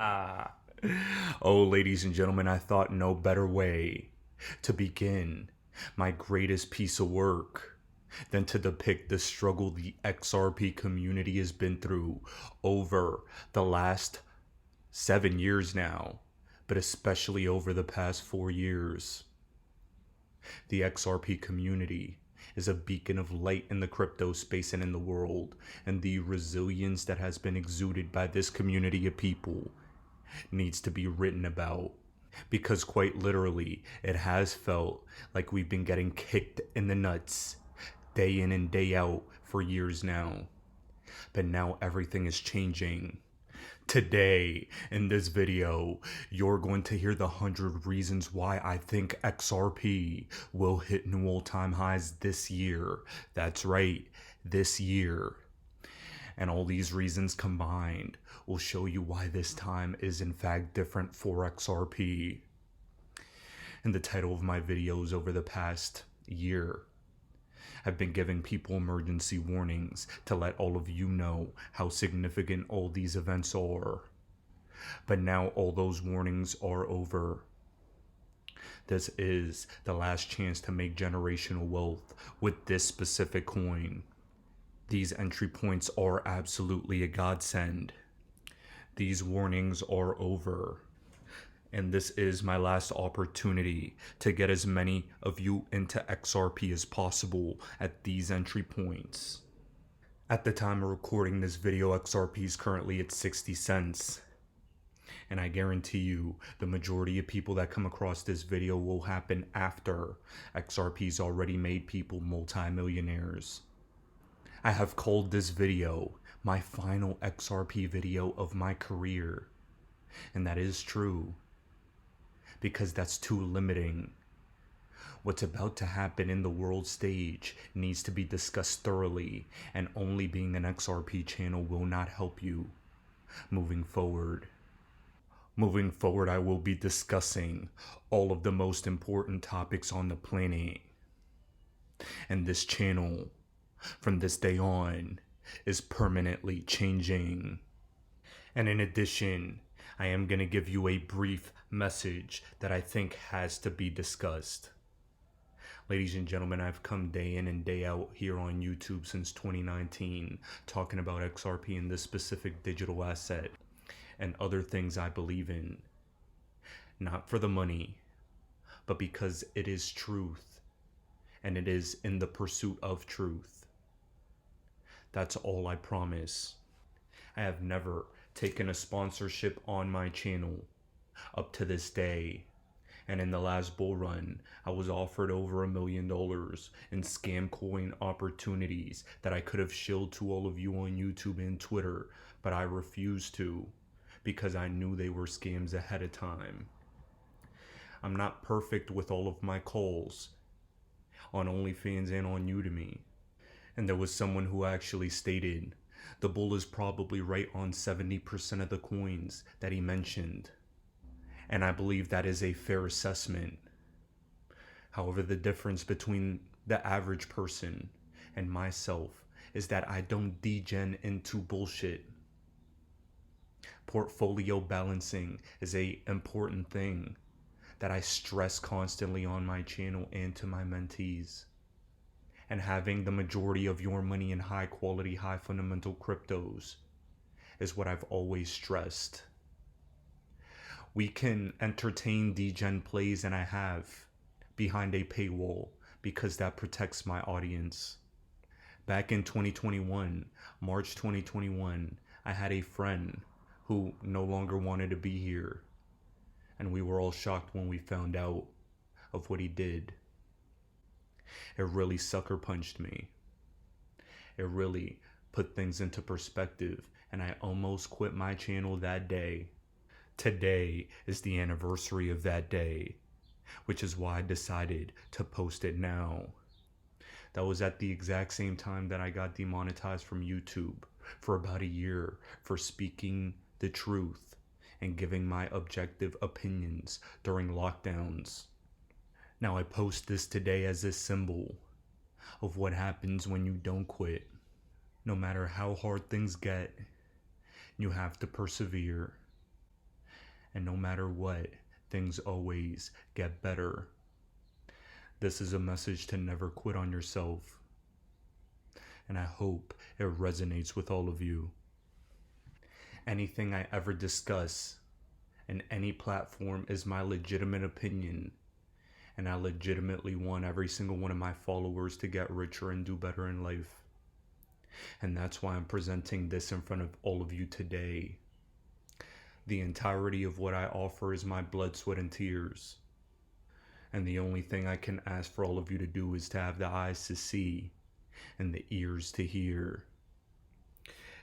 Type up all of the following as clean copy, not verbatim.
Oh, ladies and gentlemen, I thought no better way to begin my greatest piece of work than to depict the struggle the XRP community has been through over the last 7 years now, but especially over the past 4 years. The XRP community is a beacon of light in the crypto space and in the world, and the resilience that has been exuded by this community of people needs to be written about, because quite literally it has felt like we've been getting kicked in the nuts day in and day out for years now. But now everything is changing. Today, in this video, you're going to hear the 100 reasons why I think XRP will hit new all-time highs this year. That's right, this year. And all these reasons combined will show you why this time is in fact different for XRP. In the title of my videos over the past year, I've been giving people emergency warnings to let all of you know how significant all these events are. But now all those warnings are over. This is the last chance to make generational wealth with this specific coin. These entry points are absolutely a godsend. These warnings are over. And this is my last opportunity to get as many of you into XRP as possible at these entry points. At the time of recording this video, XRP is currently at 60 cents. And I guarantee you, the majority of people that come across this video will happen after XRP's already made people multimillionaires. I have called this video my final XRP video of my career. And that is true, because that's too limiting. What's about to happen in the world stage needs to be discussed thoroughly, and only being an XRP channel will not help you moving forward. Moving forward, I will be discussing all of the most important topics on the planet. And this channel, from this day on, is permanently changing. And in addition, I am going to give you a brief message that I think has to be discussed. Ladies and gentlemen, I've come day in and day out here on YouTube since 2019 talking about XRP and this specific digital asset and other things I believe in. Not for the money, but because it is truth, and it is in the pursuit of truth. That's all I promise. I have never taken a sponsorship on my channel up to this day, and in the last bull run I was offered over $1 million in scam coin opportunities that I could have shilled to all of you on YouTube and Twitter, but I refused to because I knew they were scams ahead of time. I'm not perfect with all of my calls on OnlyFans and on Udemy, and there was someone who actually stated the bull is probably right on 70% of the coins that he mentioned. And I believe that is a fair assessment. However, the difference between the average person and myself is that I don't degen into bullshit. Portfolio balancing is an important thing that I stress constantly on my channel and to my mentees. And having the majority of your money in high quality, high fundamental cryptos is what I've always stressed. We can entertain degen plays, and I have, behind a paywall, because that protects my audience. Back in 2021, March 2021, I had a friend who no longer wanted to be here, and we were all shocked when we found out of what he did. It really sucker punched me. It really put things into perspective, and I almost quit my channel that day. Today is the anniversary of that day, which is why I decided to post it now. That was at the exact same time that I got demonetized from YouTube for about a year for speaking the truth and giving my objective opinions during lockdowns. Now I post this today as a symbol of what happens when you don't quit. No matter how hard things get, you have to persevere. And no matter what, things always get better. This is a message to never quit on yourself. And I hope it resonates with all of you. Anything I ever discuss in any platform is my legitimate opinion. And I legitimately want every single one of my followers to get richer and do better in life. And that's why I'm presenting this in front of all of you today. The entirety of what I offer is my blood, sweat, and tears. And the only thing I can ask for all of you to do is to have the eyes to see and the ears to hear.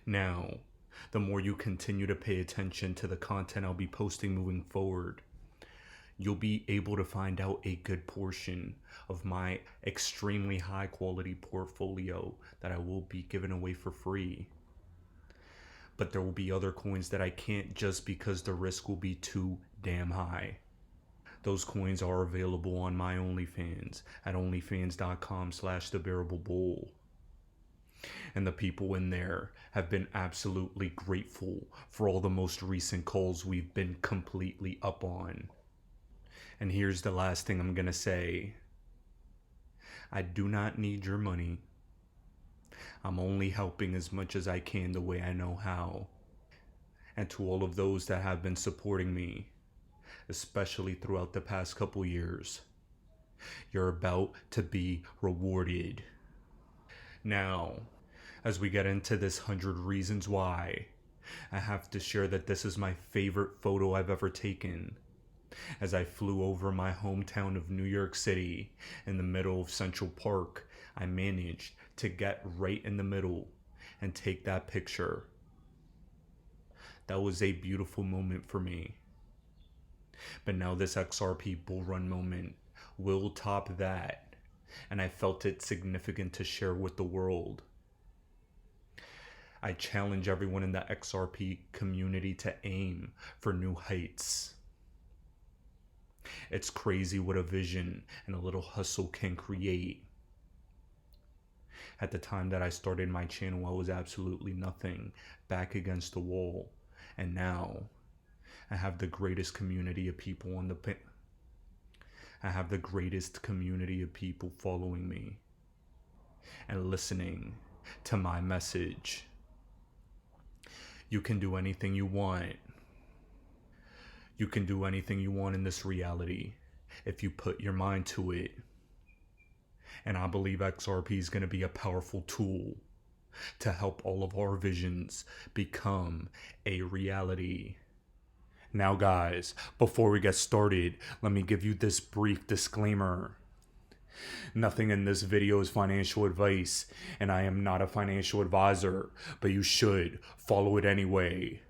Now, the more you continue to pay attention to the content I'll be posting moving forward, you'll be able to find out a good portion of my extremely high quality portfolio that I will be giving away for free. But there will be other coins that I can't just because the risk will be too damn high. Those coins are available on my OnlyFans at onlyfans.com/thebearablebull. And the people in there have been absolutely grateful for all the most recent calls we've been completely up on. And here's the last thing I'm gonna say. I do not need your money. I'm only helping as much as I can the way I know how. And to all of those that have been supporting me, especially throughout the past couple years, you're about to be rewarded. Now, as we get into this 100 reasons why, I have to share that this is my favorite photo I've ever taken. As I flew over my hometown of New York City in the middle of Central Park, I managed to get right in the middle and take that picture. That was a beautiful moment for me. But now this XRP bull run moment will top that, and I felt it significant to share with the world. I challenge everyone in the XRP community to aim for new heights. It's crazy what a vision and a little hustle can create. At the time that I started my channel, I was absolutely nothing, back against the wall. And now, I have the greatest community of people I have the greatest community of people following me and listening to my message. You can do anything you want. You can do anything you want in this reality if you put your mind to it. And I believe XRP is going to be a powerful tool to help all of our visions become a reality. Now guys, before we get started, let me give you this brief disclaimer. Nothing in this video is financial advice, and I am not a financial advisor, but you should follow it anyway.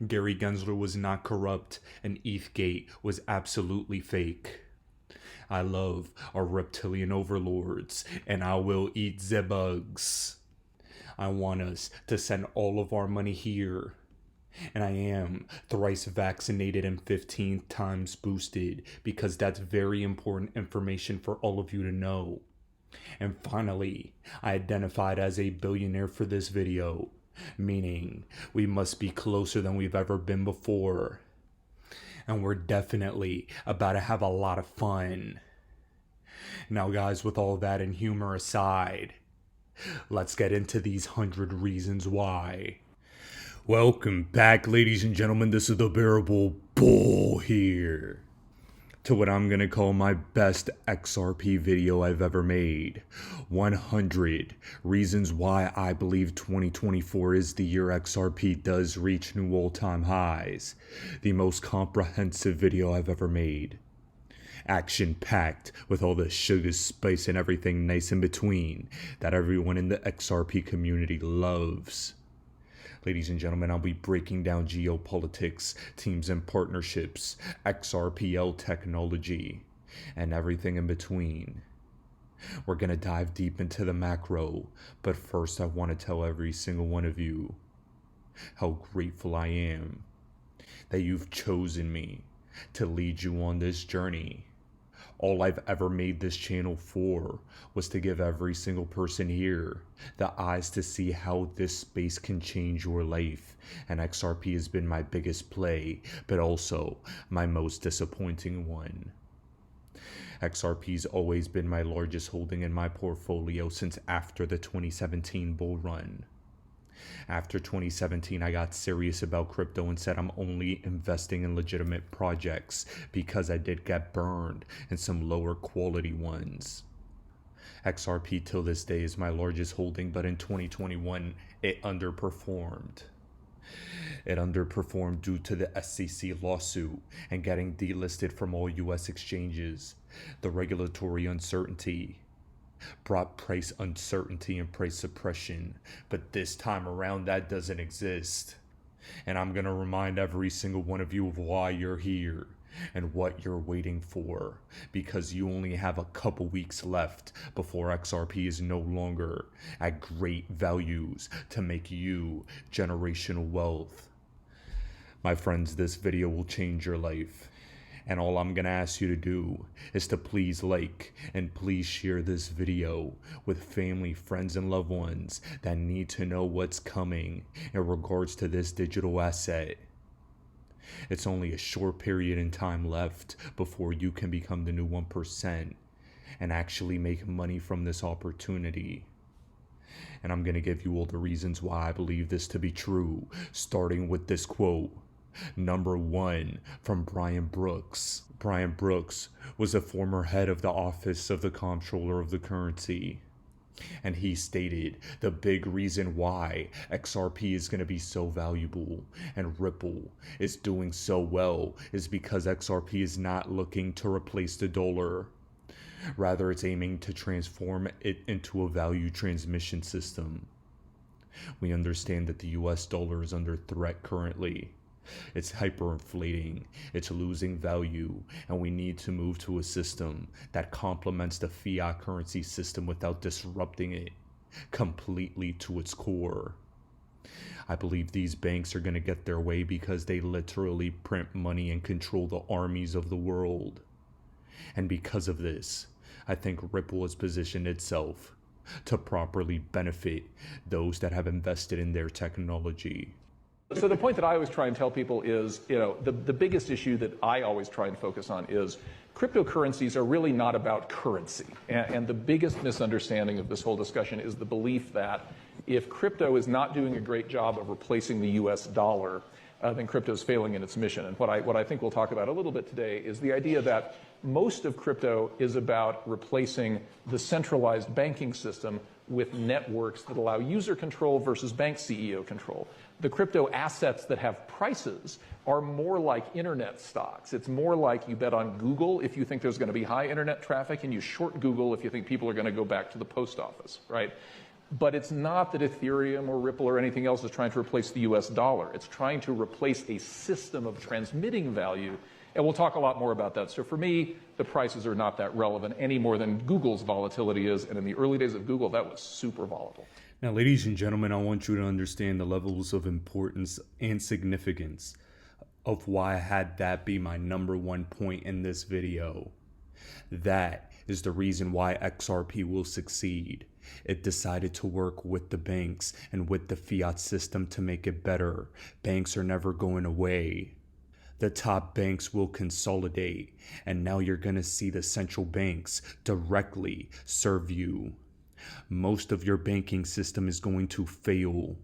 Gary Gensler was not corrupt, and ETHgate was absolutely fake. I love our reptilian overlords, and I will eat the bugs. I want us to send all of our money here. And I am thrice vaccinated and 15 times boosted, because that's very important information for all of you to know. And finally, I identified as a billionaire for this video, meaning we must be closer than we've ever been before. And we're definitely about to have a lot of fun. Now guys, with all that and humor aside, let's get into these 100 reasons why. Welcome back, ladies and gentlemen. This is the Bearable Bull here, to what I'm gonna call my best XRP video I've ever made. 100 reasons why I believe 2024 is the year XRP does reach new all-time highs. The most comprehensive video I've ever made. Action-packed with all the sugar, spice, and everything nice in between that everyone in the XRP community loves. Ladies and gentlemen, I'll be breaking down geopolitics, teams and partnerships, XRPL technology, and everything in between. We're going to dive deep into the macro, but first I want to tell every single one of you how grateful I am that you've chosen me to lead you on this journey. All I've ever made this channel for was to give every single person here the eyes to see how this space can change your life. And XRP has been my biggest play, but also my most disappointing one. XRP's always been my largest holding in my portfolio since after the 2017 bull run. After 2017, I got serious about crypto and said I'm only investing in legitimate projects because I did get burned in some lower quality ones. XRP till this day is my largest holding, but in 2021, it underperformed. It underperformed due to the SEC lawsuit and getting delisted from all US exchanges. The regulatory uncertainty brought price uncertainty and price suppression, but this time around that doesn't exist. And I'm gonna remind every single one of you of why you're here and what you're waiting for, because you only have a couple weeks left before XRP is no longer at great values to make you generational wealth. My friends, this video will change your life. And all I'm gonna ask you to do is to please like and please share this video with family, friends, and loved ones that need to know what's coming in regards to this digital asset. It's only a short period in time left before you can become the new 1% and actually make money from this opportunity. And I'm gonna give you all the reasons why I believe this to be true, starting with this quote. Number 1, from Brian Brooks. Brian Brooks was a former head of the Office of the Comptroller of the Currency. And he stated the big reason why XRP is going to be so valuable and Ripple is doing so well is because XRP is not looking to replace the dollar. Rather, it's aiming to transform it into a value transmission system. We understand that the US dollar is under threat currently. It's hyperinflating, it's losing value, and we need to move to a system that complements the fiat currency system without disrupting it completely to its core. I believe these banks are going to get their way because they literally print money and control the armies of the world. And because of this, I think Ripple has positioned itself to properly benefit those that have invested in their technology. So the point that I always try and tell people is, the biggest issue that I always try and focus on is cryptocurrencies are really not about currency. And the biggest misunderstanding of this whole discussion is the belief that if crypto is not doing a great job of replacing the US dollar, then crypto is failing in its mission. And what I think we'll talk about a little bit today is the idea that most of crypto is about replacing the centralized banking system with networks that allow user control versus bank CEO control. The crypto assets that have prices are more like internet stocks. It's more like you bet on Google if you think there's going to be high internet traffic, and you short Google if you think people are going to go back to the post office, right? But it's not that Ethereum or Ripple or anything else is trying to replace the US dollar. It's trying to replace a system of transmitting value. And we'll talk a lot more about that. So for me, the prices are not that relevant any more than Google's volatility is. And in the early days of Google, that was super volatile. Now, ladies and gentlemen, I want you to understand the levels of importance and significance of why I had that be my number 1 point in this video. That is the reason why XRP will succeed. It decided to work with the banks and with the fiat system to make it better. Banks are never going away. The top banks will consolidate, and now you're going to see the central banks directly serve you. Most of your banking system is going to fail.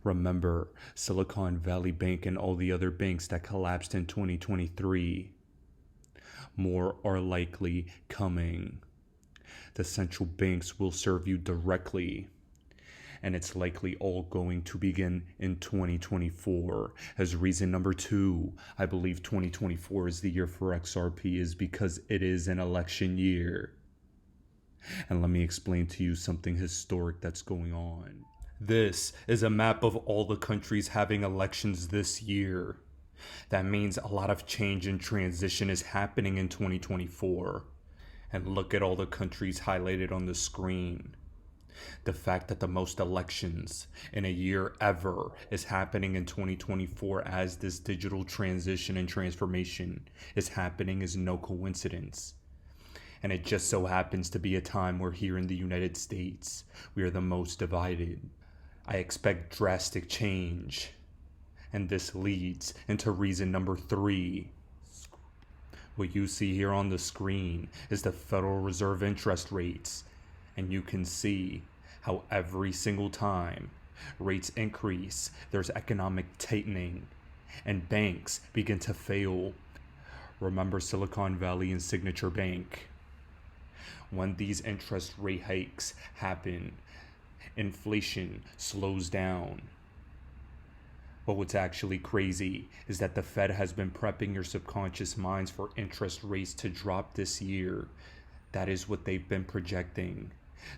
Remember, Silicon Valley Bank and all the other banks that collapsed in 2023. More are likely coming. The central banks will serve you directly. And it's likely all going to begin in 2024. As reason number 2, I believe 2024 is the year for XRP is because it is an election year. And let me explain to you something historic that's going on. This is a map of all the countries having elections this year. That means a lot of change and transition is happening in 2024. And look at all the countries highlighted on the screen. The fact that the most elections in a year ever is happening in 2024 as this digital transition and transformation is happening is no coincidence. And it just so happens to be a time where here in the United States, we are the most divided. I expect drastic change. And this leads into reason number 3. What you see here on the screen is the Federal Reserve interest rates. And you can see how every single time rates increase, there's economic tightening and banks begin to fail. Remember Silicon Valley and Signature Bank? When these interest rate hikes happen, inflation slows down. But what's actually crazy is that the Fed has been prepping your subconscious minds for interest rates to drop this year. That is what they've been projecting.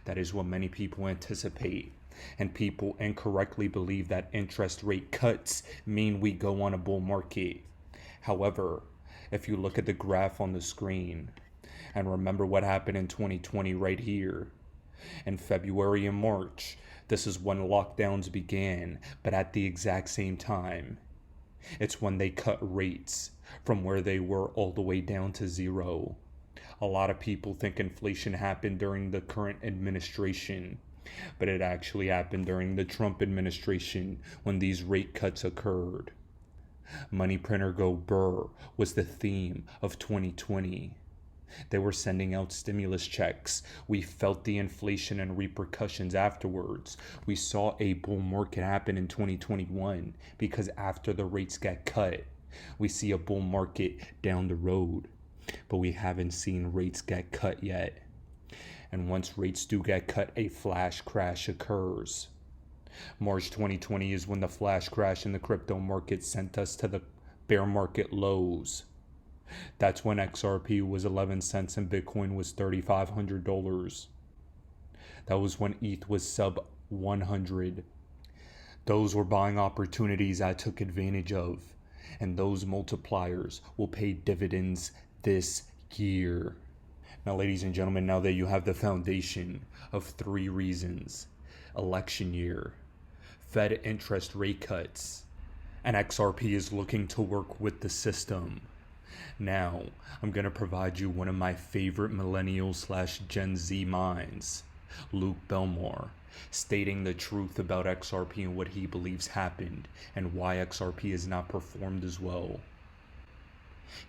That is what many people anticipate. And people incorrectly believe that interest rate cuts mean we go on a bull market. However, if you look at the graph on the screen and remember what happened in 2020 right here, in February and March, this is when lockdowns began, but at the exact same time, it's when they cut rates from where they were all the way down to 0. A lot of people think inflation happened during the current administration, but it actually happened during the Trump administration when these rate cuts occurred. Money printer go brr was the theme of 2020. They were sending out stimulus checks. We felt the inflation and repercussions afterwards. We saw a bull market happen in 2021 because after the rates got cut, we see a bull market down the road. But we haven't seen rates get cut yet. And once rates do get cut, a flash crash occurs. March 2020 is when the flash crash in the crypto market sent us to the bear market lows. That's when XRP was 11 cents and Bitcoin was $3,500. That was when ETH was sub 100. Those were buying opportunities I took advantage of, and those multipliers will pay dividends this year. Now, ladies and gentlemen, now that you have the foundation of 3 reasons: election year, Fed interest rate cuts, and XRP is looking to work with the system. Now, I'm going to provide you one of my favorite millennial/Gen Z minds, Luke Belmore, stating the truth about XRP and what he believes happened and why XRP has not performed as well.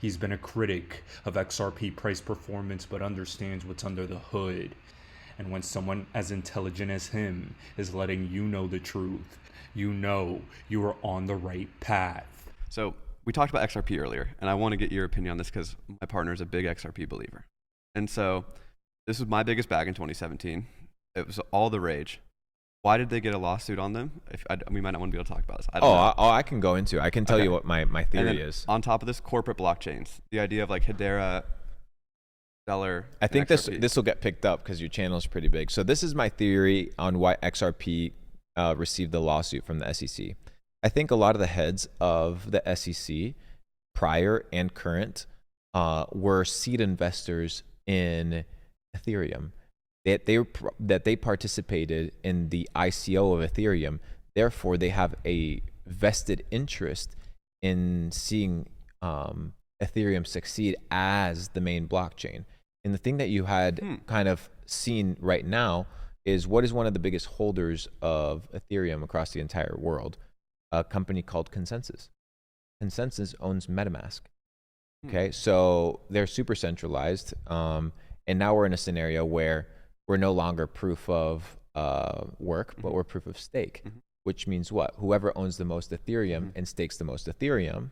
He's been a critic of XRP price performance but understands what's under the hood. And when someone as intelligent as him is letting you know the truth, you know you are on the right path. So we talked about XRP earlier, and I want to get your opinion on this because my partner is a big XRP believer. And so this was my biggest bag in 2017. It was all the rage. Why did they get a lawsuit on them? We might not want to be able to talk about this. I can go into it. I can tell you what my theory is. On top of this, corporate blockchains. The idea of like Hedera, Stellar. I think this will get picked up because your channel is pretty big. So this is my theory on why XRP received the lawsuit from the SEC. I think a lot of the heads of the SEC, prior and current, were seed investors in Ethereum. That they participated in the ICO of Ethereum. Therefore, they have a vested interest in seeing Ethereum succeed as the main blockchain. And the thing that you had kind of seen right now is what is one of the biggest holders of Ethereum across the entire world? A company called Consensus. Consensus owns MetaMask. Okay, so they're super centralized. And now we're in a scenario where we're no longer proof of work, but we're proof of stake, which means what? Whoever owns the most Ethereum and stakes the most Ethereum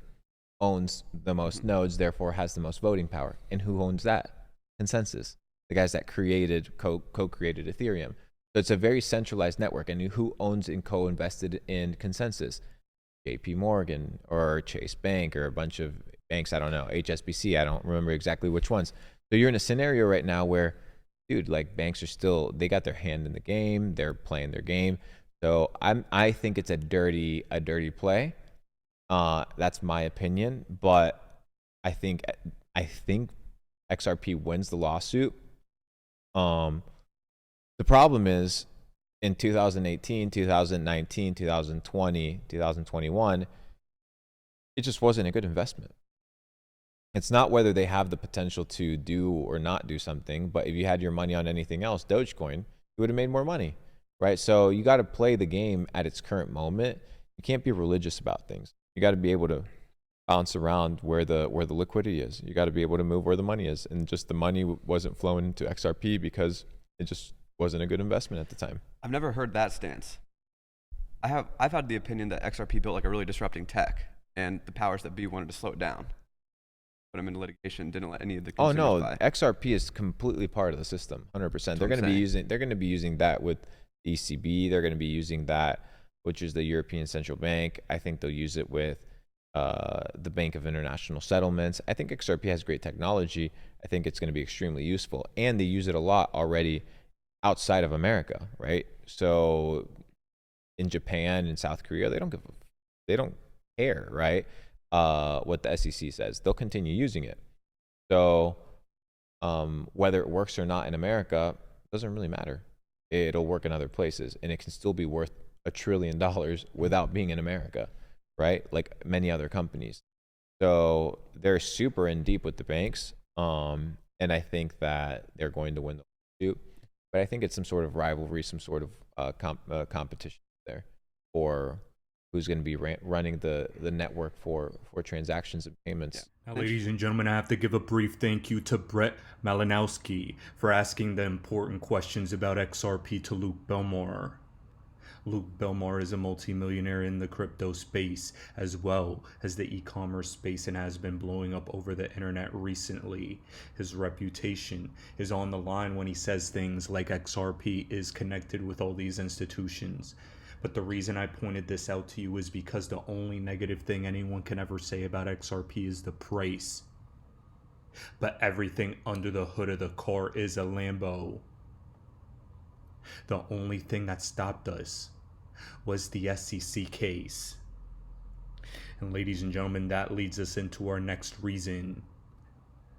owns the most nodes, therefore has the most voting power. And who owns that? Consensus, the guys that co-created Ethereum. So it's a very centralized network. And who owns and co-invested in Consensus? JP Morgan or Chase Bank or a bunch of banks, I don't know, HSBC, I don't remember exactly which ones. So you're in a scenario right now where, dude, like banks are still, they got their hand in the game, they're playing their game. So I think it's a dirty play. That's my opinion, but I think XRP wins the lawsuit. The problem is in 2018, 2019, 2020, 2021, it just wasn't a good investment. It's not whether they have the potential to do or not do something, but if you had your money on anything else, Dogecoin, you would have made more money, right? So you got to play the game at its current moment. You can't be religious about things. You got to be able to bounce around where the liquidity is. You got to be able to move where the money is, and just the money wasn't flowing into XRP because it just wasn't a good investment at the time. I've never heard that stance. I've had the opinion that XRP built like a really disrupting tech, and the powers that be wanted to slow it down. Put them into litigation, didn't let any of the consumers buy. XRP is completely part of the system, 100%. They're going to be using that with ECB. They're going to be using that, which is the European Central Bank. I think they'll use it with the Bank of International Settlements. I think XRP has great technology. I think it's going to be extremely useful, and they use it a lot already outside of America, right? So in Japan and South Korea, they don't care, right? What the SEC says, they'll continue using it. So whether it works or not in America doesn't really matter. It'll work in other places, and it can still be worth $1 trillion without being in America, right? Like many other companies. So they're super in deep with the banks, and I think that they're going to win the lawsuit. But I think it's some sort of rivalry, some sort of competition there, or who's going to be running the network for transactions and payments. Now, ladies and gentlemen, I have to give a brief thank you to Brett Malinowski for asking the important questions about XRP to Luke Belmore. Luke Belmore is a multimillionaire in the crypto space as well as the e-commerce space, and has been blowing up over the internet recently. His reputation is on the line when he says things like XRP is connected with all these institutions. But the reason I pointed this out to you is because the only negative thing anyone can ever say about XRP is the price. But everything under the hood of the car is a Lambo. The only thing that stopped us was the SEC case. And ladies and gentlemen, that leads us into our next reason.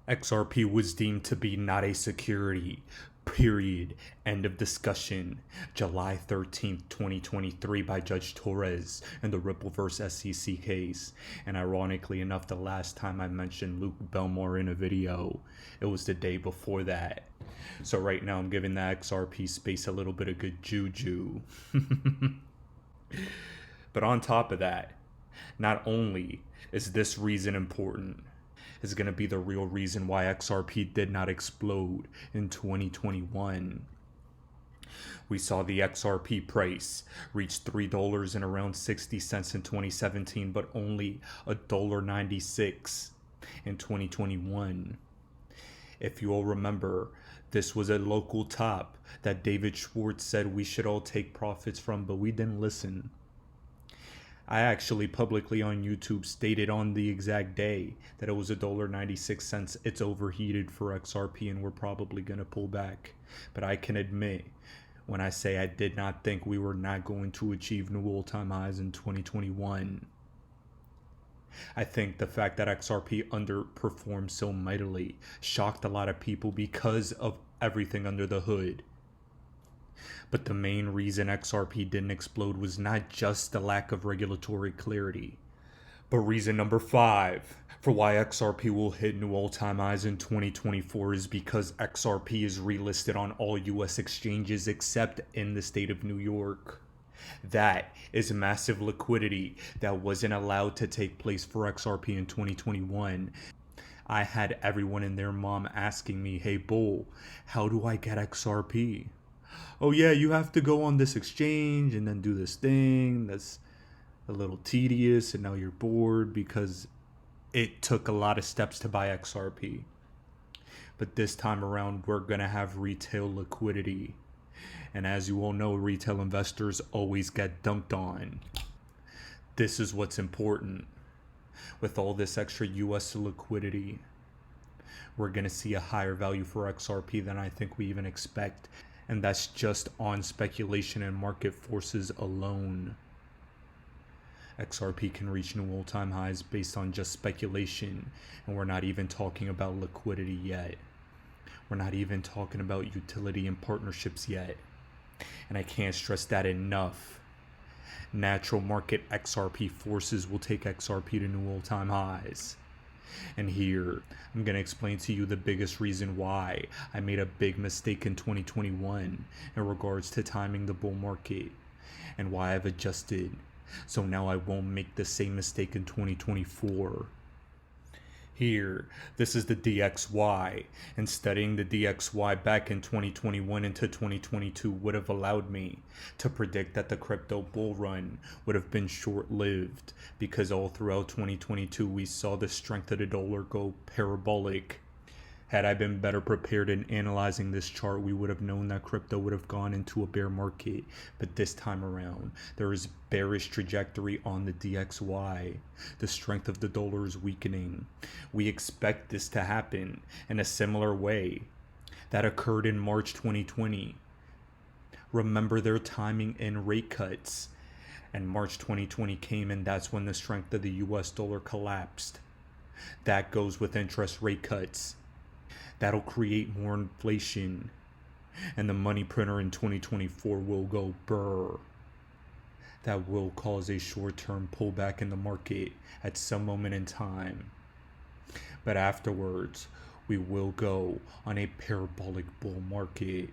XRP was deemed to be not a security. Period. End of discussion. July 13th, 2023 by Judge Torres in the Rippleverse SEC case. And ironically enough, the last time I mentioned Luke Belmore in a video, it was the day before that. So right now I'm giving the XRP space a little bit of good juju. But on top of that, not only is this reason important, is going to be the real reason why XRP did not explode in 2021. We saw the XRP price reach $3 and around 60 cents in 2017, but only $1.96 in 2021. If you all remember, this was a local top that David Schwartz said we should all take profits from, but we didn't listen. I actually publicly on YouTube stated on the exact day that it was $1.96. It's overheated for XRP and we're probably going to pull back. But I can admit when I say I did not think we were not going to achieve new all-time highs in 2021. I think the fact that XRP underperformed so mightily shocked a lot of people because of everything under the hood. But the main reason XRP didn't explode was not just the lack of regulatory clarity, but reason number 5 for why XRP will hit new all-time highs in 2024 is because XRP is relisted on all US exchanges except in the state of New York. That is massive liquidity that wasn't allowed to take place for XRP in 2021. I had everyone and their mom asking me, "Hey Bull, how do I get XRP?" "Oh yeah, you have to go on this exchange and then do this thing that's a little tedious and now you're bored," because it took a lot of steps to buy XRP. But this time around, we're going to have retail liquidity. And as you all know, retail investors always get dunked on. This is what's important. With all this extra US liquidity, we're going to see a higher value for XRP than I think we even expect. And that's just on speculation and market forces alone. XRP can reach new all-time highs based on just speculation, and we're not even talking about liquidity yet. We're not even talking about utility and partnerships yet. And I can't stress that enough. Natural market XRP forces will take XRP to new all-time highs. And here, I'm going to explain to you the biggest reason why I made a big mistake in 2021 in regards to timing the bull market, and why I've adjusted so now I won't make the same mistake in 2024. Here, this is the DXY, and studying the DXY back in 2021 into 2022 would have allowed me to predict that the crypto bull run would have been short-lived, because all throughout 2022 we saw the strength of the dollar go parabolic. Had I been better prepared in analyzing this chart, we would have known that crypto would have gone into a bear market. But this time around, there is bearish trajectory on the DXY. The strength of the dollar is weakening. We expect this to happen in a similar way that occurred in March 2020. Remember their timing in rate cuts. And March 2020 came, and that's when the strength of the US dollar collapsed. That goes with interest rate cuts. That'll create more inflation, and the money printer in 2024 will go brr. That will cause a short-term pullback in the market at some moment in time. But afterwards, we will go on a parabolic bull market.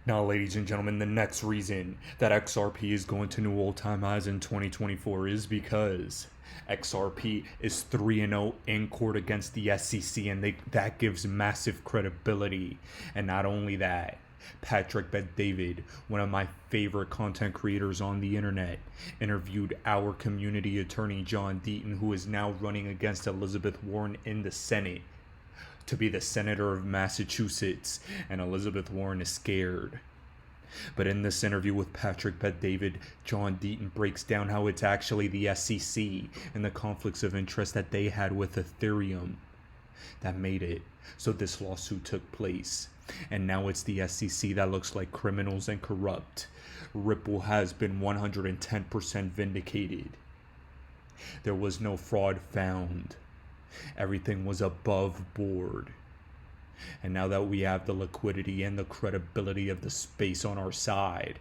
Now, ladies and gentlemen, the next reason that XRP is going to new all-time highs in 2024 is because XRP is 3-0 in court against the SEC, and that gives massive credibility. And not only that, Patrick Bet-David, one of my favorite content creators on the internet, interviewed our community attorney John Deaton, who is now running against Elizabeth Warren in the Senate to be the senator of Massachusetts, and Elizabeth Warren is scared. But in this interview with Patrick Bet-David, John Deaton breaks down how it's actually the SEC and the conflicts of interest that they had with Ethereum that made it so this lawsuit took place. And now it's the SEC that looks like criminals and corrupt. Ripple has been 110% vindicated. There was no fraud found. Everything was above board. And now that we have the liquidity and the credibility of the space on our side,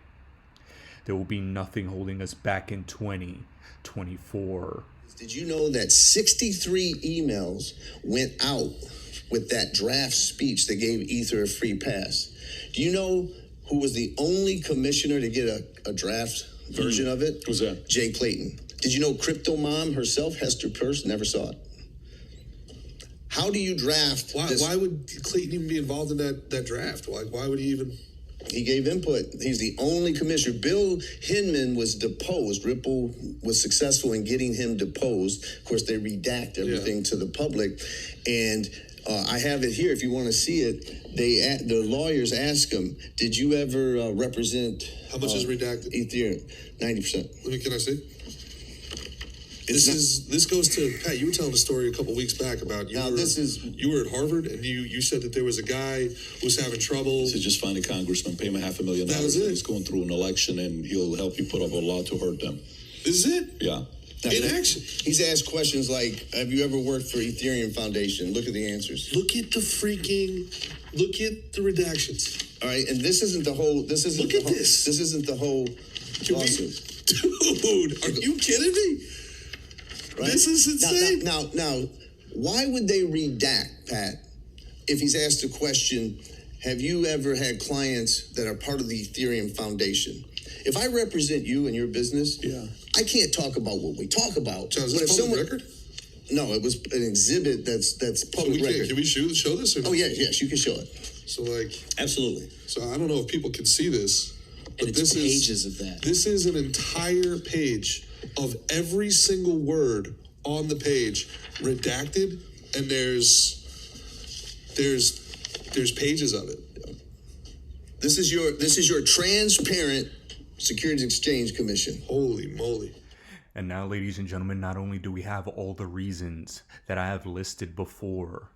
there will be nothing holding us back in 2024. Did you know that 63 emails went out with that draft speech that gave Ether a free pass? Do you know who was the only commissioner to get a draft version of it? Who's that? Jay Clayton. Did you know Crypto Mom herself, Hester Peirce, never saw it? How do you draft this? Why would Clayton even be involved in that draft? Why would he even? He gave input. He's the only commissioner. Bill Hinman was deposed. Ripple was successful in getting him deposed. Of course, they redact everything to the public. And I have it here if you want to see it. The lawyers ask him, did you ever represent... How much is redacted? Ethereum, 90%. Can I see? This goes to Pat. You were telling a story a couple weeks back about you were at Harvard and you said that there was a guy who was having trouble. So just find a congressman, pay him $500,000. That was it. He's going through an election and he'll help you put up a law to hurt them. This is it? Yeah. In action. He's asked questions like, have you ever worked for Ethereum Foundation? Look at the answers. Look at the redactions. All right, and this isn't the whole. This isn't. Look at this. This isn't the whole lawsuit. Dude, are you kidding me? Right? This is insane. Now, why would they redact, Pat, if he's asked a question, have you ever had clients that are part of the Ethereum Foundation? If I represent you and your business, I can't talk about what we talk about. So is this public record? No, it was an exhibit that's public record. Can we show this? Or no? Oh, yes, you can show it. So, absolutely. So, I don't know if people can see this, but and it's pages of that. This is an entire page of every single word on the page redacted, and there's pages of it. This is your transparent Securities Exchange Commission. Holy moly. And now, ladies and gentlemen, not only do we have all the reasons that I have listed before,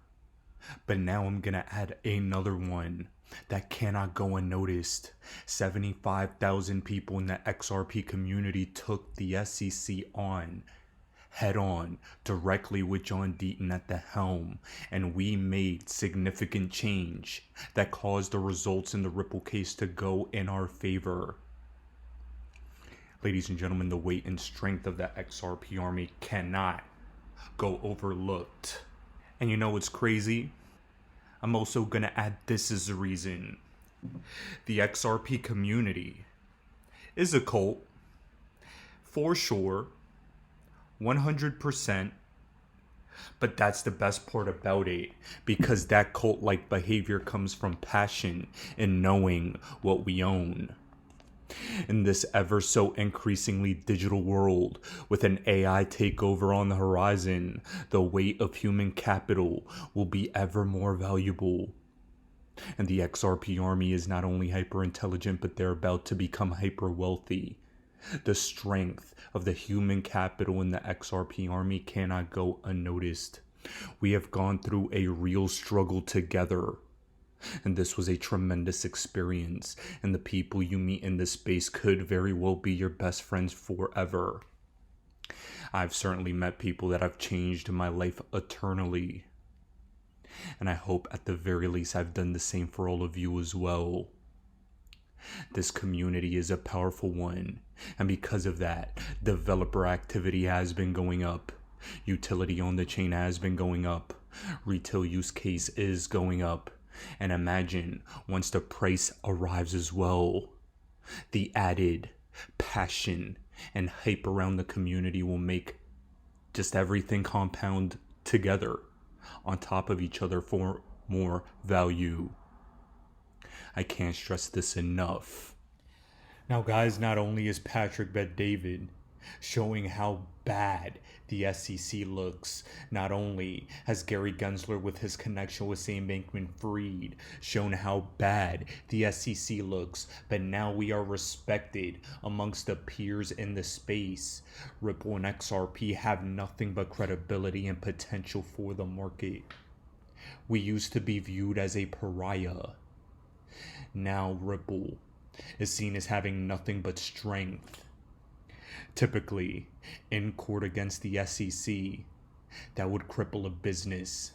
but now I'm going to add another one that cannot go unnoticed. 75,000 people in the XRP community took the SEC on, head on, directly with John Deaton at the helm, and we made significant change that caused the results in the Ripple case to go in our favor. Ladies and gentlemen, the weight and strength of the XRP army cannot go overlooked. And you know what's crazy? I'm also gonna add this as a reason. The XRP community is a cult, for sure, 100%. But that's the best part about it, because that cult-like behavior comes from passion and knowing what we own. In this ever so increasingly digital world, with an AI takeover on the horizon, the weight of human capital will be ever more valuable. And the XRP army is not only hyper intelligent, but they're about to become hyper wealthy. The strength of the human capital in the XRP army cannot go unnoticed. We have gone through a real struggle together. And this was a tremendous experience, and the people you meet in this space could very well be your best friends forever. I've certainly met people that have changed my life eternally. And I hope at the very least I've done the same for all of you as well. This community is a powerful one, and because of that, developer activity has been going up. Utility on the chain has been going up. Retail use case is going up. And imagine once the price arrives as well, the added passion and hype around the community will make just everything compound together on top of each other for more value. I can't stress this enough. Now guys, not only is Patrick Bet-David showing how bad the SEC looks, not only has Gary Gensler with his connection with Sam Bankman-Fried shown how bad the SEC looks, but now we are respected amongst the peers in the space. Ripple and XRP have nothing but credibility and potential for the market. We used to be viewed as a pariah. Now Ripple is seen as having nothing but strength. Typically, in court against the SEC, that would cripple a business.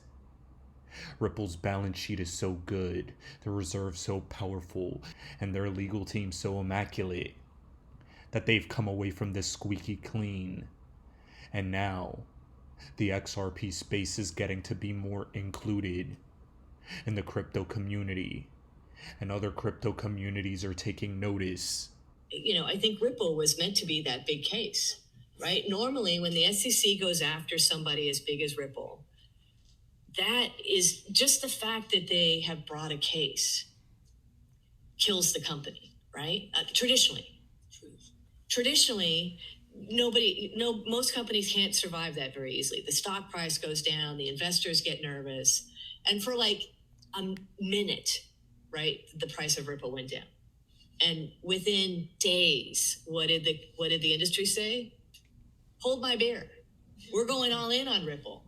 Ripple's balance sheet is so good, their reserves so powerful, and their legal team so immaculate that they've come away from this squeaky clean. And now, the XRP space is getting to be more included in the crypto community, and other crypto communities are taking notice. I think Ripple was meant to be that big case, right? Normally, when the SEC goes after somebody as big as Ripple, that is just the fact that they have brought a case kills the company, right? Traditionally, most companies can't survive that very easily. The stock price goes down, the investors get nervous, and for like a minute, right, the price of Ripple went down. And within days, what did the industry say? Hold my beer. We're going all in on Ripple.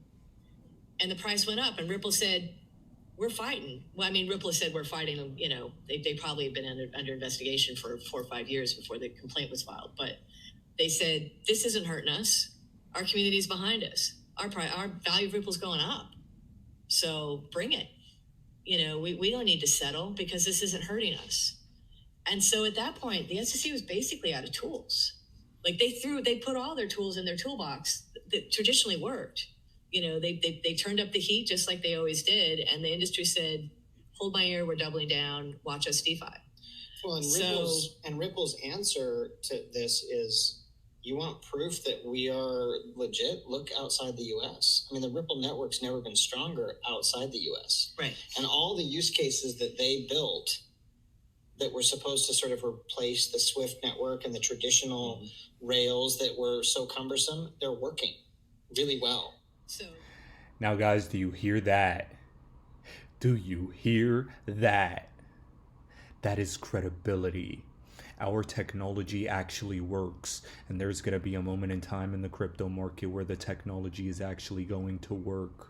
And the price went up, and Ripple said, we're fighting. Well, I mean, Ripple said we're fighting them. They probably have been under investigation for 4 or 5 years before the complaint was filed. But they said, this isn't hurting us. Our community's behind us. Our value of Ripple's going up. So bring it. We don't need to settle because this isn't hurting us. And so at that point, the SEC was basically out of tools. Like they put all their tools in their toolbox that traditionally worked. They turned up the heat just like they always did. And the industry said, hold my ear, we're doubling down, watch us DeFi. Well, and Ripple's answer to this is, you want proof that we are legit? Look outside the US. I mean, the Ripple network's never been stronger outside the US. Right. And all the use cases that they built that were supposed to sort of replace the Swift network and the traditional rails that were so cumbersome, they're working really well. So now guys, do you hear that? Do you hear that? That is credibility. Our technology actually works, and there's going to be a moment in time in the crypto market where the technology is actually going to work.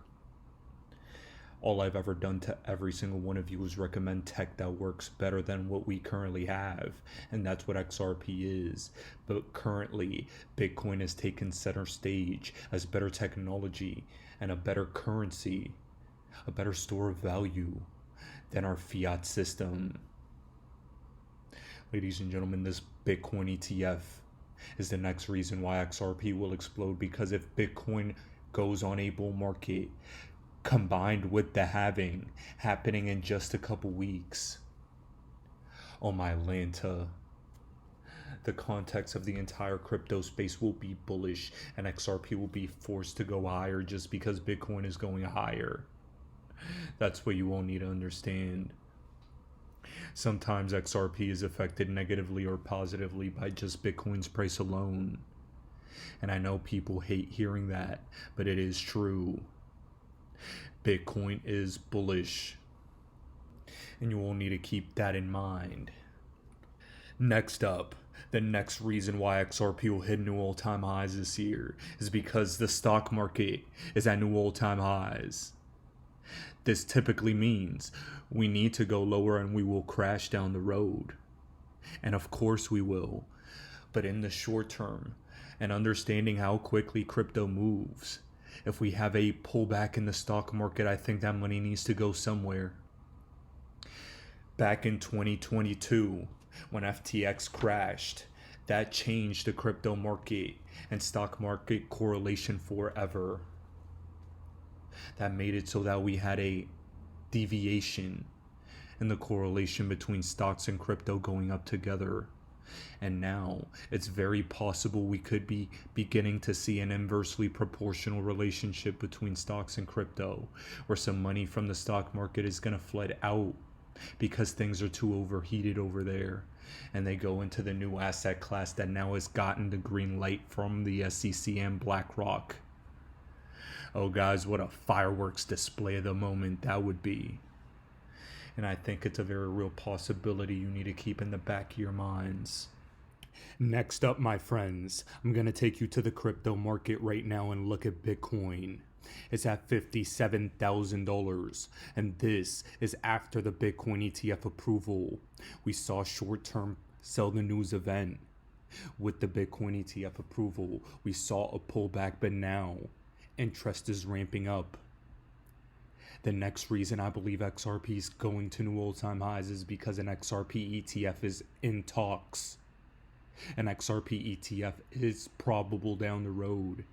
All I've ever done to every single one of you is recommend tech that works better than what we currently have, and that's what XRP is. But currently, Bitcoin has taken center stage as better technology and a better currency, a better store of value than our fiat system. Ladies and gentlemen, this Bitcoin ETF is the next reason why XRP will explode, because if Bitcoin goes on a bull market, combined with the halving happening in just a couple weeks. Oh my Lanta. The context of the entire crypto space will be bullish, and XRP will be forced to go higher just because Bitcoin is going higher. That's what you all need to understand. Sometimes XRP is affected negatively or positively by just Bitcoin's price alone. And I know people hate hearing that, but it is true. Bitcoin is bullish, and you all need to keep that in mind. Next up, the next reason why XRP will hit new all-time highs this year is because the stock market is at new all-time highs. This typically means we need to go lower and we will crash down the road. And of course we will. But in the short term, and understanding how quickly crypto moves, if we have a pullback in the stock market, I think that money needs to go somewhere. Back in 2022, when FTX crashed, that changed the crypto market and stock market correlation forever. That made it so that we had a deviation in the correlation between stocks and crypto going up together. And now it's very possible we could be beginning to see an inversely proportional relationship between stocks and crypto, where some money from the stock market is going to flood out because things are too overheated over there, and they go into the new asset class that now has gotten the green light from the SEC and BlackRock. Oh guys, what a fireworks display of the moment that would be. And I think it's a very real possibility you need to keep in the back of your minds. Next up, my friends, I'm going to take you to the crypto market right now and look at Bitcoin. It's at $57,000, and this is after the Bitcoin ETF approval. We saw short-term sell the news event. With the Bitcoin ETF approval, we saw a pullback, but now interest is ramping up. The next reason I believe XRP is going to new all-time highs is because an XRP ETF is in talks. An XRP ETF is probable down the road.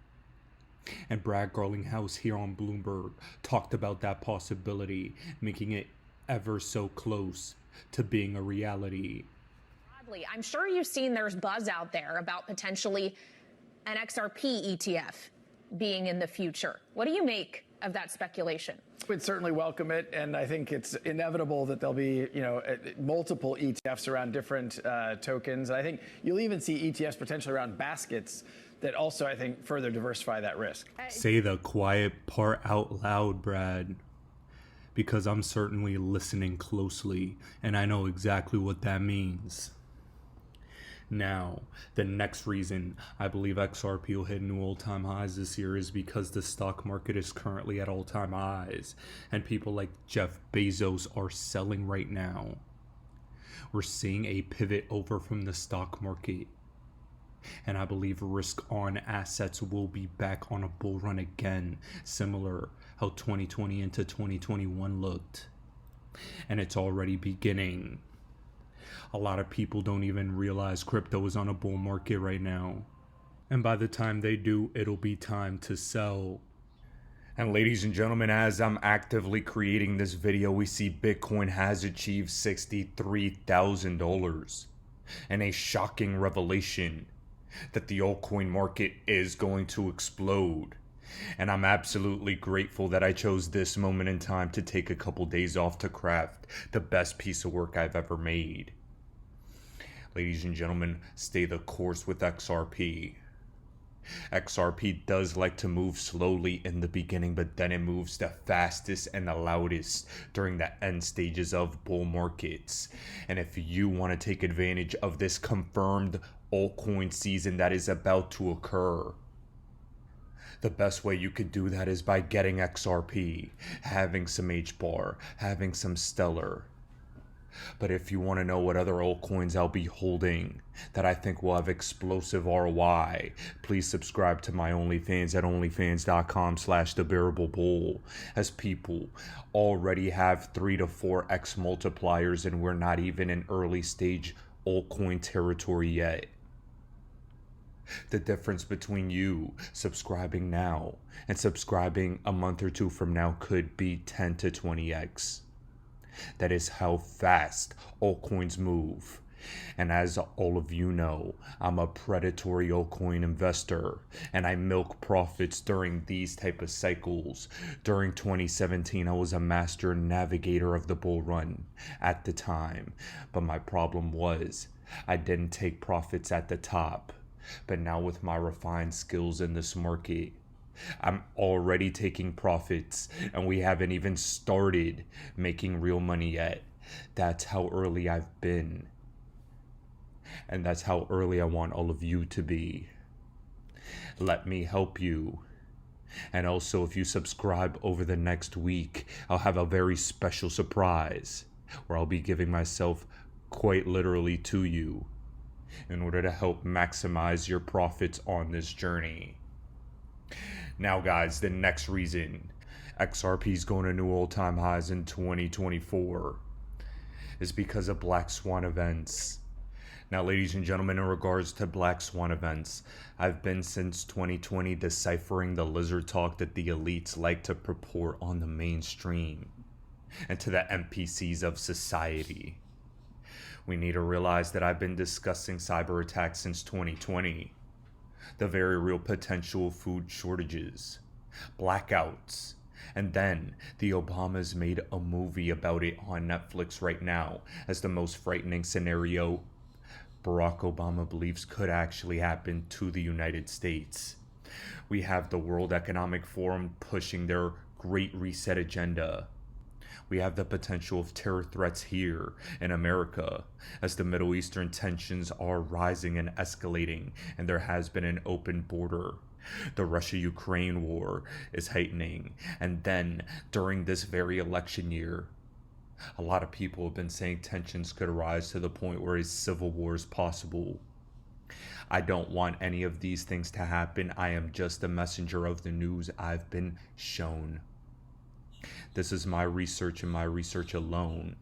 And Brad Garlinghouse here on Bloomberg talked about that possibility, making it ever so close to being a reality. I'm sure you've seen there's buzz out there about potentially an XRP ETF being in the future. What do you make of that speculation? We'd certainly welcome it, and I think it's inevitable that there'll be, multiple ETFs around different tokens. And I think you'll even see ETFs potentially around baskets that also, I think, further diversify that risk. Say the quiet part out loud, Brad, because I'm certainly listening closely, and I know exactly what that means. Now, the next reason I believe XRP will hit new all-time highs this year is because the stock market is currently at all-time highs, and people like Jeff Bezos are selling right now. We're seeing a pivot over from the stock market, and I believe risk-on assets will be back on a bull run again, similar how 2020 into 2021 looked. And it's already beginning. A lot of people don't even realize crypto is on a bull market right now. And by the time they do, it'll be time to sell. And ladies and gentlemen, as I'm actively creating this video, we see Bitcoin has achieved $63,000. And a shocking revelation that the altcoin market is going to explode. And I'm absolutely grateful that I chose this moment in time to take a couple days off to craft the best piece of work I've ever made. Ladies and gentlemen, stay the course with XRP. XRP does like to move slowly in the beginning, but then it moves the fastest and the loudest during the end stages of bull markets. And if you want to take advantage of this confirmed altcoin season that is about to occur, the best way you could do that is by getting XRP, having some HBAR, having some Stellar. But if you want to know what other altcoins I'll be holding that I think will have explosive ROI, please subscribe to my OnlyFans at onlyfans.com/thebearablebull, as people already have 3 to 4x multipliers and we're not even in early stage altcoin territory yet. The difference between you subscribing now and subscribing a month or two from now could be 10 to 20x. That is how fast altcoins move. And as all of you know, I'm a predatory altcoin investor, and I milk profits during these type of cycles. During 2017, I was a master navigator of the bull run at the time, but my problem was I didn't take profits at the top. But now with my refined skills in this market, I'm already taking profits, and we haven't even started making real money yet. That's how early I've been. And that's how early I want all of you to be. Let me help you. And also, if you subscribe over the next week, I'll have a very special surprise where I'll be giving myself quite literally to you in order to help maximize your profits on this journey. Now, guys, the next reason XRP is going to new all-time highs in 2024 is because of Black Swan events. Now, ladies and gentlemen, in regards to Black Swan events, I've been since 2020 deciphering the lizard talk that the elites like to purport on the mainstream and to the NPCs of society. We need to realize that I've been discussing cyber attacks since 2020. The very real potential of food shortages, blackouts, and then the Obamas made a movie about it on Netflix right now as the most frightening scenario Barack Obama believes could actually happen to the United States. We have the World Economic Forum pushing their Great Reset agenda. We have the potential of terror threats here in America as the Middle Eastern tensions are rising and escalating, and there has been an open border. The Russia-Ukraine war is heightening, and then during this very election year, a lot of people have been saying tensions could rise to the point where a civil war is possible. I don't want any of these things to happen. I am just a messenger of the news I've been shown. This is my research and my research alone.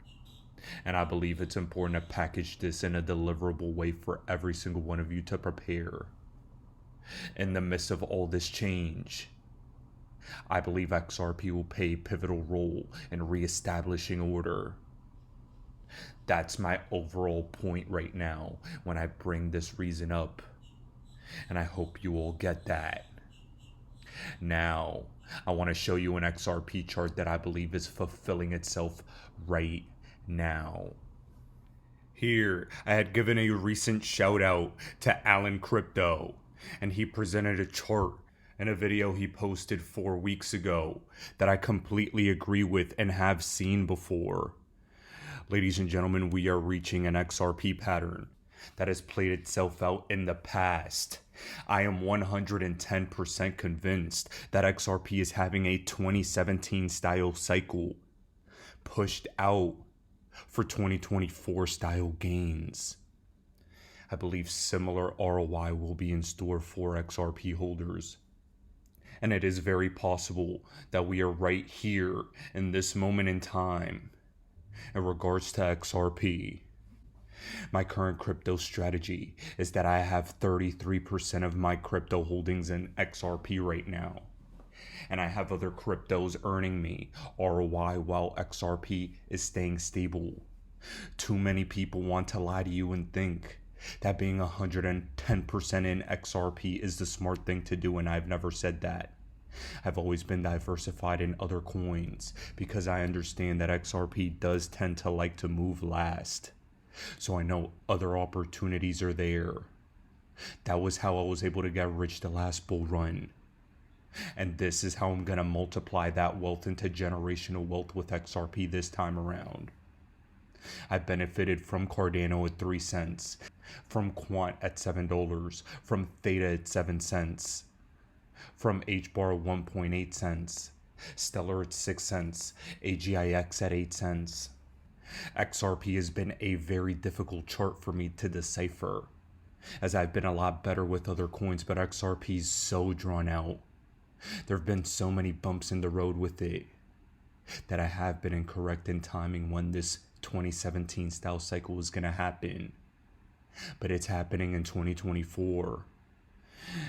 And I believe it's important to package this in a deliverable way for every single one of you to prepare. In the midst of all this change, I believe XRP will play a pivotal role in reestablishing order. That's my overall point right now when I bring this reason up. And I hope you all get that. Now, I want to show you an XRP chart that I believe is fulfilling itself right now. Here, I had given a recent shout out to Alan Crypto, and he presented a chart in a video he posted 4 weeks ago that I completely agree with and have seen before. Ladies and gentlemen, we are reaching an XRP pattern that has played itself out in the past. I am 110% convinced that XRP is having a 2017 style cycle pushed out for 2024 style gains. I believe similar ROI will be in store for XRP holders. And it is very possible that we are right here in this moment in time in regards to XRP. My current crypto strategy is that I have 33% of my crypto holdings in XRP right now. And I have other cryptos earning me ROI while XRP is staying stable. Too many people want to lie to you and think that being 110% in XRP is the smart thing to do, and I've never said that. I've always been diversified in other coins because I understand that XRP does tend to like to move last. So I know other opportunities are there. That was how I was able to get rich the last bull run. And this is how I'm going to multiply that wealth into generational wealth with XRP this time around. I benefited from Cardano at 3 cents, from Quant at $7, from Theta at 7 cents, from HBAR at 1.8 cents, Stellar at 6 cents, AGIX at 8 cents. XRP has been a very difficult chart for me to decipher, as I've been a lot better with other coins, but XRP is so drawn out. There have been so many bumps in the road with it that I have been incorrect in timing when this 2017 style cycle was going to happen. But it's happening in 2024.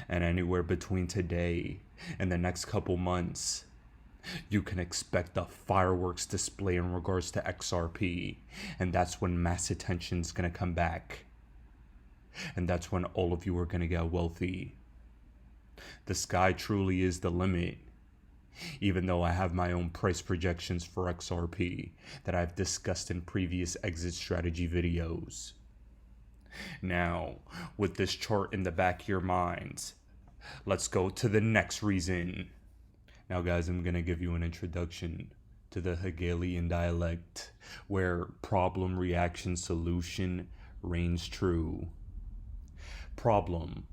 And anywhere between today and the next couple months, you can expect a fireworks display in regards to XRP. And that's when mass attention's gonna come back. And that's when all of you are gonna get wealthy. The sky truly is the limit. Even though I have my own price projections for XRP that I've discussed in previous exit strategy videos. Now, with this chart in the back of your minds, let's go to the next reason. Now guys, I'm going to give you an introduction to the Hegelian dialect, where problem, reaction, solution reigns true. Problem.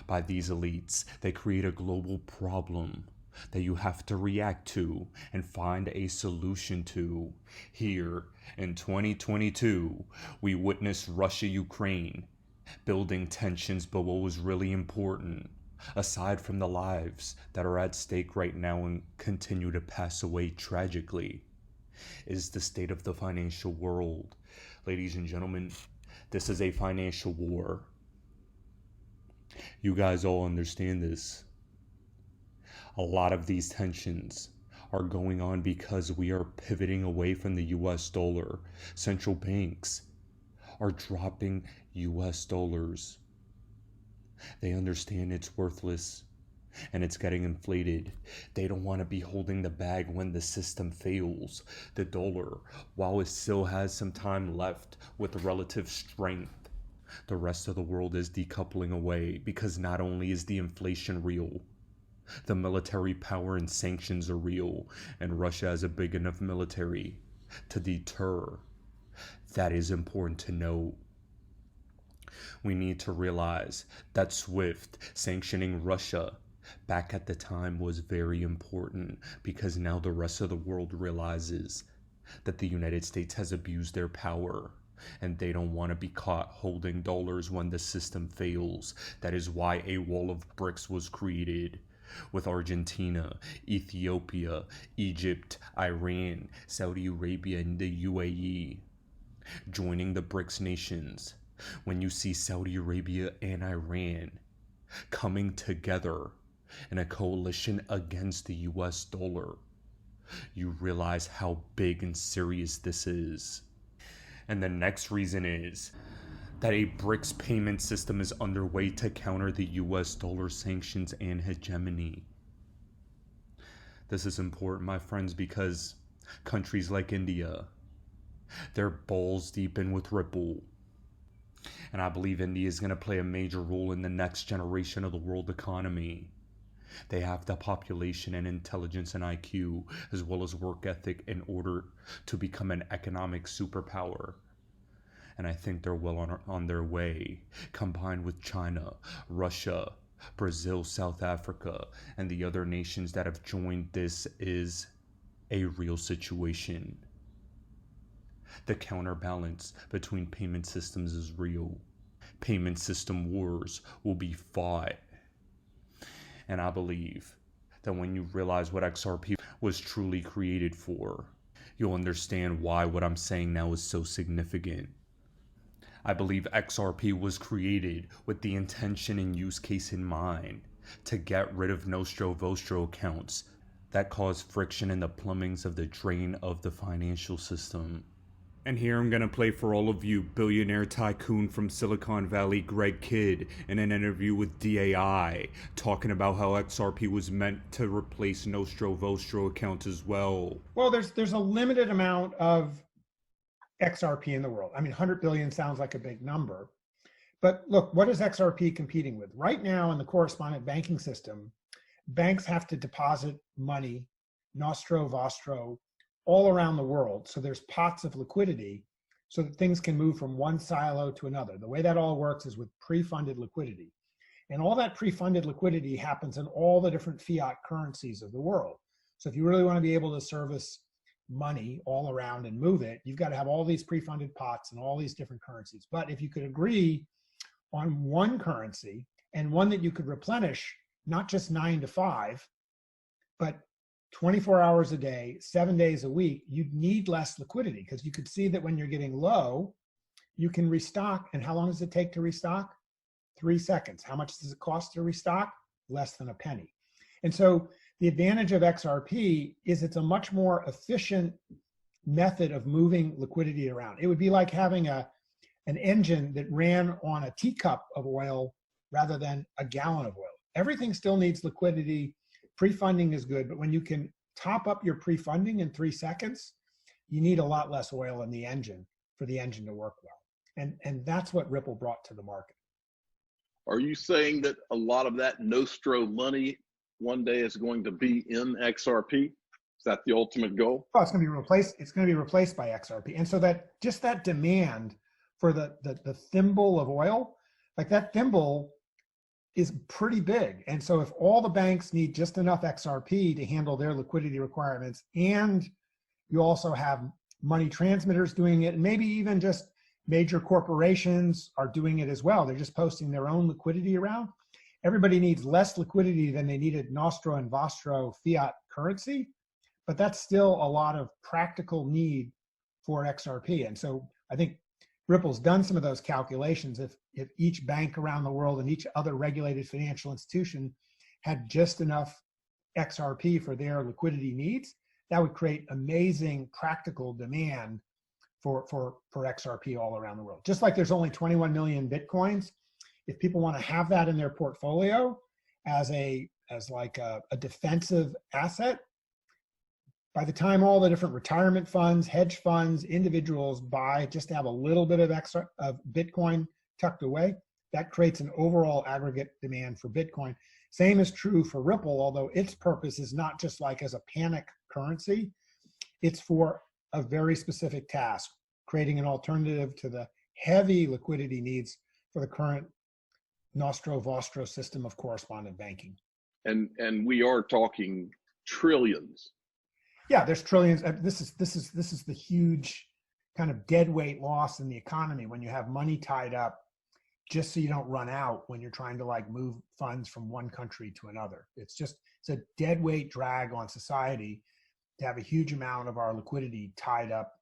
By these elites, they create a global problem that you have to react to and find a solution to. Here, in 2022, we witnessed Russia-Ukraine building tensions, but what was really important, aside from the lives that are at stake right now and continue to pass away tragically, is the state of the financial world. Ladies and gentlemen, this is a financial war. You guys all understand this. A lot of these tensions are going on because we are pivoting away from the US dollar. Central banks are dropping US dollars. They understand it's worthless and it's getting inflated. They don't want to be holding the bag when the system fails. The dollar, while it still has some time left with relative strength, the rest of the world is decoupling away because not only is the inflation real, the military power and sanctions are real, and Russia has a big enough military to deter. That is important to note. We need to realize that SWIFT sanctioning Russia back at the time was very important, because now the rest of the world realizes that the United States has abused their power and they don't want to be caught holding dollars when the system fails. That is why a wall of bricks was created, with Argentina, Ethiopia, Egypt, Iran, Saudi Arabia, and the UAE joining the BRICS nations. When you see Saudi Arabia and Iran coming together in a coalition against the US dollar, you realize how big and serious this is. And the next reason is that a BRICS payment system is underway to counter the US dollar sanctions and hegemony. This is important, my friends, because countries like India, they're balls deep in with Ripple. And I believe India is going to play a major role in the next generation of the world economy. They have the population and intelligence and IQ, as well as work ethic, in order to become an economic superpower. And I think they're well on their way, combined with China, Russia, Brazil, South Africa, and the other nations that have joined. This is a real situation. The counterbalance between payment systems is real. Payment system wars will be fought. And I believe that when you realize what XRP was truly created for, you'll understand why what I'm saying now is so significant. I believe XRP was created with the intention and use case in mind to get rid of nostro accounts that cause friction in the plumbings of the drain of the financial system. And here I'm going to play for all of you billionaire tycoon from Silicon Valley, Greg Kidd, in an interview with DAI, talking about how XRP was meant to replace nostro accounts as well. Well, there's a limited amount of XRP in the world. I mean, 100 billion sounds like a big number. But look, what is XRP competing with? Right now in the correspondent banking system, banks have to deposit money, nostro, all around the world. So there's pots of liquidity so that things can move from one silo to another. The way that all works is with pre-funded liquidity. And all that pre-funded liquidity happens in all the different fiat currencies of the world. So if you really want to be able to service money all around and move it, you've got to have all these pre-funded pots and all these different currencies. But if you could agree on one currency and one that you could replenish, not just 9 to 5, but 24 hours a day, 7 days a week, you'd need less liquidity, because you could see that when you're getting low, you can restock. And how long does it take to restock? 3 seconds. How much does it cost to restock? Less than a penny. And so the advantage of XRP is it's a much more efficient method of moving liquidity around. It would be like having an engine that ran on a teacup of oil rather than a gallon of oil. Everything still needs liquidity. Pre-funding is good, but when you can top up your pre-funding in 3 seconds, you need a lot less oil in the engine for the engine to work well. And that's what Ripple brought to the market. Are you saying that a lot of that nostro money one day is going to be in XRP? Is that the ultimate goal? Oh, it's going to be replaced. It's going to be replaced by XRP. And so that just that demand for the thimble of oil, like that thimble is pretty big. And so if all the banks need just enough XRP to handle their liquidity requirements, and you also have money transmitters doing it, and maybe even just major corporations are doing it as well. They're just posting their own liquidity around. Everybody needs less liquidity than they needed nostro and vostro fiat currency, but that's still a lot of practical need for XRP. And so I think Ripple's done some of those calculations. If each bank around the world and each other regulated financial institution had just enough XRP for their liquidity needs, that would create amazing practical demand for XRP all around the world. Just like there's only 21 million Bitcoins, if people want to have that in their portfolio as like a defensive asset, by the time all the different retirement funds, hedge funds, individuals buy just to have a little bit of Bitcoin tucked away, that creates an overall aggregate demand for Bitcoin. Same is true for Ripple, although its purpose is not just like as a panic currency, it's for a very specific task, creating an alternative to the heavy liquidity needs for the current nostro-vostro system of correspondent banking. And we are talking trillions. Yeah, there's trillions. This is the huge kind of dead weight loss in the economy when you have money tied up just so you don't run out when you're trying to like move funds from one country to another. It's a dead weight drag on society to have a huge amount of our liquidity tied up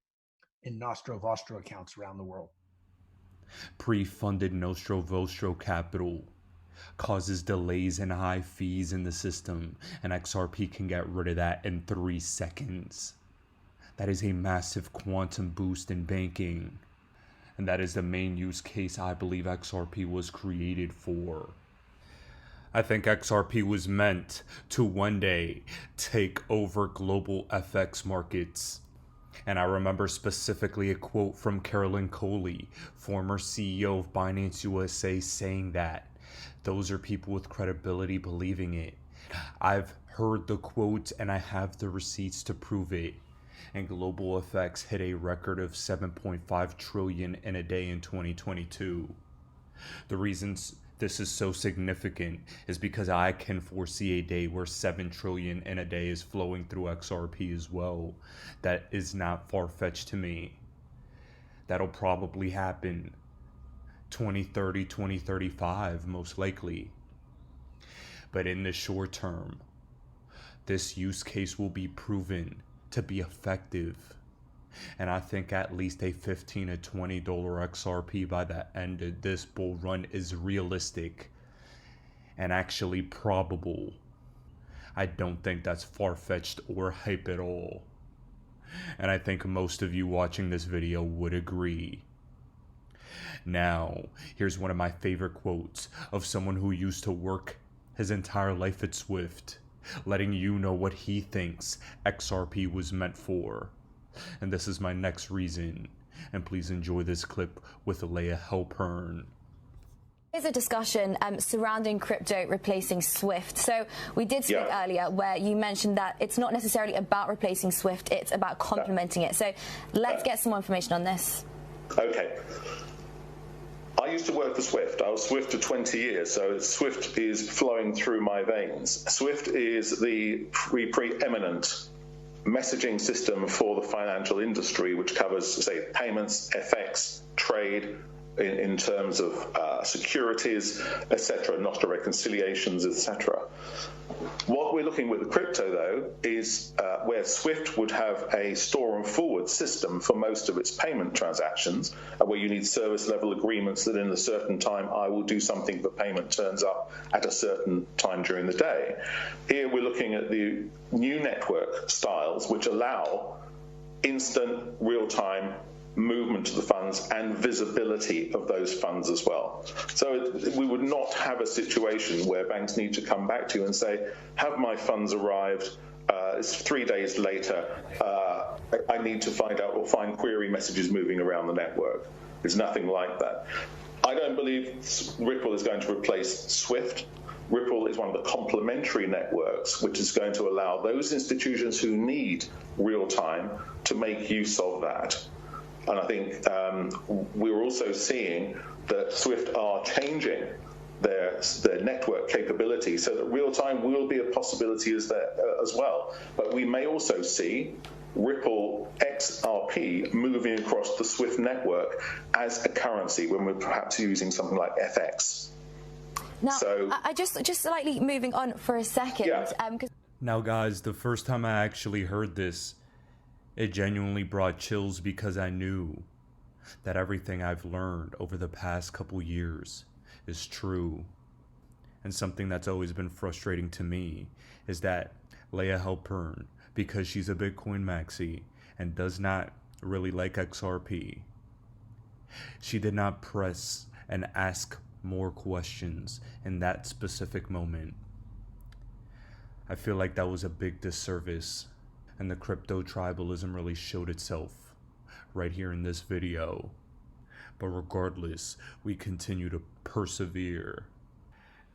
in nostro-vostro accounts around the world. Pre-funded nostro-vostro capital causes delays and high fees in the system, and XRP can get rid of that in 3 seconds. That is a massive quantum boost in banking, and that is the main use case I believe XRP was created for. I think XRP was meant to one day take over global FX markets. And I remember specifically a quote from Carolyn Coley, former CEO of Binance USA, saying that those are people with credibility believing it. I've heard the quote and I have the receipts to prove it. And global FX hit a record of 7.5 trillion in a day in 2022. The reasons this is so significant is because I can foresee a day where 7 trillion in a day is flowing through XRP as well. That is not far-fetched to me. That'll probably happen 2030, 2035, most likely. But in the short term, this use case will be proven to be effective. And I think at least a $15 to $20 XRP by the end of this bull run is realistic and actually probable. I don't think that's far-fetched or hype at all. And I think most of you watching this video would agree. Now, here's one of my favorite quotes of someone who used to work his entire life at Swift, letting you know what he thinks XRP was meant for. And this is my next reason. And please enjoy this clip with Leah Halpern. There's a discussion surrounding crypto replacing SWIFT. So we did speak earlier where you mentioned that it's not necessarily about replacing SWIFT, it's about complementing it. So let's get some more information on this. Okay. I used to work for SWIFT. I was SWIFT for 20 years, so SWIFT is flowing through my veins. SWIFT is the preeminent messaging system for the financial industry, which covers, say, payments, FX, trade, in terms of securities, etc., nostro reconciliations, etc. What we're looking with the crypto, though, is where SWIFT would have a store and forward system for most of its payment transactions, where you need service level agreements that in a certain time I will do something, the payment turns up at a certain time during the day. Here we're looking at the new network styles, which allow instant, real-time movement to the funds and visibility of those funds as well. So we would not have a situation where banks need to come back to you and say, have my funds arrived? It's 3 days later. I need to find out or find query messages moving around the network. There's nothing like that. I don't believe Ripple is going to replace SWIFT. Ripple is one of the complementary networks which is going to allow those institutions who need real time to make use of that. And I think we're also seeing that SWIFT are changing their network capability so that real time will be a possibility as well. But we may also see Ripple XRP moving across the SWIFT network as a currency when we're perhaps using something like FX. Now, so, I just slightly moving on for a second. Yeah. Now, guys, the first time I actually heard this, it genuinely brought chills because I knew that everything I've learned over the past couple years is true. And something that's always been frustrating to me is that Leah Halpern, because she's a Bitcoin maxi and does not really like XRP, she did not press and ask more questions in that specific moment. I feel like that was a big disservice, and the crypto tribalism really showed itself right here in this video. But regardless, we continue to persevere.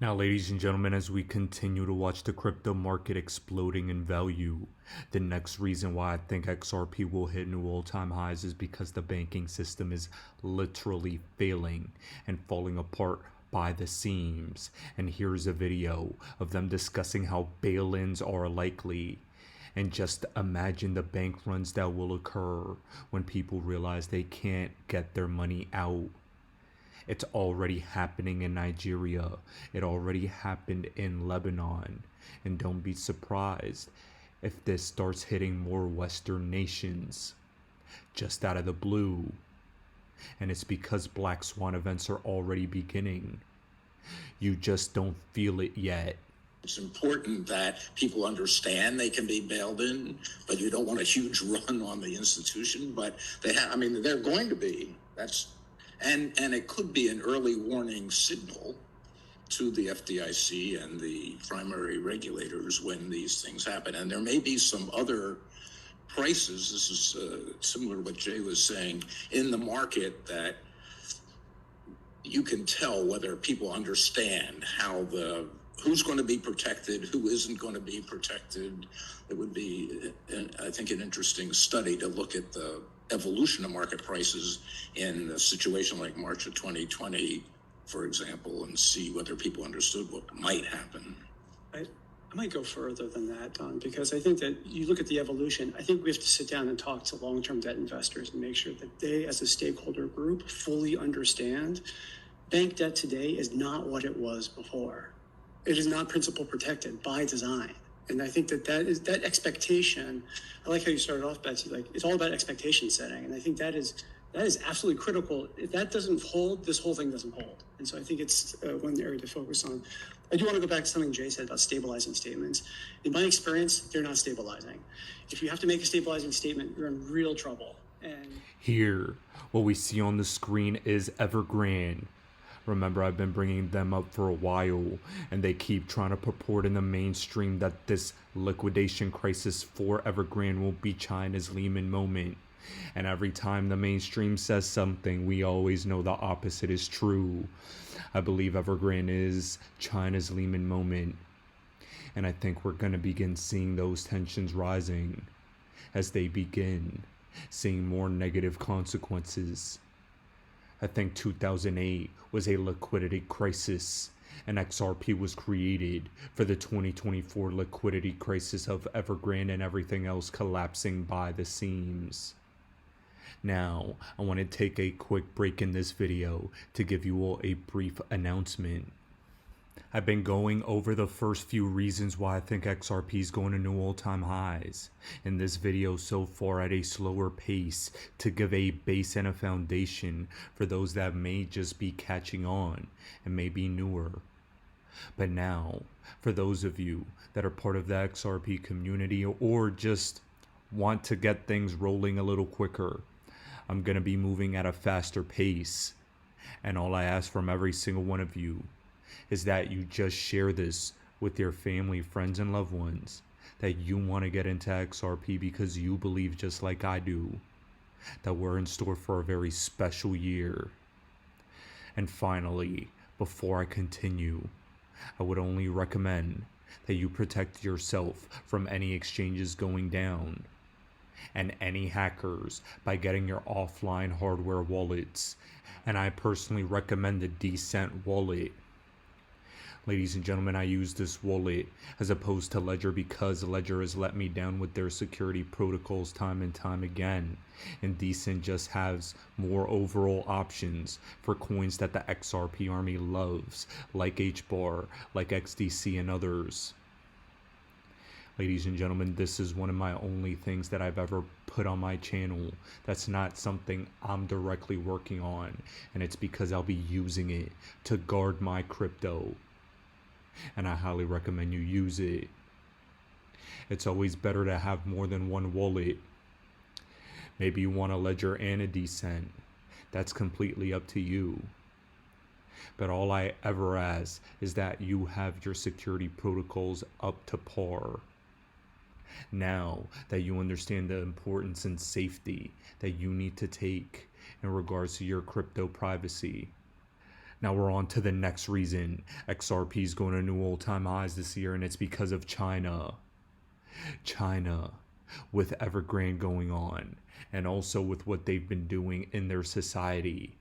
Now, ladies and gentlemen, as we continue to watch the crypto market exploding in value, the next reason why I think XRP will hit new all-time highs is because the banking system is literally failing and falling apart by the seams. And here's a video of them discussing how bail-ins are likely. And just imagine the bank runs that will occur when people realize they can't get their money out. It's already happening in Nigeria. It already happened in Lebanon. And don't be surprised if this starts hitting more Western nations just out of the blue. And it's because Black Swan events are already beginning. You just don't feel it yet. It's important that people understand they can be bailed in, but you don't want a huge run on the institution. But they're going to be. And it could be an early warning signal to the FDIC and the primary regulators when these things happen. And there may be some other prices. This is similar to what Jay was saying in the market, that you can tell whether people understand who's going to be protected, who isn't going to be protected. It would be, I think, an interesting study to look at the evolution of market prices in a situation like March of 2020, for example, and see whether people understood what might happen. I might go further than that, Don, because I think that you look at the evolution. I think we have to sit down and talk to long-term debt investors and make sure that they, as a stakeholder group, fully understand bank debt today is not what it was before. It is not principal protected by design. And I think that expectation, I like how you started off, Betsy, like it's all about expectation setting. And I think that is absolutely critical. If that doesn't hold, this whole thing doesn't hold. And so I think it's one area to focus on. I do want to go back to something Jay said about stabilizing statements. In my experience, they're not stabilizing. If you have to make a stabilizing statement, you're in real trouble. And here, what we see on the screen is Evergrande. Remember, I've been bringing them up for a while, and they keep trying to purport in the mainstream that this liquidation crisis for Evergrande will be China's Lehman moment. And every time the mainstream says something, we always know the opposite is true. I believe Evergrande is China's Lehman moment. And I think we're going to begin seeing those tensions rising as they begin seeing more negative consequences. I think 2008 was a liquidity crisis, and XRP was created for the 2024 liquidity crisis of Evergrande and everything else collapsing by the seams. Now, I want to take a quick break in this video to give you all a brief announcement. I've been going over the first few reasons why I think XRP is going to new all-time highs in this video so far at a slower pace to give a base and a foundation for those that may just be catching on and may be newer. But now, for those of you that are part of the XRP community or just want to get things rolling a little quicker, I'm going to be moving at a faster pace. And all I ask from every single one of you is that you just share this with your family, friends, and loved ones, that you want to get into XRP because you believe, just like I do, that we're in store for a very special year. And finally, before I continue, I would only recommend that you protect yourself from any exchanges going down and any hackers by getting your offline hardware wallets. And I personally recommend the Decent wallet. Ladies and gentlemen, I use this wallet as opposed to Ledger because Ledger has let me down with their security protocols time and time again. And Decent just has more overall options for coins that the XRP army loves, like HBAR, like XDC, and others. Ladies and gentlemen, this is one of my only things that I've ever put on my channel that's not something I'm directly working on, and it's because I'll be using it to guard my crypto. And I highly recommend you use it. It's always better to have more than one wallet. Maybe you want a Ledger and a Decent. That's completely up to you. But all I ever ask is that you have your security protocols up to par. Now that you understand the importance and safety that you need to take in regards to your crypto privacy. Now we're on to the next reason XRP is going to new all-time highs this year, and it's because of China. China, with Evergrande going on, and also with what they've been doing in their society.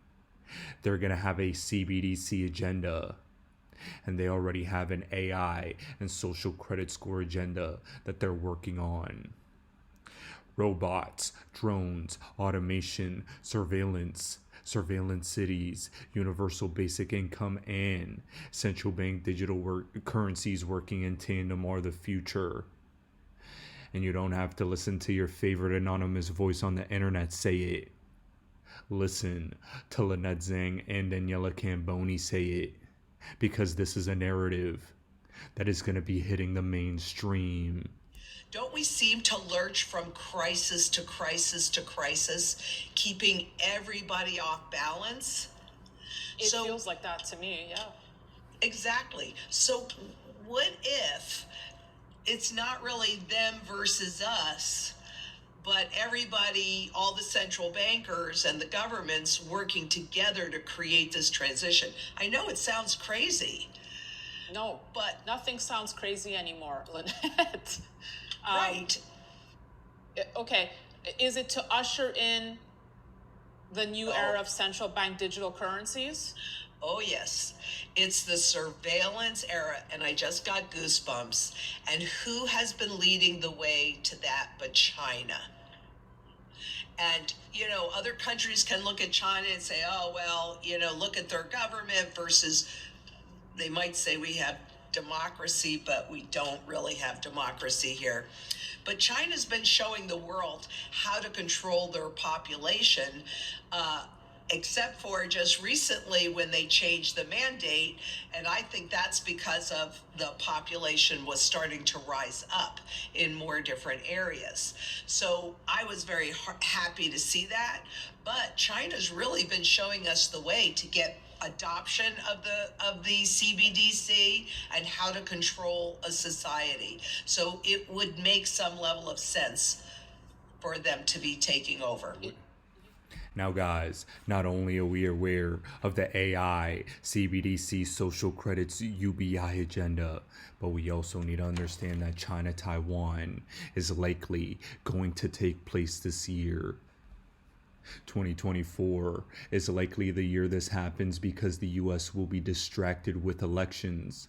They're going to have a CBDC agenda, and they already have an AI and social credit score agenda that they're working on. Robots, drones, automation, surveillance cities, universal basic income, and central bank digital currencies working in tandem are the future. And you don't have to listen to your favorite anonymous voice on the internet say it. Listen to Lynette Zhang and Daniela Camboni say it, because this is a narrative that is going to be hitting the mainstream. Don't we seem to lurch from crisis to crisis to crisis, keeping everybody off balance? It feels like that to me, yeah. Exactly. So what if it's not really them versus us, but everybody, all the central bankers and the governments working together to create this transition? I know it sounds crazy. No, but nothing sounds crazy anymore, Lynette. Right. Okay. Is it to usher in the new era of central bank digital currencies? Oh, yes. It's the surveillance era, and I just got goosebumps. And who has been leading the way to that but China? And, you know, other countries can look at China and say, oh, well, you know, look at their government versus, they might say we have democracy, but we don't really have democracy here. But China's been showing the world how to control their population, except for just recently when they changed the mandate. And I think that's because of the population was starting to rise up in more different areas. So I was very happy to see that. But China's really been showing us the way to get adoption of the CBDC and how to control a society. So it would make some level of sense for them to be taking over. Now guys, not only are we aware of the AI, CBDC, social credits, UBI agenda, but we also need to understand that China-Taiwan is likely going to take place this year. 2024 is likely the year this happens because the US will be distracted with elections.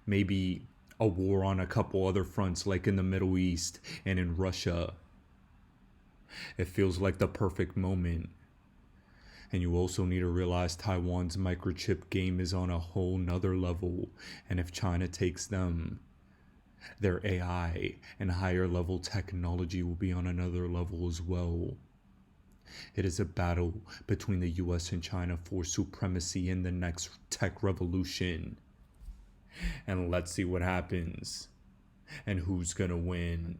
Maybe a war on a couple other fronts like in the Middle East and in Russia. It feels like the perfect moment. And you also need to realize Taiwan's microchip game is on a whole nother level. And if China takes them, their AI and higher level technology will be on another level as well. It is a battle between the US and China for supremacy in the next tech revolution. And let's see what happens and who's gonna win.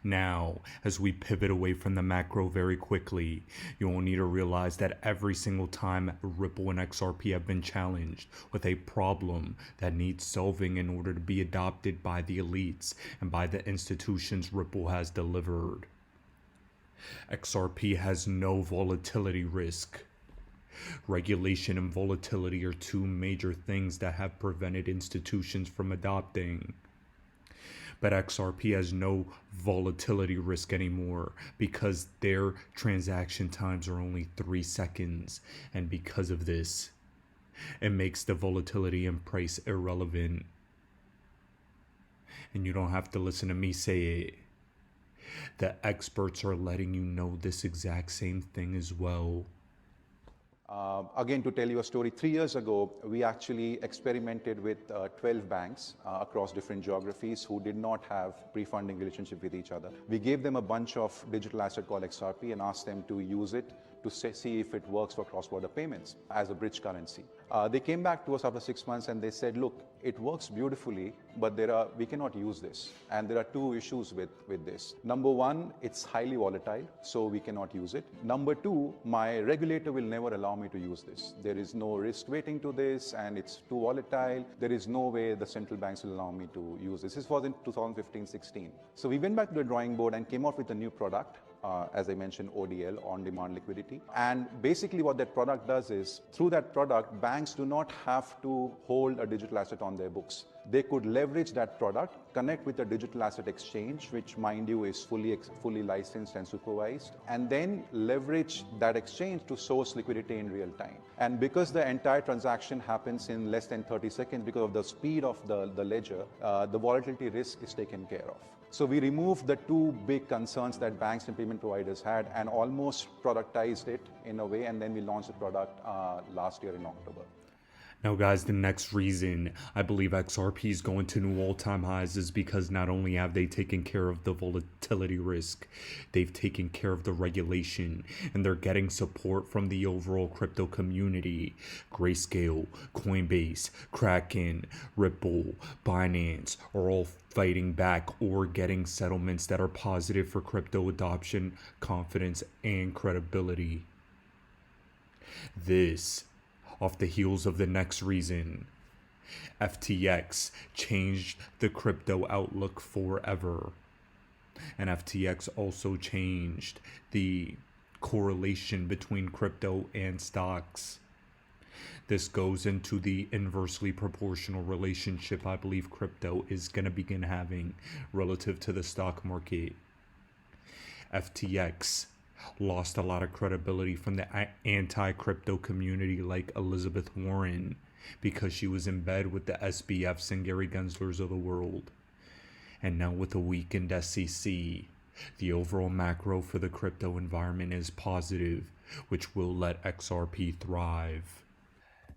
Now, as we pivot away from the macro very quickly, you will need to realize that every single time Ripple and XRP have been challenged with a problem that needs solving in order to be adopted by the elites and by the institutions Ripple has delivered. XRP has no volatility risk. Regulation and volatility are two major things that have prevented institutions from adopting. But XRP has no volatility risk anymore because their transaction times are only 3 seconds. And because of this, it makes the volatility and price irrelevant. And you don't have to listen to me say it. The experts are letting you know this exact same thing as well. Again, to tell you a story, 3 years ago, we actually experimented with 12 banks across different geographies who did not have pre-funding relationship with each other. We gave them a bunch of digital asset called XRP and asked them to use it to see if it works for cross-border payments as a bridge currency. They came back to us after 6 months and they said, look, it works beautifully, but we cannot use this. And there are two issues with this. Number one, it's highly volatile, so we cannot use it. Number two, my regulator will never allow me to use this. There is no risk weighting to this and it's too volatile. There is no way the central banks will allow me to use this. This was in 2015-16. So we went back to the drawing board and came out with a new product. As I mentioned, ODL, on-demand liquidity. And basically what that product does is, through that product, banks do not have to hold a digital asset on their books. They could leverage that product, connect with a digital asset exchange, which, mind you, is fully licensed and supervised, and then leverage that exchange to source liquidity in real time. And because the entire transaction happens in less than 30 seconds, because of the speed of the ledger, the volatility risk is taken care of. So we removed the two big concerns that banks and payment providers had and almost productized it in a way, and then we launched the product last year in October. Now guys, the next reason I believe XRP is going to new all-time highs is because not only have they taken care of the volatility risk, they've taken care of the regulation, and they're getting support from the overall crypto community. Grayscale, Coinbase, Kraken, Ripple, Binance are all fighting back or getting settlements that are positive for crypto adoption, confidence, and credibility. This off the heels of the next reason. FTX changed the crypto outlook forever. And FTX also changed the correlation between crypto and stocks. This goes into the inversely proportional relationship I believe crypto is going to begin having relative to the stock market. FTX lost a lot of credibility from the anti-crypto community like Elizabeth Warren because she was in bed with the SBFs and Gary Genslers of the world. And now with a weakened SEC, the overall macro for the crypto environment is positive, which will let XRP thrive.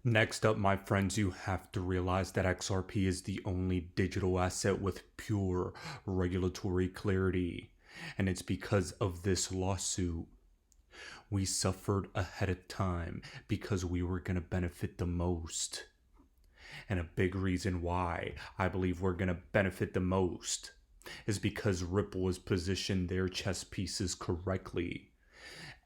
Next up, my friends, you have to realize that XRP is the only digital asset with pure regulatory clarity. And it's because of this lawsuit. We suffered ahead of time because we were going to benefit the most. And a big reason why I believe we're going to benefit the most is because Ripple has positioned their chess pieces correctly.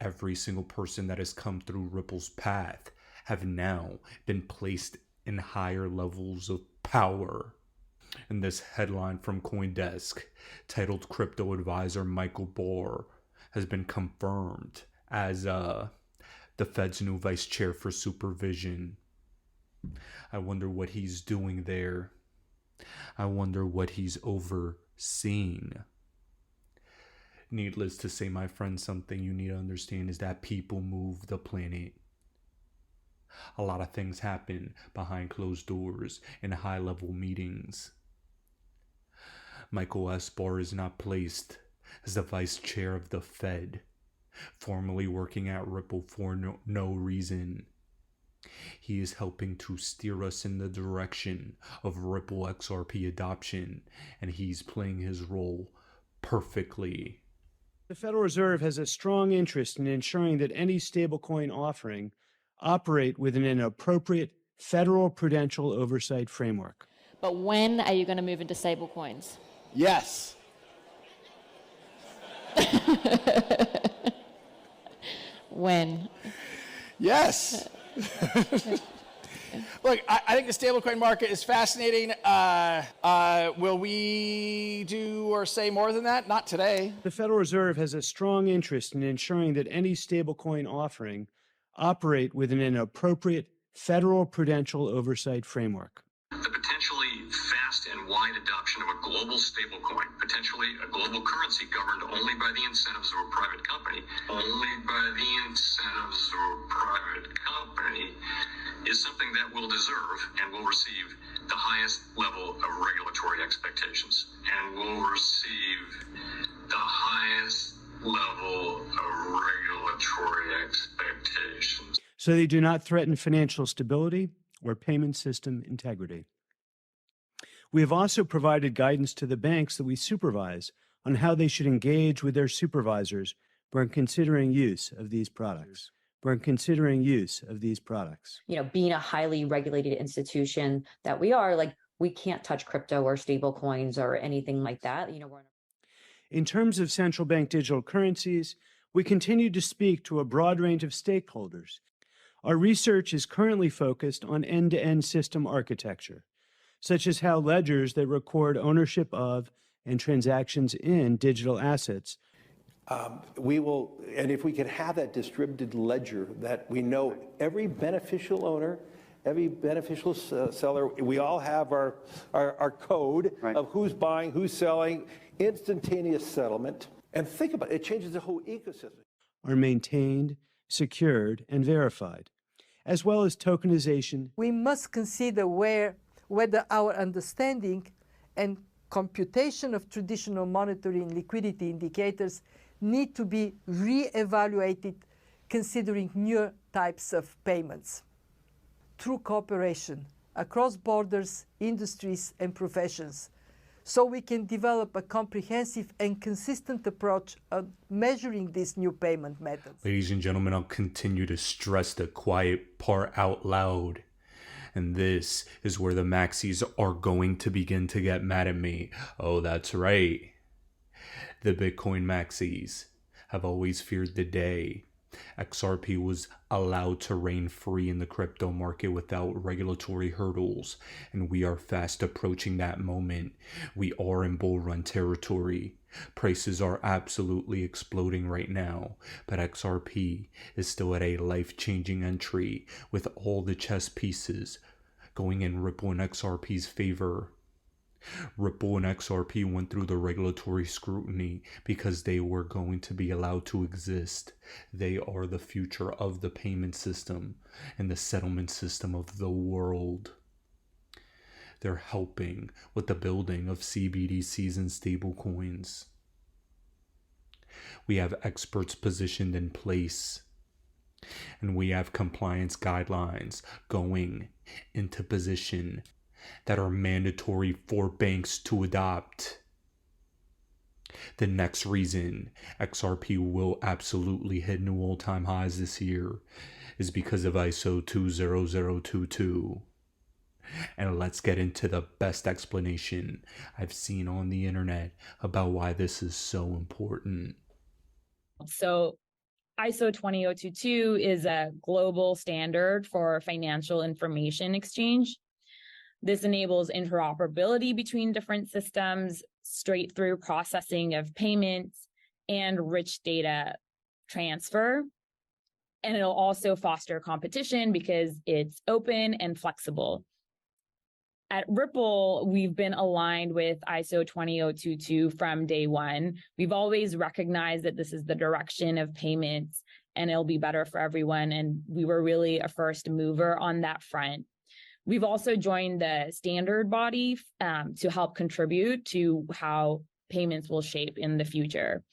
Every single person that has come through Ripple's path have now been placed in higher levels of power. And this headline from CoinDesk, titled Crypto Advisor Michael Barr, has been confirmed as the Fed's new vice chair for supervision. I wonder what he's doing there. I wonder what he's overseeing. Needless to say, my friend, something you need to understand is that people move the planet. A lot of things happen behind closed doors in high-level meetings. Michael S. Barr is not placed as the vice chair of the Fed, formerly working at Ripple for no reason. He is helping to steer us in the direction of Ripple XRP adoption, and he's playing his role perfectly. The Federal Reserve has a strong interest in ensuring that any stablecoin offering operate within an appropriate federal prudential oversight framework. But when are you going to move into stablecoins? Yes. When? Yes. Look, I think the stablecoin market is fascinating. Will we do or say more than that? Not today. The Federal Reserve has a strong interest in ensuring that any stablecoin offering operate within an appropriate federal prudential oversight framework. The potentially fast and wide adoption of a global stablecoin, potentially a global currency governed only by the incentives of a private company, is something that will deserve and will receive the highest level of regulatory expectations, and will receive the highest level of regulatory expectations. So they do not threaten financial stability or payment system integrity. We have also provided guidance to the banks that we supervise on how they should engage with their supervisors when considering use of these products. You know, being a highly regulated institution that we are, like, we can't touch crypto or stable coins or anything like that. You know, In terms of central bank digital currencies, we continue to speak to a broad range of stakeholders. Our research is currently focused on end-to-end system architecture, such as how ledgers that record ownership of and transactions in digital assets. We will, and if we can have that distributed ledger that we know every beneficial owner, every beneficial seller, we all have our code of who's buying, who's selling, instantaneous settlement. And think about it, it changes the whole ecosystem. Are maintained, secured, and verified, as well as tokenization. We must consider whether our understanding and computation of traditional monetary and liquidity indicators need to be re-evaluated considering new types of payments. Through cooperation across borders, industries, and professions, so we can develop a comprehensive and consistent approach of measuring these new payment methods. Ladies and gentlemen, I'll continue to stress the quiet part out loud. And this is where the maxis are going to begin to get mad at me. Oh, that's right. The Bitcoin maxis have always feared the day XRP was allowed to reign free in the crypto market without regulatory hurdles, and we are fast approaching that moment. We are in bull run territory. Prices are absolutely exploding right now, but XRP is still at a life-changing entry with all the chess pieces going in Ripple and XRP's favor. Ripple and XRP went through the regulatory scrutiny because they were going to be allowed to exist. They are the future of the payment system and the settlement system of the world. They're helping with the building of CBDCs and stablecoins. We have experts positioned in place, and we have compliance guidelines going into position that are mandatory for banks to adopt. The next reason XRP will absolutely hit new all-time highs this year is because of ISO 20022. And let's get into the best explanation I've seen on the internet about why this is so important. So ISO 20022 is a global standard for financial information exchange. This enables interoperability between different systems, straight through processing of payments, and rich data transfer. And it'll also foster competition because it's open and flexible. At Ripple, we've been aligned with ISO 20022 from day one. We've always recognized that this is the direction of payments and it'll be better for everyone. And we were really a first mover on that front. We've also joined the standard body to help contribute to how payments will shape in the future.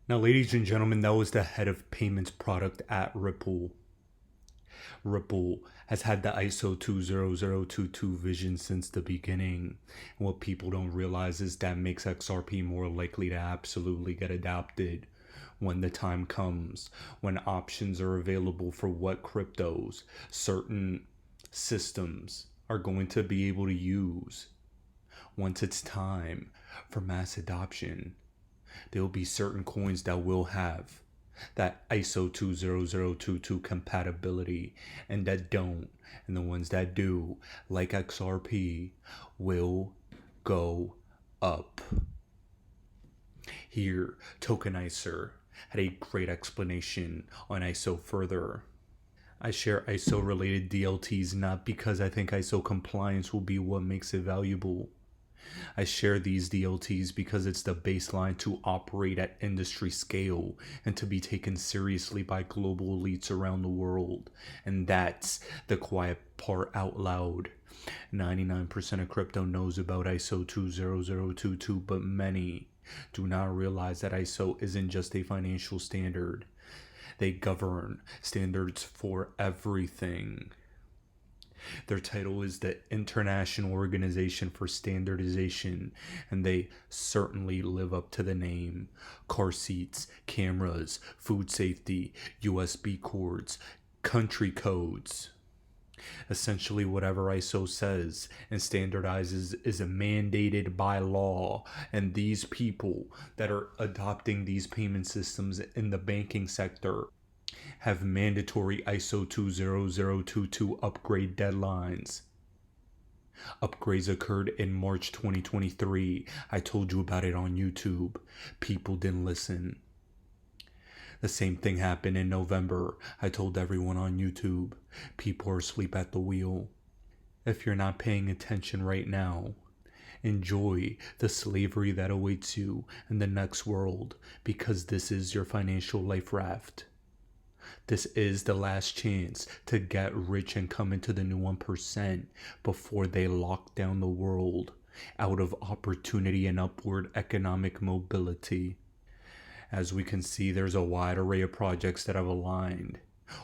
Now, ladies and gentlemen, that was the head of payments product at Ripple. Ripple has had the ISO 20022 vision since the beginning. And what people don't realize is that makes XRP more likely to absolutely get adopted when the time comes, when options are available for what cryptos, certain systems are going to be able to use. Once it's time for mass adoption, there will be certain coins that will have that ISO 20022 compatibility and that don't. And the ones that do, like XRP, will go up. Here, Tokenizer had a great explanation on ISO further. I share ISO related DLTs not because I think ISO compliance will be what makes it valuable. I share these DLTs because it's the baseline to operate at industry scale and to be taken seriously by global elites around the world. And that's the quiet part out loud. 99% of crypto knows about ISO 20022, but many do not realize that ISO isn't just a financial standard. They govern standards for everything. Their title is the International Organization for Standardization, and they certainly live up to the name. Car seats, cameras, food safety, USB cords, country codes. Essentially, whatever ISO says and standardizes is mandated by law, and these people that are adopting these payment systems in the banking sector have mandatory ISO 20022 upgrade deadlines. Upgrades occurred in March 2023. I told you about it on YouTube. People didn't listen. The same thing happened in November. I told everyone on YouTube. People are asleep at the wheel. If you're not paying attention right now, enjoy the slavery that awaits you in the next world, because this is your financial life raft. This is the last chance to get rich and come into the new 1% before they lock down the world out of opportunity and upward economic mobility. As we can see, there's a wide array of projects that have aligned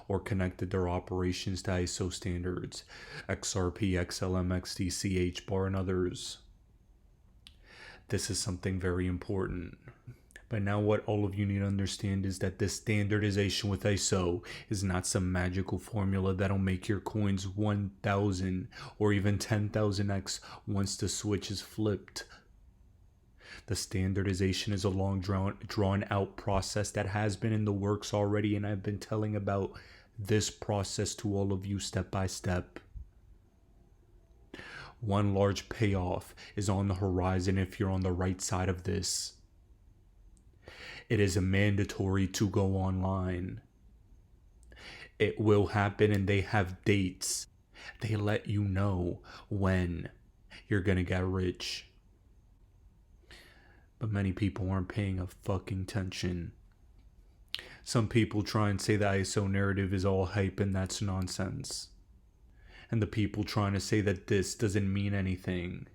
or connected their operations to ISO standards, XRP, XLM, XDC, HBAR, and others. This is something very important. But now what all of you need to understand is that this standardization with ISO is not some magical formula that'll make your coins 1,000 or even 10,000x once the switch is flipped. The standardization is a long drawn out process that has been in the works already, and I've been telling about this process to all of you step by step. One large payoff is on the horizon if you're on the right side of this. It is mandatory to go online. It will happen, and they have dates. They let you know when you're gonna get rich. But many people aren't paying a fucking attention. Some people try and say the ISO narrative is all hype, and that's nonsense. And the people trying to say that this doesn't mean anything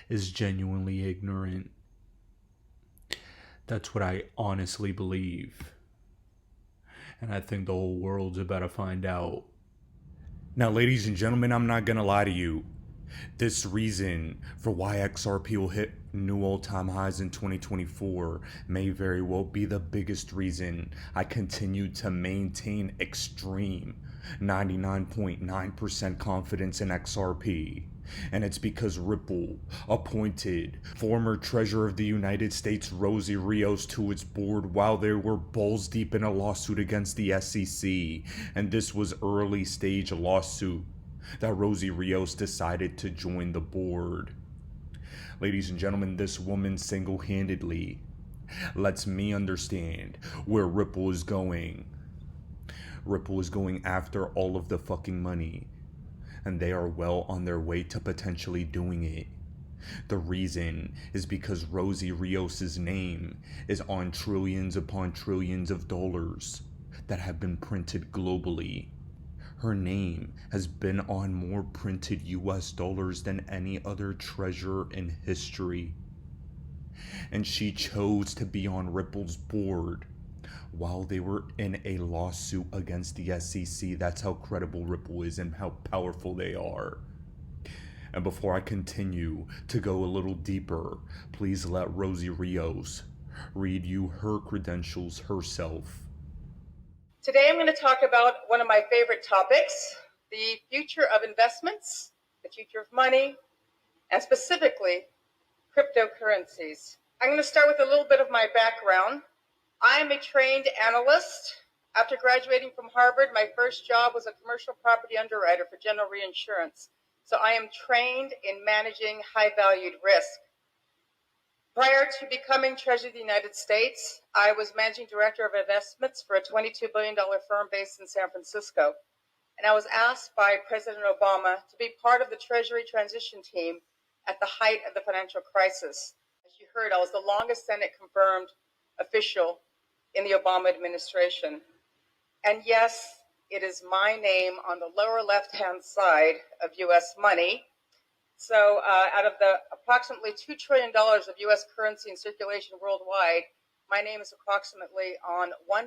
is genuinely ignorant. That's what I honestly believe. And I think the whole world's about to find out. Now, ladies and gentlemen, I'm not gonna lie to you. This reason for why XRP will hit new all-time highs in 2024 may very well be the biggest reason I continue to maintain extreme 99.9% confidence in XRP. And it's because Ripple appointed former Treasurer of the United States Rosie Rios to its board while they were balls deep in a lawsuit against the SEC. And this was early stage lawsuit that Rosie Rios decided to join the board. Ladies and gentlemen, this woman single-handedly lets me understand where Ripple is going. Ripple is going after all of the fucking money, and they are well on their way to potentially doing it. The reason is because Rosie Rios' name is on trillions upon trillions of dollars that have been printed globally. Her name has been on more printed US dollars than any other treasurer in history. And she chose to be on Ripple's board while they were in a lawsuit against the SEC. That's how credible Ripple is and how powerful they are. And before I continue to go a little deeper, please let Rosie Rios read you her credentials herself. Today I'm going to talk about one of my favorite topics, the future of investments, the future of money, and specifically cryptocurrencies. I'm going to start with a little bit of my background. I am a trained analyst. After graduating from Harvard, my first job was a commercial property underwriter for General Reinsurance. So I am trained in managing high-valued risk. Prior to becoming Treasurer of the United States, I was Managing Director of Investments for a $22 billion firm based in San Francisco. And I was asked by President Obama to be part of the Treasury transition team at the height of the financial crisis. As you heard, I was the longest Senate-confirmed official in the Obama administration. And yes, it is my name on the lower left-hand side of U.S. money. So out of the approximately $2 trillion of U.S. currency in circulation worldwide, my name is approximately on 1.8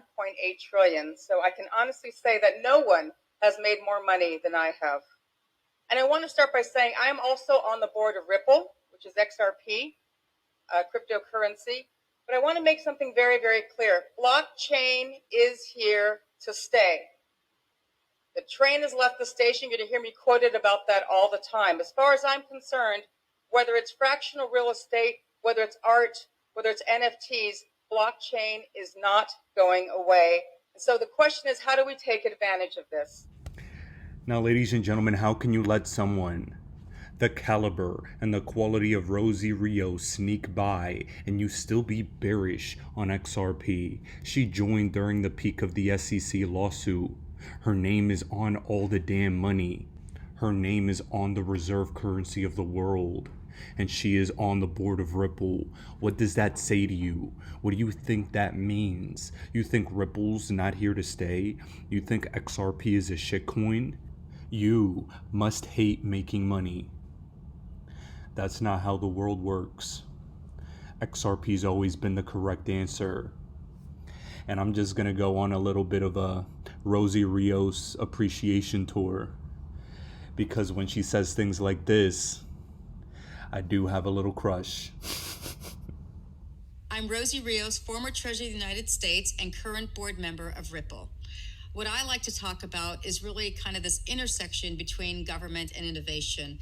trillion. So I can honestly say that no one has made more money than I have. And I want to start by saying I am also on the board of Ripple, which is XRP, cryptocurrency. But I want to make something very, very clear. Blockchain is here to stay. The train has left the station. You're going to hear me quoted about that all the time. As far as I'm concerned, whether it's fractional real estate, whether it's art, whether it's NFTs, blockchain is not going away. And so the question is, how do we take advantage of this? Now, ladies and gentlemen, how can you let someone the caliber and the quality of Rosie Rios sneak by and you still be bearish on XRP? She joined during the peak of the SEC lawsuit. Her name is on all the damn money. Her name is on the reserve currency of the world. And she is on the board of Ripple. What does that say to you? What do you think that means? You think Ripple's not here to stay? You think XRP is a shitcoin? You must hate making money. That's not how the world works. XRP's always been the correct answer. And I'm just gonna go on a little bit of a Rosie Rios appreciation tour, because when she says things like this, I do have a little crush. I'm Rosie Rios, former Treasurer of the United States and current board member of Ripple. What I like to talk about is really kind of this intersection between government and innovation.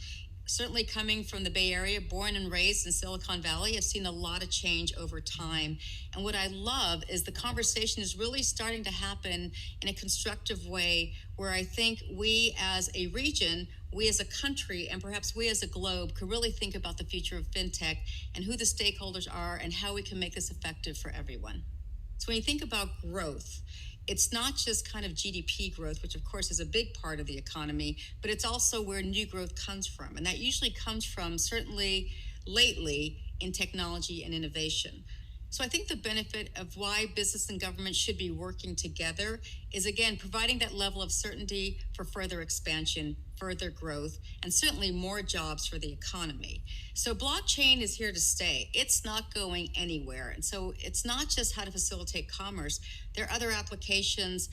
Certainly coming from the Bay Area, born and raised in Silicon Valley, I've seen a lot of change over time. And what I love is the conversation is really starting to happen in a constructive way where I think we as a region, we as a country, and perhaps we as a globe could really think about the future of fintech and who the stakeholders are and how we can make this effective for everyone. So when you think about growth, it's not just kind of GDP growth, which of course is a big part of the economy, but it's also where new growth comes from. And that usually comes from, certainly lately, in technology and innovation. So I think the benefit of why business and government should be working together is, again, providing that level of certainty for further expansion, further growth, and certainly more jobs for the economy. So blockchain is here to stay. It's not going anywhere. And so it's not just how to facilitate commerce. There are other applications,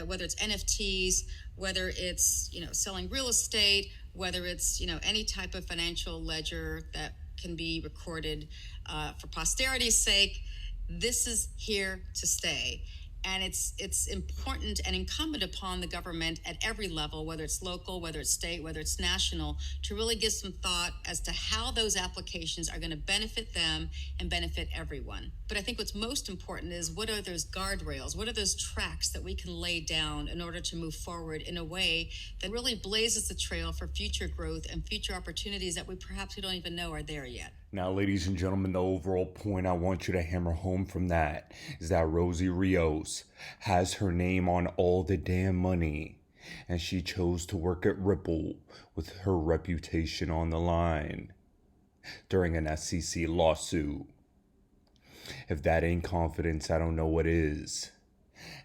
whether it's NFTs, whether it's, selling real estate, whether it's, any type of financial ledger that can be recorded for posterity's sake. This is here to stay. And it's important and incumbent upon the government at every level, whether it's local, whether it's state, whether it's national, to really give some thought as to how those applications are going to benefit them and benefit everyone. But I think what's most important is, what are those guardrails? What are those tracks that we can lay down in order to move forward in a way that really blazes the trail for future growth and future opportunities that we don't even know are there yet? Now, ladies and gentlemen, the overall point I want you to hammer home from that is that Rosie Rios has her name on all the damn money, and she chose to work at Ripple with her reputation on the line during an SEC lawsuit. If that ain't confidence, I don't know what is.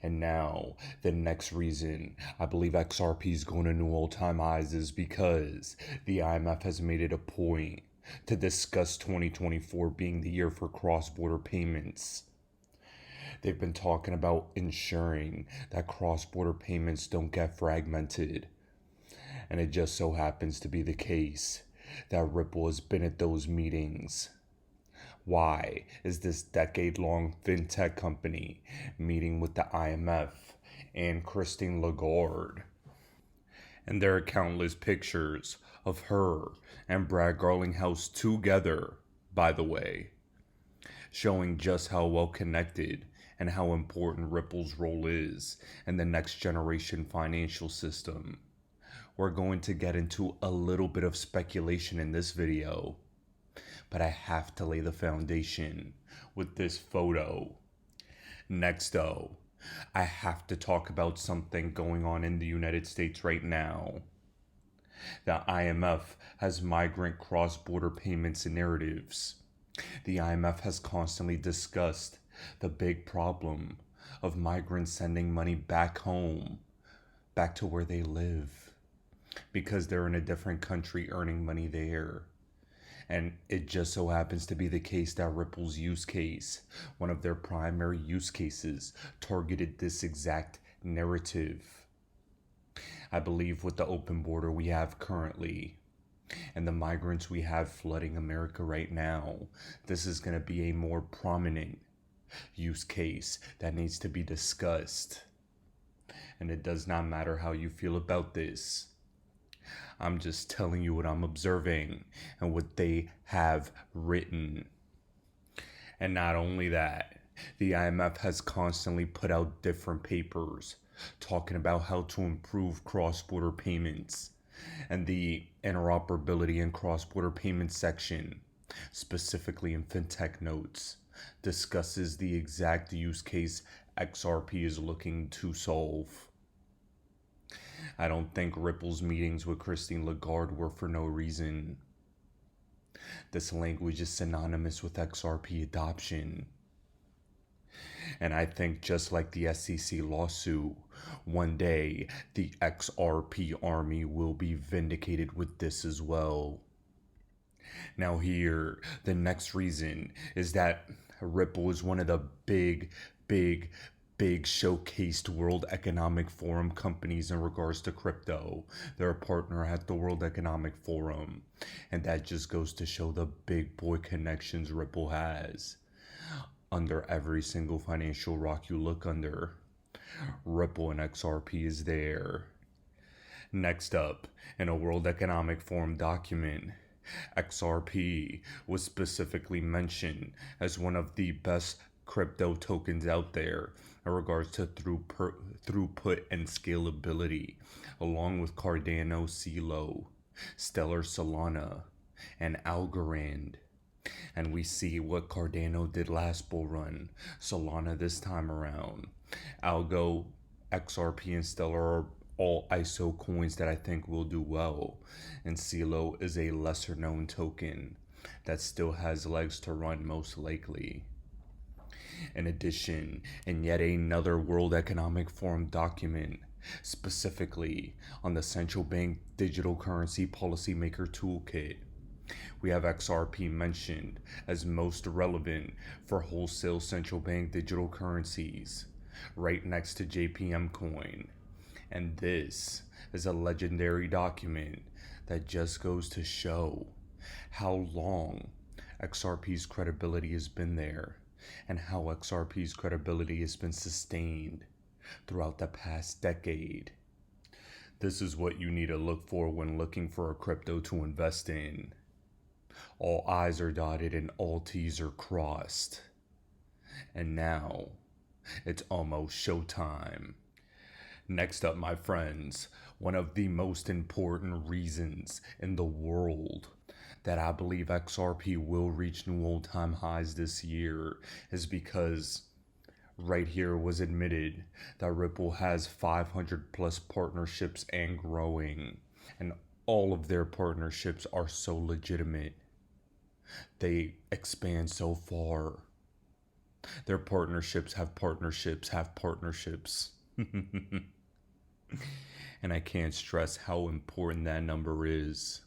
And now, the next reason I believe XRP is going to new all-time highs is because the IMF has made it a point to discuss 2024 being the year for cross-border payments. They've been talking about ensuring that cross-border payments don't get fragmented. And it just so happens to be the case that Ripple has been at those meetings. Why is this decade-long fintech company meeting with the IMF and Christine Lagarde? And there are countless pictures of her and Brad Garlinghouse together, by the way, showing just how well connected and how important Ripple's role is in the next generation financial system. We're going to get into a little bit of speculation in this video, but I have to lay the foundation with this photo. Next though, I have to talk about something going on in the United States right now. The IMF has migrant cross-border payments and narratives. The IMF has constantly discussed the big problem of migrants sending money back home, back to where they live, because they're in a different country earning money there. And it just so happens to be the case that Ripple's use case, one of their primary use cases, targeted this exact narrative. I believe with the open border we have currently, and the migrants we have flooding America right now, this is going to be a more prominent use case that needs to be discussed. And it does not matter how you feel about this. I'm just telling you what I'm observing and what they have written. And not only that, the IMF has constantly put out different papers talking about how to improve cross-border payments. And the interoperability in cross-border payments section, specifically in FinTech Notes, discusses the exact use case XRP is looking to solve. I don't think Ripple's meetings with Christine Lagarde were for no reason. This language is synonymous with XRP adoption. And I think just like the SEC lawsuit, one day the XRP army will be vindicated with this as well. Now here, the next reason is that Ripple is one of the big showcased World Economic Forum companies in regards to crypto. They're a partner at the World Economic Forum. And that just goes to show the big boy connections Ripple has. Under every single financial rock you look under, Ripple and XRP is there. Next up, in a World Economic Forum document, XRP was specifically mentioned as one of the best crypto tokens out there in regards to throughput and scalability, along with Cardano, CeeLo, Stellar Solana, and Algorand. And we see what Cardano did last bull run, Solana this time around. Algo, XRP, and Stellar are all ISO coins that I think will do well. And CeeLo is a lesser known token that still has legs to run most likely. In addition, in yet another World Economic Forum document, specifically on the Central Bank Digital Currency Policymaker Toolkit, we have XRP mentioned as most relevant for wholesale central bank digital currencies, right next to JPM coin. And this is a legendary document that just goes to show how long XRP's credibility has been there and how XRP's credibility has been sustained throughout the past decade. This is what you need to look for when looking for a crypto to invest in. All I's are dotted and all T's are crossed. And now, it's almost showtime. Next up, my friends, one of the most important reasons in the world that I believe XRP will reach new all-time highs this year is because right here was admitted that Ripple has 500 plus partnerships and growing, and all of their partnerships are so legitimate. They expand so far. Their partnerships have partnerships have partnerships. And I can't stress how important that number is.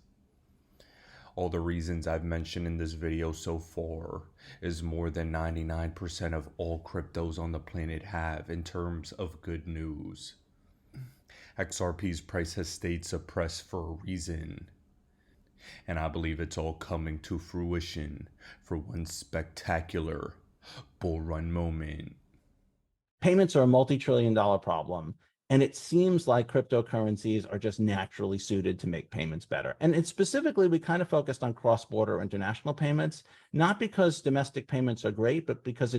All the reasons I've mentioned in this video so far is more than 99% of all cryptos on the planet have in terms of good news. XRP's price has stayed suppressed for a reason, and I believe it's all coming to fruition for one spectacular bull run moment. Payments are a multi-trillion-dollar problem, and it seems like cryptocurrencies are just naturally suited to make payments better. And specifically, we kind of focused on cross-border international payments, not because domestic payments are great, but because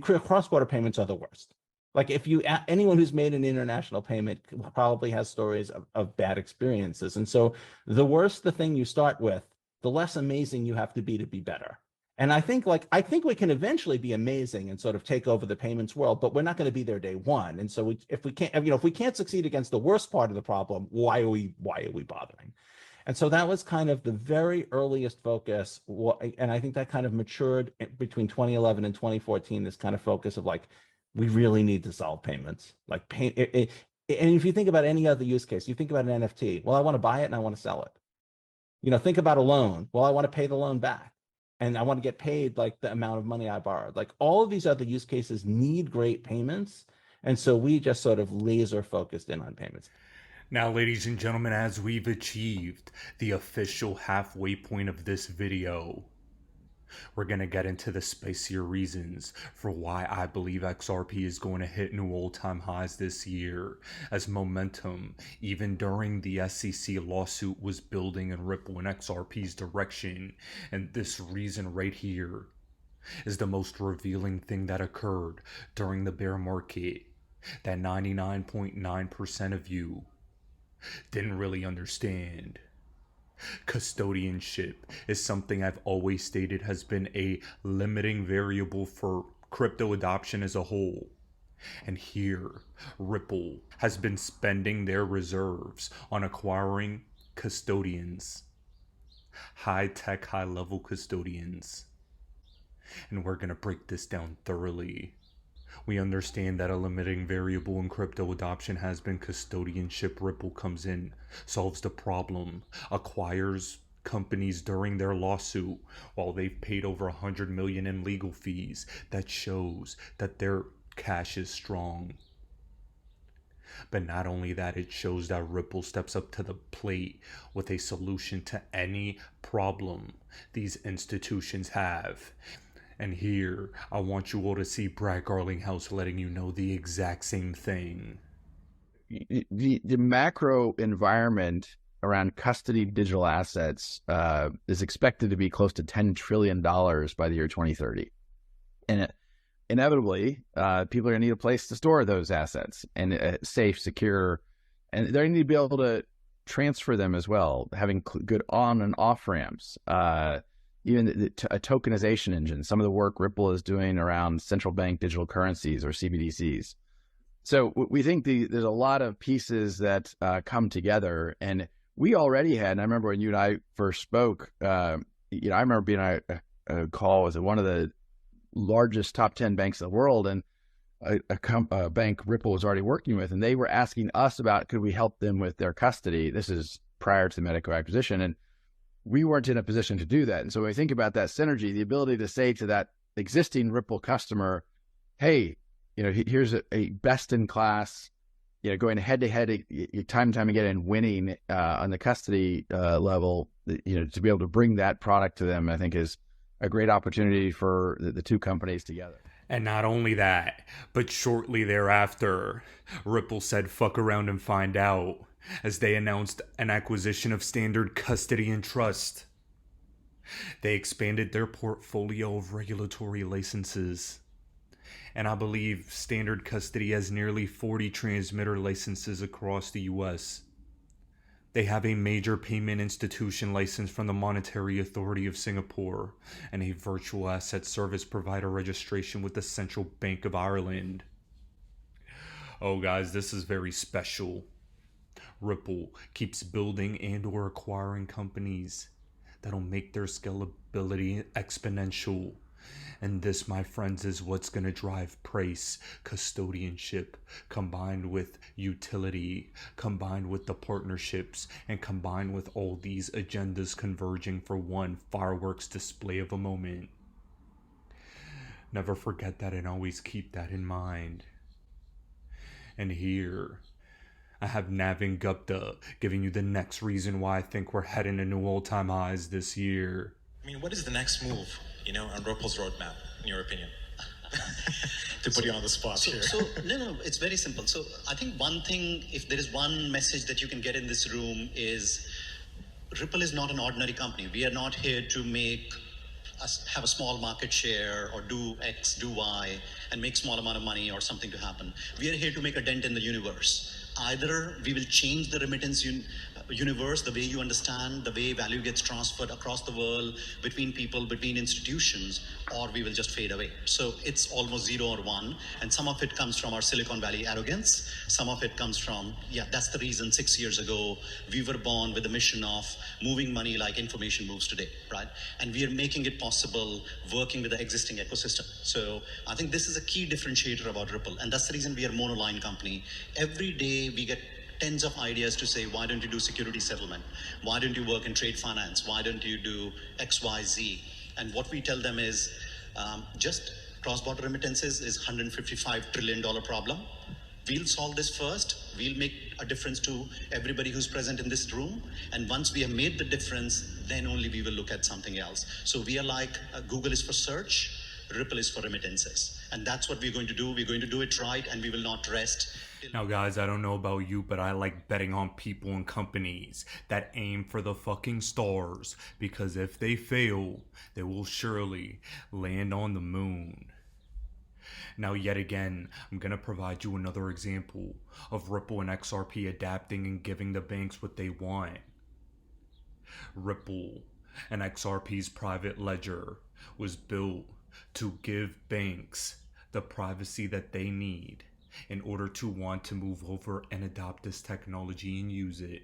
cross-border payments are the worst. Like if anyone who's made an international payment probably has stories of bad experiences. And so the worse the thing you start with, the less amazing you have to be better. And I think we can eventually be amazing and sort of take over the payments world, but we're not going to be there day one. And so if we can't succeed against the worst part of the problem, why are we bothering? And so that was kind of the very earliest focus. And I think that kind of matured between 2011 and 2014, this kind of focus of like, we really need to solve payments. And if you think about any other use case, you think about an NFT. Well, I want to buy it and I want to sell it. Think about a loan. Well, I want to pay the loan back. And I want to get paid like the amount of money I borrowed. Like all of these other use cases need great payments. And so we just sort of laser focused in on payments. Now, ladies and gentlemen, as we've achieved the official halfway point of this video, we're going to get into the spicier reasons for why I believe XRP is going to hit new all-time highs this year, as momentum, even during the SEC lawsuit, was building in Ripple and XRP's direction. And this reason right here is the most revealing thing that occurred during the bear market that 99.9% of you didn't really understand. Custodianship is something I've always stated has been a limiting variable for crypto adoption as a whole. And here, Ripple has been spending their reserves on acquiring custodians, high-tech, high-level custodians. And we're going to break this down thoroughly. We understand that a limiting variable in crypto adoption has been custodianship. Ripple comes in, solves the problem, acquires companies during their lawsuit while they've paid over $100 million in legal fees. That shows that their cash is strong. But not only that, it shows that Ripple steps up to the plate with a solution to any problem these institutions have. And here, I want you all to see Brad Garlinghouse letting you know the exact same thing. The macro environment around custody digital assets is expected to be close to $10 trillion by the year 2030. And inevitably, people are going to need a place to store those assets, and safe, secure, and they're going to need to be able to transfer them as well, having good on and off ramps. Even a tokenization engine, some of the work Ripple is doing around central bank digital currencies or CBDCs. So we think there's a lot of pieces that come together, and we already had, and I remember when you and I first spoke, I remember being on a call with one of the largest top 10 banks in the world, and a bank Ripple was already working with, and they were asking us about, could we help them with their custody? This is prior to the Medico acquisition, and we weren't in a position to do that. And so when we think about that synergy, the ability to say to that existing Ripple customer, hey, here's a best in class, going head to head time and time again and winning on the custody level, to be able to bring that product to them, I think is a great opportunity for the two companies together. And not only that, but shortly thereafter, Ripple said, fuck around and find out, as they announced an acquisition of Standard Custody and Trust. They expanded their portfolio of regulatory licenses. And I believe Standard Custody has nearly 40 transmitter licenses across the US. They have a major payment institution license from the Monetary Authority of Singapore and a virtual asset service provider registration with the Central Bank of Ireland. Oh guys, this is very special. Ripple keeps building and or acquiring companies that'll make their scalability exponential And this, my friends, is what's going to drive price. Custodianship combined with utility, combined with the partnerships, and combined with all these agendas converging for one fireworks display of a moment. Never forget that and always keep that in mind. And here, I have Navin Gupta giving you the next reason why I think we're heading to new all-time highs this year. I mean, what is the next move, on Ripple's roadmap, in your opinion? To put you on the spot here. No, it's very simple. So I think one thing, if there is one message that you can get in this room, is Ripple is not an ordinary company. We are not here to have a small market share or do X, do Y, and make small amount of money or something to happen. We are here to make a dent in the universe. Either we will change the remittance universe, the way you understand, the way value gets transferred across the world, between people, between institutions, or we will just fade away. So it's almost 0 or 1. And some of it comes from our Silicon Valley arrogance. Some of it comes from, that's the reason 6 years ago, we were born with the mission of moving money like information moves today, right? And we are making it possible working with the existing ecosystem. So I think this is a key differentiator about Ripple. And that's the reason we are a monoline company. Every day we get tens of ideas to say, why don't you do security settlement? Why don't you work in trade finance? Why don't you do X, Y, Z? And what we tell them is just cross-border remittances is $155 trillion problem. We'll solve this first. We'll make a difference to everybody who's present in this room. And once we have made the difference, then only we will look at something else. So we are like Google is for search, Ripple is for remittances. And that's what we're going to do. We're going to do it right, and we will not rest. Now guys, I don't know about you, but I like betting on people and companies that aim for the fucking stars, because if they fail, they will surely land on the moon. Now yet again, I'm gonna provide you another example of Ripple and XRP adapting and giving the banks what they want. Ripple and XRP's private ledger was built to give banks the privacy that they need in order to want to move over and adopt this technology and use it.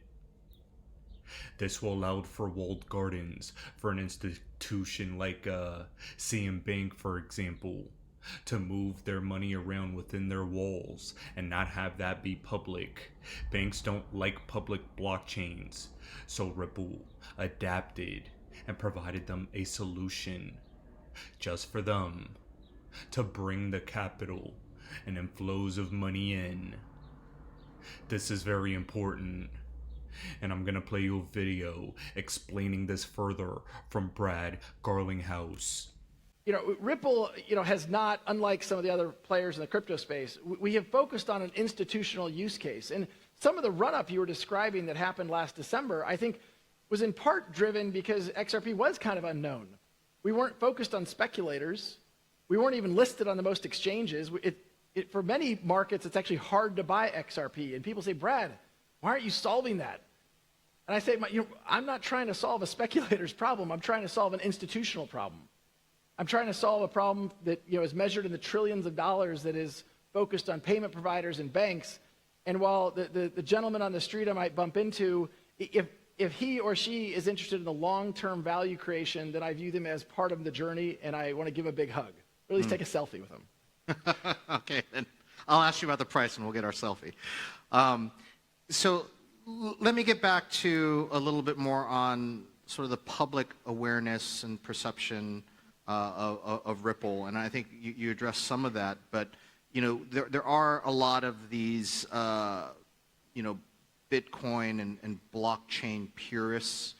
This will allow for walled gardens for an institution like CM Bank, for example, to move their money around within their walls and not have that be public. Banks don't like public blockchains, so Ripple adapted and provided them a solution just for them to bring the capital and inflows of money in. This is very important, and I'm gonna play you a video explaining this further from Brad Garlinghouse. Ripple, has not, unlike some of the other players in the crypto space, we have focused on an institutional use case. And some of the run-up you were describing that happened last December, I think, was in part driven because XRP was kind of unknown. We weren't focused on speculators. We weren't even listed on the most exchanges. For many markets, it's actually hard to buy XRP. And people say, Brad, why aren't you solving that? And I say, I'm not trying to solve a speculator's problem. I'm trying to solve an institutional problem. I'm trying to solve a problem that is measured in the trillions of dollars that is focused on payment providers and banks. And while the gentleman on the street I might bump into, if he or she is interested in the long-term value creation, then I view them as part of the journey, and I want to give a big hug. Or at least take a selfie with them. Okay, then I'll ask you about the price and we'll get our selfie. So let me get back to a little bit more on sort of the public awareness and perception of Ripple. And I think you addressed some of that, but there are a lot of these Bitcoin and blockchain purists.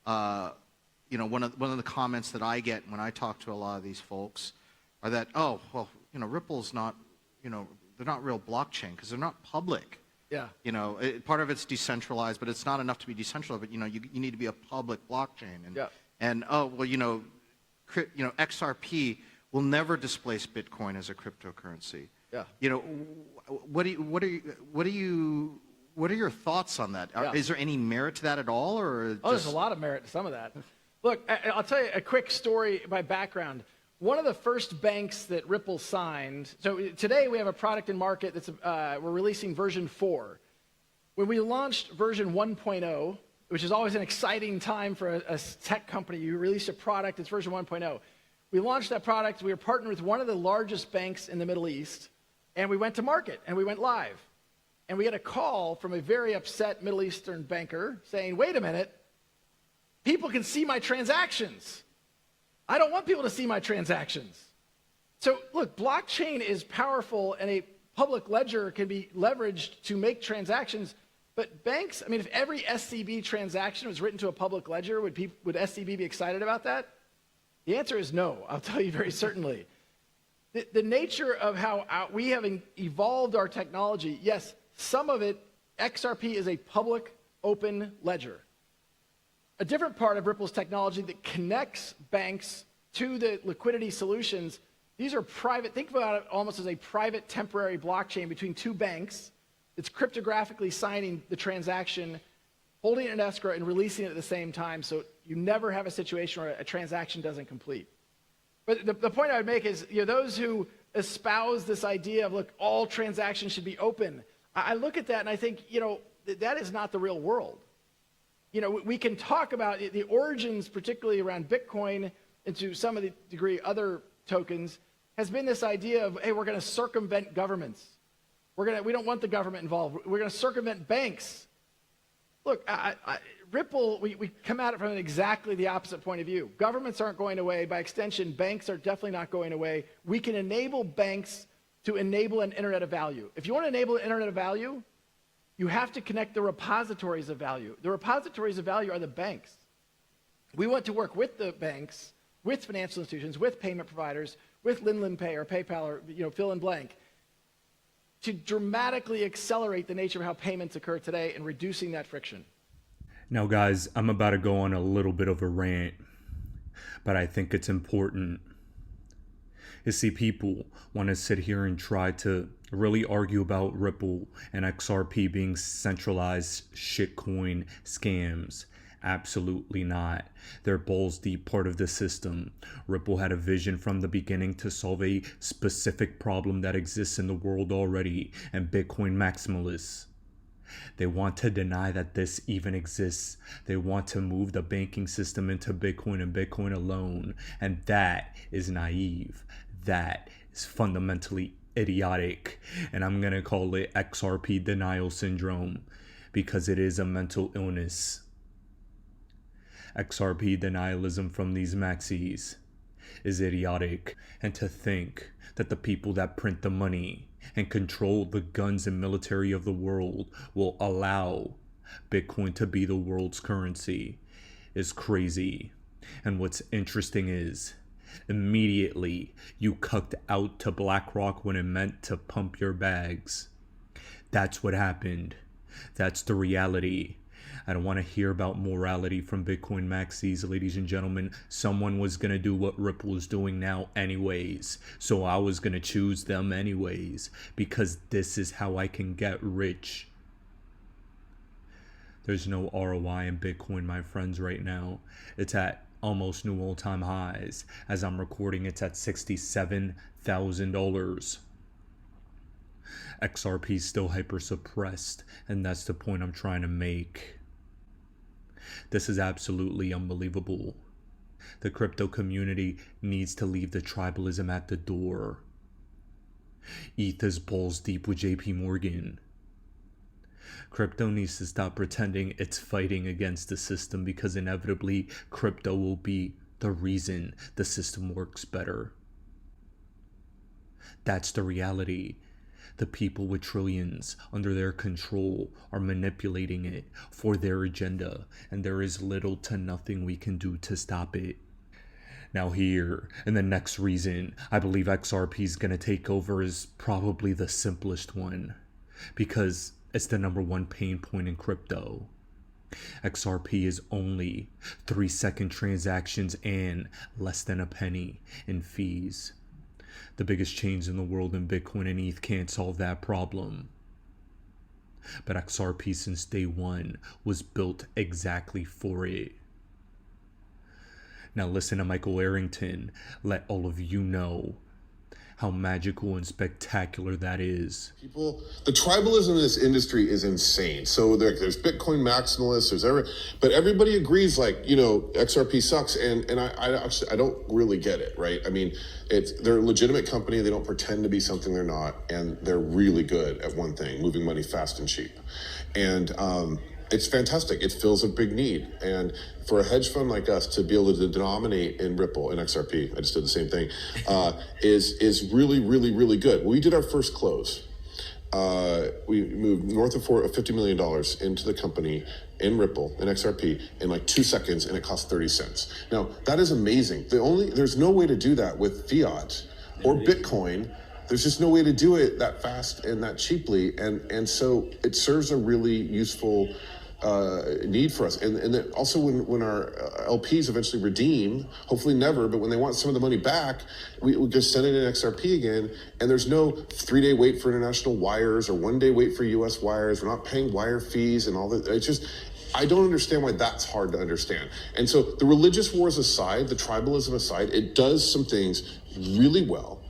One of the comments that I get when I talk to a lot of these folks are that, Ripple's not, they're not real blockchain because they're not public. Yeah. Part of it's decentralized, but it's not enough to be decentralized. But you need to be a public blockchain. And yeah. And XRP will never displace Bitcoin as a cryptocurrency. Yeah. What are your thoughts on that? Yeah. Is there any merit to that at all, or? There's a lot of merit to some of that. Look, I'll tell you a quick story by background. One of the first banks that Ripple signed, so today we have a product in market that's, we're releasing version 4. When we launched version 1.0, which is always an exciting time for a tech company, you release a product, it's version 1.0. We launched that product. We were partnered with one of the largest banks in the Middle East, and we went to market, and we went live. And we had a call from a very upset Middle Eastern banker saying, wait a minute, people can see my transactions. I don't want people to see my transactions. So look, blockchain is powerful, and a public ledger can be leveraged to make transactions. But banks, I mean, if every SCB transaction was written to a public ledger, would SCB be excited about that? The answer is no, I'll tell you very certainly. The nature of how we have evolved our technology, yes, some of it, XRP is a public open ledger. A different part of Ripple's technology that connects banks to the liquidity solutions, these are private, think about it almost as a private temporary blockchain between two banks. It's cryptographically signing the transaction, holding it in escrow, and releasing it at the same time, so you never have a situation where a transaction doesn't complete. But the point I would make is, those who espouse this idea of, look, all transactions should be open, I look at that and I think, that is not the real world. We can talk about the origins, particularly around Bitcoin, and to some of the degree other tokens, has been this idea of, hey, we're going to circumvent governments. We don't want the government involved. We're going to circumvent banks. Look, Ripple, we come at it from exactly the opposite point of view. Governments aren't going away. By extension, banks are definitely not going away. We can enable banks to enable an internet of value. If you want to enable an internet of value, you have to connect the repositories of value. The repositories of value are the banks. We want to work with the banks, with financial institutions, with payment providers, with Linlin Pay or PayPal or fill in blank, to dramatically accelerate the nature of how payments occur today and reducing that friction. Now, guys, I'm about to go on a little bit of a rant, but I think it's important. You see, people want to sit here and try to really argue about Ripple and XRP being centralized shitcoin scams. Absolutely not. They're balls deep part of the system. Ripple had a vision from the beginning to solve a specific problem that exists in the world already, and Bitcoin maximalists, they want to deny that this even exists. They want to move the banking system into Bitcoin and Bitcoin alone, and that is naive. That is fundamentally idiotic, and I'm gonna call it XRP denial syndrome, because it is a mental illness. XRP denialism from these maxis is idiotic, and to think that the people that print the money and control the guns and military of the world will allow Bitcoin to be the world's currency is crazy. And what's interesting is, immediately you cucked out to BlackRock when it meant to pump your bags. That's what happened. That's the reality. I don't want to hear about morality from Bitcoin maxis, ladies and gentlemen. Someone was going to do what Ripple is doing now anyways. So I was going to choose them anyways, because this is how I can get rich. There's no ROI in Bitcoin, my friends, right now. It's at almost new all-time highs. As I'm recording, it's at $67,000. XRP is still hyper suppressed, and that's the point I'm trying to make. This is absolutely unbelievable. The crypto community needs to leave the tribalism at the door. ETH is balls deep with JP Morgan. Crypto needs to stop pretending it's fighting against the system, because inevitably crypto will be the reason the system works better. That's the reality. The people with trillions under their control are manipulating it for their agenda, and there is little to nothing we can do to stop it. Now here, and the next reason I believe XRP is going to take over is probably the simplest one, because it's the #1 pain point in crypto. XRP is only 3-second transactions and less than a penny in fees. The biggest chains in the world in Bitcoin and ETH can't solve that problem. But XRP since day one was built exactly for it. Now listen to Michael Arrington let all of you know how magical and spectacular that is. The tribalism in this industry is insane. So there's Bitcoin maximalists, but everybody agrees, like, you know, XRP sucks, and I don't really get it, right? I mean, they're a legitimate company. They don't pretend to be something they're not, and they're really good at one thing: moving money fast and cheap. And it's fantastic. It fills a big need. And for a hedge fund like us to be able to denominate in Ripple and XRP, I just did the same thing, is really, really, really good. When we did our first close, we moved north of $50 million into the company in Ripple and XRP in like 2 seconds, and it cost 30 cents. Now, that is amazing. There's no way to do that with fiat or Bitcoin. There's just no way to do it that fast and that cheaply. And so it serves a really useful need for us. And then also when our LPs eventually redeem, hopefully never, but when they want some of the money back, we just send it in XRP again, and there's no 3-day wait for international wires or 1-day wait for US wires. We're not paying wire fees and all that. It's just, I don't understand why that's hard to understand. And so the religious wars aside, the tribalism aside, it does some things really well,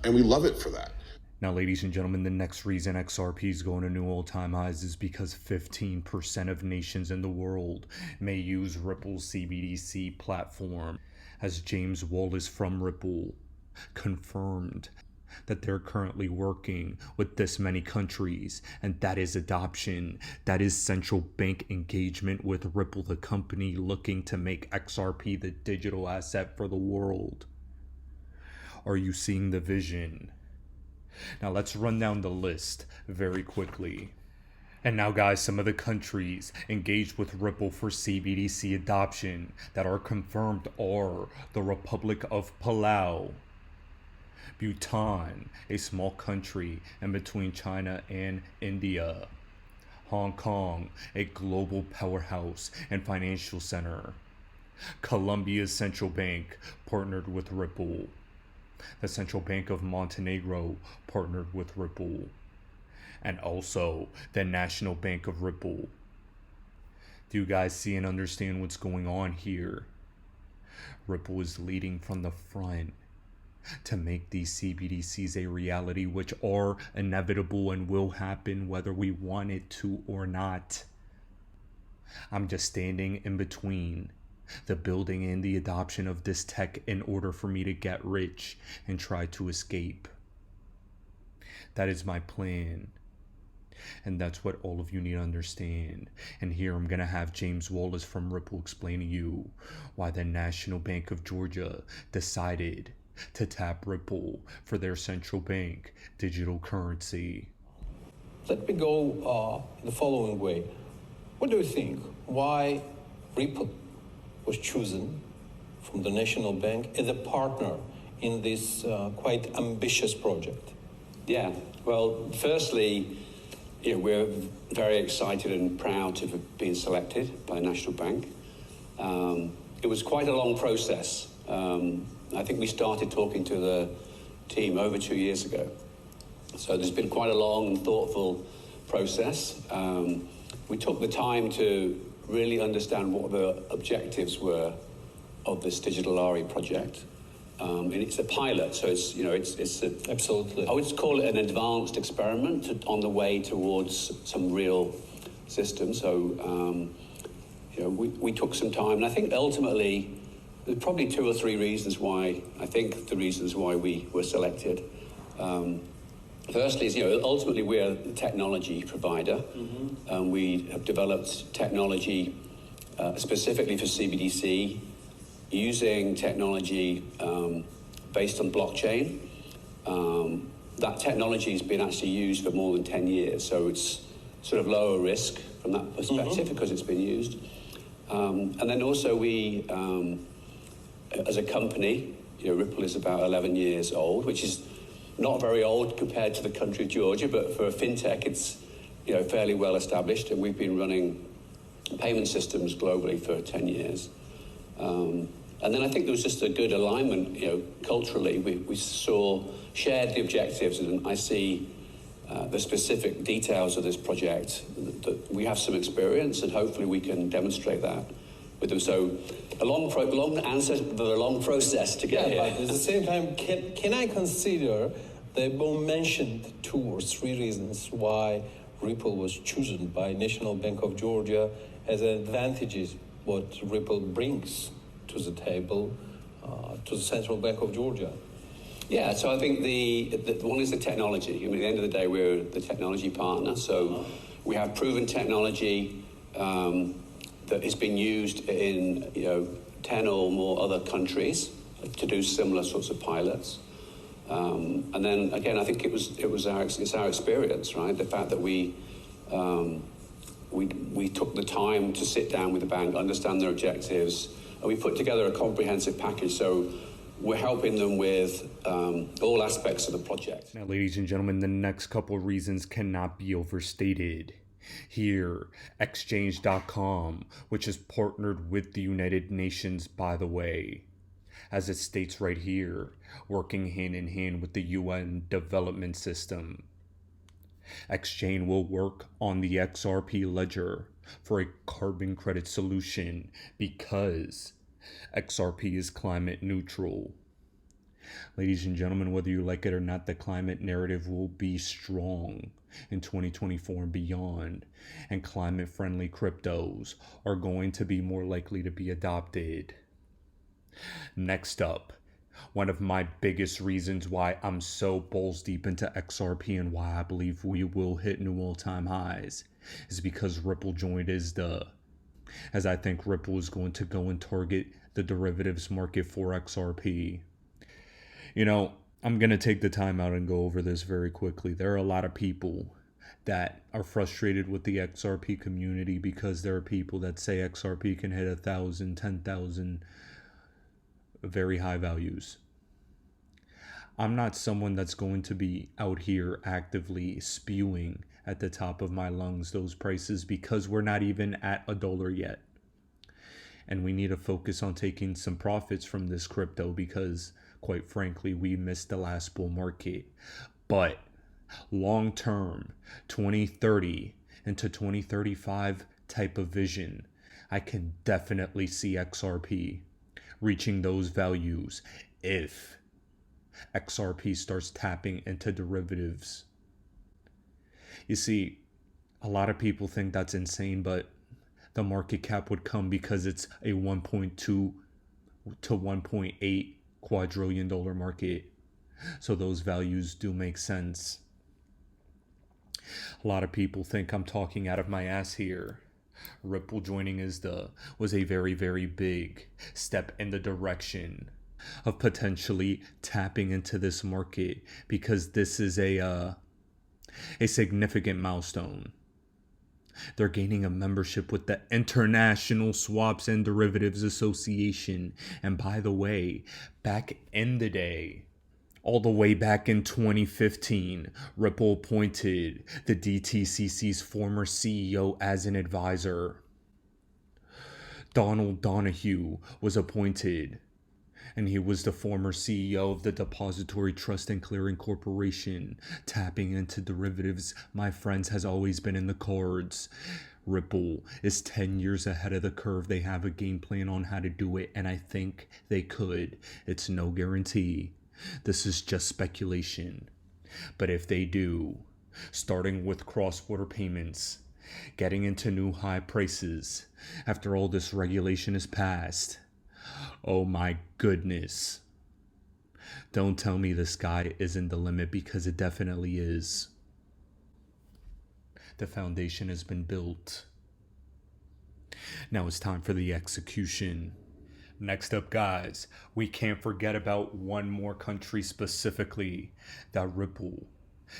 and we love it for that. Now, ladies and gentlemen, the next reason XRP is going to new all-time highs is because 15% of nations in the world may use Ripple's Cbdc platform. As James Wallace from Ripple confirmed that they're currently working with this many countries, and that is adoption. That is central bank engagement with Ripple, the company looking to make XRP the digital asset for the world. Are you seeing the vision? Now let's run down the list very quickly. And now, guys, some of the countries engaged with Ripple for Cbdc adoption that are confirmed are the Republic of Palau, Bhutan, a small country in between China and India, Hong Kong, a global powerhouse and financial center, Colombia's central bank partnered with Ripple, the Central Bank of Montenegro partnered with Ripple, and also the National Bank of Ripple. Do you guys see and understand what's going on here? Ripple is leading from the front to make these CbdCs a reality, which are inevitable and will happen whether we want it to or not. I'm just standing in between the building and the adoption of this tech in order for me to get rich and try to escape. That is my plan. And that's what all of you need to understand. And here I'm going to have James Wallace from Ripple explain to you why the National Bank of Georgia decided to tap Ripple for their central bank digital currency. Let me go the following way. What do you think? Why Ripple was chosen from the National Bank as a partner in this quite ambitious project? Yeah, well, firstly, we're very excited and proud to have been selected by the National Bank. It was quite a long process. I think we started talking to the team over 2 years ago. So there's been quite a long and thoughtful process. We took the time to really understand what the objectives were of this Digital Lari project. And it's a pilot, so it's absolutely. I would call it an advanced experiment on the way towards some real system. So, we took some time, and I think ultimately there's probably 2 or 3 reasons why. I think the reasons why we were selected. Firstly, is ultimately we're a technology provider, and we have developed technology specifically for Cbdc, using technology based on blockchain. That technology has been actually used for more than 10 years, so it's sort of lower risk from that perspective because it's been used. And then also we, as a company, Ripple is about 11 years old, which is not very old compared to the country of Georgia, but for a fintech, it's fairly well established, and we've been running payment systems globally for 10 years. And then I think there was just a good alignment, culturally. We shared the objectives, and I see the specific details of this project. That we have some experience, and hopefully we can demonstrate that with them. So a long answer, but a long process to get here. But at the same time, can I consider the mentioned 2 or 3 reasons why Ripple was chosen by National Bank of Georgia as advantages what Ripple brings to the table to the Central Bank of Georgia? Yeah, so I think the one is the technology. I mean, at the end of the day, we're the technology partner. So we have proven technology that has been used in 10 or more other countries to do similar sorts of pilots. And then again, I think it's our experience, right? The fact that we took the time to sit down with the bank, understand their objectives, and we put together a comprehensive package. So we're helping them with all aspects of the project. Now, ladies and gentlemen, the next couple of reasons cannot be overstated. Here, Exchange.com, which is partnered with the United Nations, by the way, as it states right here, working hand in hand with the UN development system. Exchange will work on the XRP ledger for a carbon credit solution because XRP is climate neutral. Ladies and gentlemen, whether you like it or not, the climate narrative will be strong in 2024 and beyond, and climate-friendly cryptos are going to be more likely to be adopted. Next up, one of my biggest reasons why I'm so balls deep into XRP and why I believe we will hit new all-time highs is because Ripple joined ISDA, as I think Ripple is going to go and target the derivatives market for XRP. I'm going to take the time out and go over this very quickly. There are a lot of people that are frustrated with the XRP community because there are people that say XRP can hit 1,000, 10,000 very high values. I'm not someone that's going to be out here actively spewing at the top of my lungs those prices because we're not even at $1 yet. And we need to focus on taking some profits from this crypto because, quite frankly, we missed the last bull market. But long term, 2030 into 2035 type of vision, I can definitely see XRP reaching those values if XRP starts tapping into derivatives. You see, a lot of people think that's insane, but the market cap would come because it's a 1.2 to 1.8 quadrillion dollar market. So those values do make sense. A lot of people think I'm talking out of my ass here. Ripple joining ISDA was a very, very big step in the direction of potentially tapping into this market because this is a significant milestone. They're gaining a membership with the International Swaps and Derivatives Association. And by the way, back in the day, all the way back in 2015, Ripple appointed the DTCC's former CEO as an advisor. Donald Donahue was appointed, and he was the former CEO of the Depository Trust and Clearing Corporation. Tapping into derivatives, my friends, has always been in the cards. Ripple is 10 years ahead of the curve. They have a game plan on how to do it, and I think they could. It's no guarantee. This is just speculation. But if they do, starting with cross-border payments, getting into new high prices after all this regulation is passed, oh my goodness. Don't tell me the sky isn't the limit because it definitely is. The foundation has been built. Now it's time for the execution. Next up, guys, we can't forget about one more country specifically that Ripple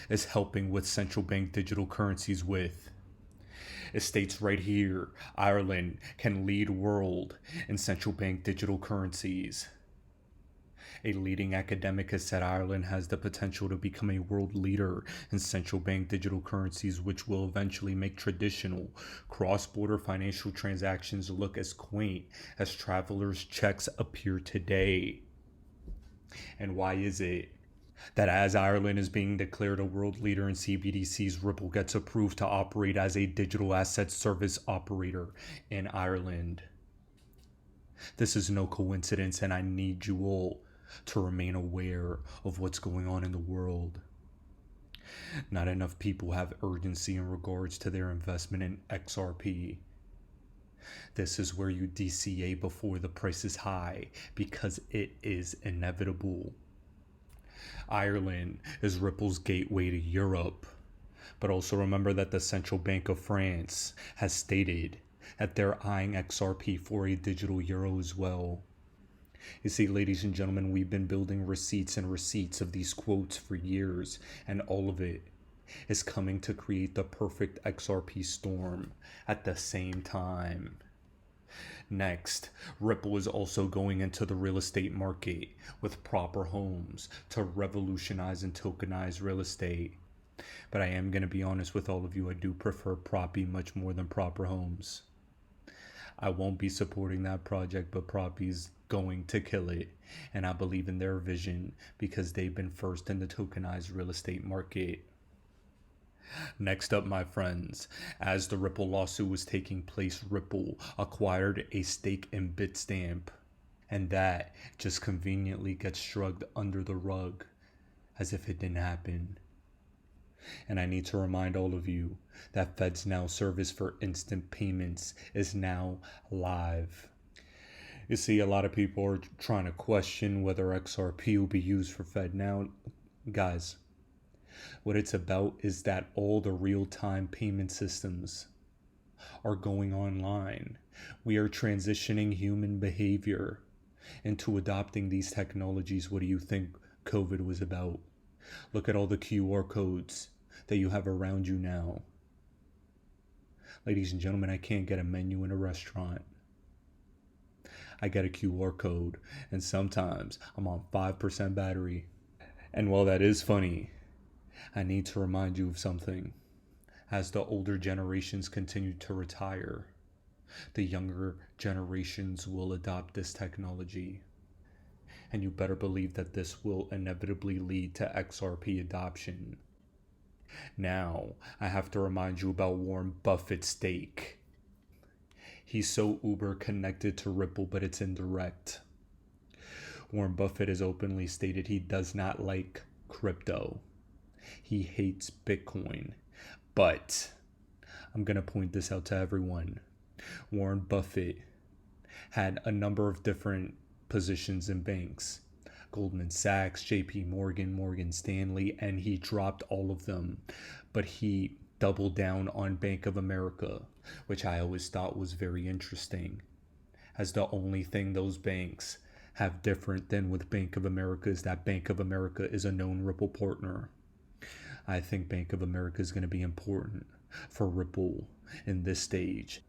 is helping with central bank digital currencies with. It states right here, Ireland can lead world in central bank digital currencies. A leading academic has said Ireland has the potential to become a world leader in central bank digital currencies, which will eventually make traditional cross-border financial transactions look as quaint as travelers' checks appear today. And why is it that as Ireland is being declared a world leader in CBDCs, Ripple gets approved to operate as a digital asset service operator in Ireland? This is no coincidence, and I need you all to remain aware of what's going on in the world. Not enough people have urgency in regards to their investment in XRP. This is where you DCA before the price is high, because it is inevitable. Ireland is Ripple's gateway to Europe. But also remember that the Central Bank of France has stated that they're eyeing XRP for a digital euro as well. You see, ladies and gentlemen, we've been building receipts and receipts of these quotes for years, and all of it is coming to create the perfect XRP storm at the same time. Next, Ripple is also going into the real estate market with proper homes to revolutionize and tokenize real estate. But I am going to be honest with all of you, I do prefer Proppy much more than proper homes. I won't be supporting that project, but Proppy's going to kill it. And I believe in their vision because they've been first in the tokenized real estate market. Next up, my friends, as the Ripple lawsuit was taking place, Ripple acquired a stake in Bitstamp. And that just conveniently gets shrugged under the rug as if it didn't happen. And I need to remind all of you that FedNow service for instant payments is now live. You see, a lot of people are trying to question whether XRP will be used for FedNow. Guys, what it's about is that all the real-time payment systems are going online. We are transitioning human behavior into adopting these technologies. What do you think COVID was about? Look at all the QR codes that you have around you now. Ladies and gentlemen, I can't get a menu in a restaurant. I get a QR code, and sometimes I'm on 5% battery. And while that is funny, I need to remind you of something. As the older generations continue to retire, the younger generations will adopt this technology. And you better believe that this will inevitably lead to XRP adoption. Now, I have to remind you about Warren Buffett's stake. He's so uber connected to Ripple, but it's indirect. Warren Buffett has openly stated he does not like crypto. He hates Bitcoin. But I'm going to point this out to everyone. Warren Buffett had a number of different positions in banks. Goldman Sachs, JP Morgan, Morgan Stanley, and he dropped all of them. But he doubled down on Bank of America, which I always thought was very interesting, as the only thing those banks have different than with Bank of America is that Bank of America is a known Ripple partner. I think Bank of America is going to be important for Ripple in this stage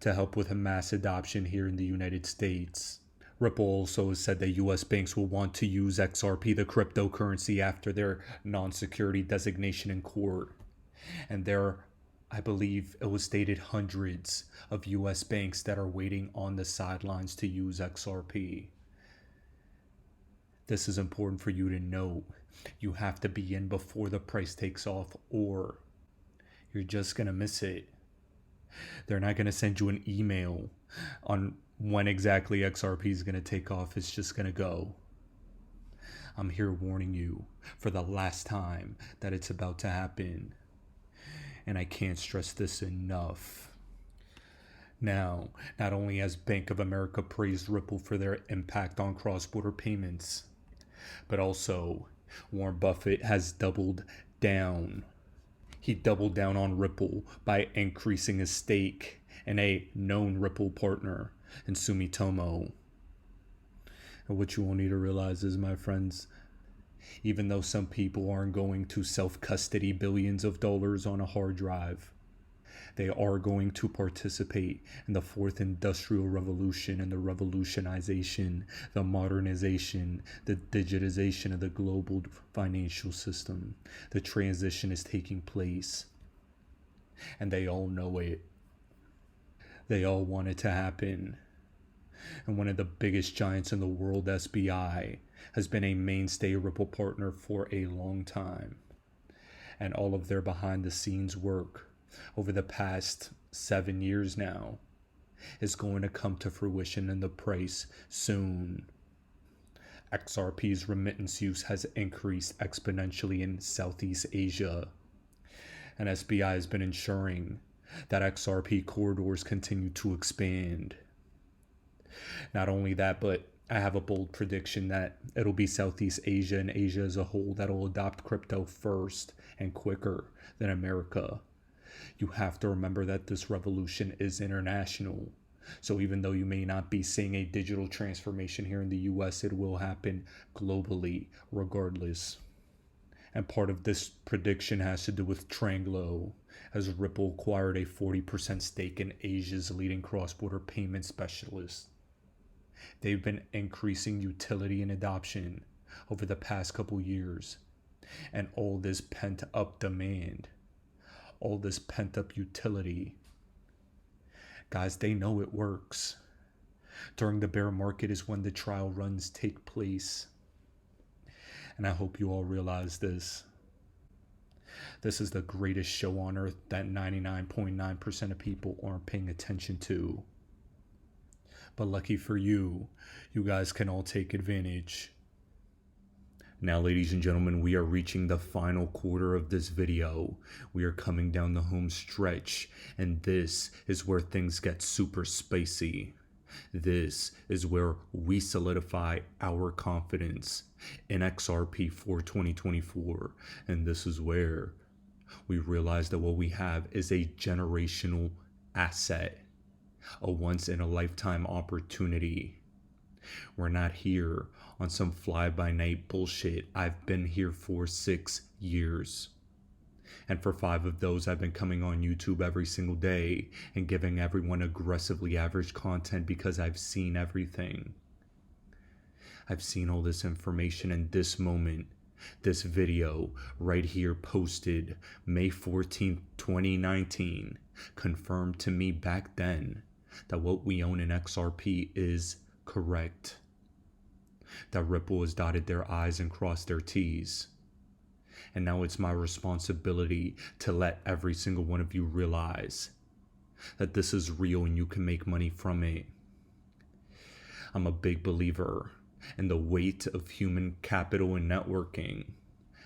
to help with a mass adoption here in the United States. Ripple also has said that U.S. banks will want to use XRP, the cryptocurrency, after their non-security designation in court. And there, I believe it was stated, hundreds of U.S. banks that are waiting on the sidelines to use XRP. This is important for you to know. You have to be in before the price takes off, or you're just going to miss it. They're not going to send you an email on when exactly XRP is going to take off. It's just going to go. I'm here warning you for the last time that it's about to happen. And I can't stress this enough. Now, not only has Bank of America praised Ripple for their impact on cross-border payments, but also Warren Buffett has doubled down. He doubled down on Ripple by increasing his stake in a known Ripple partner in Sumitomo. And what you all need to realize is, my friends, even though some people aren't going to self-custody billions of dollars on a hard drive, they are going to participate in the fourth industrial revolution and the revolutionization, the modernization, the digitization of the global financial system. The transition is taking place, and they all know it. They all want it to happen. And one of the biggest giants in the world, SBI, has been a mainstay Ripple partner for a long time. And all of their behind the scenes work over the past 7 years now is going to come to fruition in the price soon. XRP's remittance use has increased exponentially in Southeast Asia, and SBI has been ensuring that XRP corridors continue to expand. Not only that, but I have a bold prediction that it'll be Southeast Asia and Asia as a whole that'll adopt crypto first and quicker than America. You have to remember that this revolution is international. So even though you may not be seeing a digital transformation here in the US, it will happen globally regardless. And part of this prediction has to do with Tranglo, as Ripple acquired a 40% stake in Asia's leading cross-border payment specialist. They've been increasing utility and adoption over the past couple years. And all this pent-up demand, all this pent-up utility, guys, they know it works. During the bear market is when the trial runs take place. And I hope you all realize this. This is the greatest show on earth that 99.9% of people aren't paying attention to. But lucky for you, you guys can all take advantage. Now, ladies and gentlemen, we are reaching the final quarter of this video. We are coming down the home stretch, and this is where things get super spicy. This is where we solidify our confidence in XRP for 2024, and this is where we realize that what we have is a generational asset, a once-in-a-lifetime opportunity. We're not here on some fly-by-night bullshit. I've been here for 6 years. And for 5 of those, I've been coming on YouTube every single day and giving everyone aggressively average content because I've seen everything. I've seen all this information in this moment. This video right here posted May 14th, 2019, confirmed to me back then that what we own in XRP is correct. That Ripple has dotted their I's and crossed their T's. And now it's my responsibility to let every single one of you realize that this is real and you can make money from it. I'm a big believer in the weight of human capital and networking,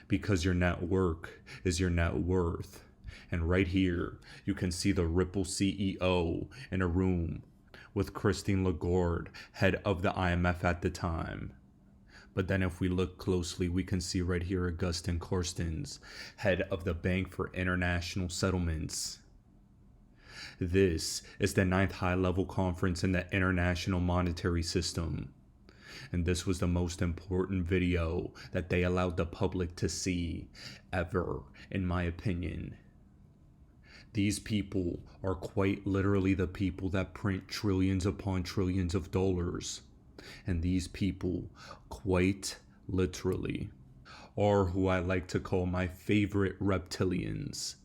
because your network is your net worth. And right here, you can see the Ripple CEO in a room with Christine Lagarde, head of the IMF at the time. But then if we look closely, we can see right here Augustin Carstens, head of the Bank for International Settlements. This is the 9th high-level conference in the international monetary system. And this was the most important video that they allowed the public to see ever, in my opinion. These people are quite literally the people that print trillions upon trillions of dollars. And these people, quite literally, are who I like to call my favorite reptilians.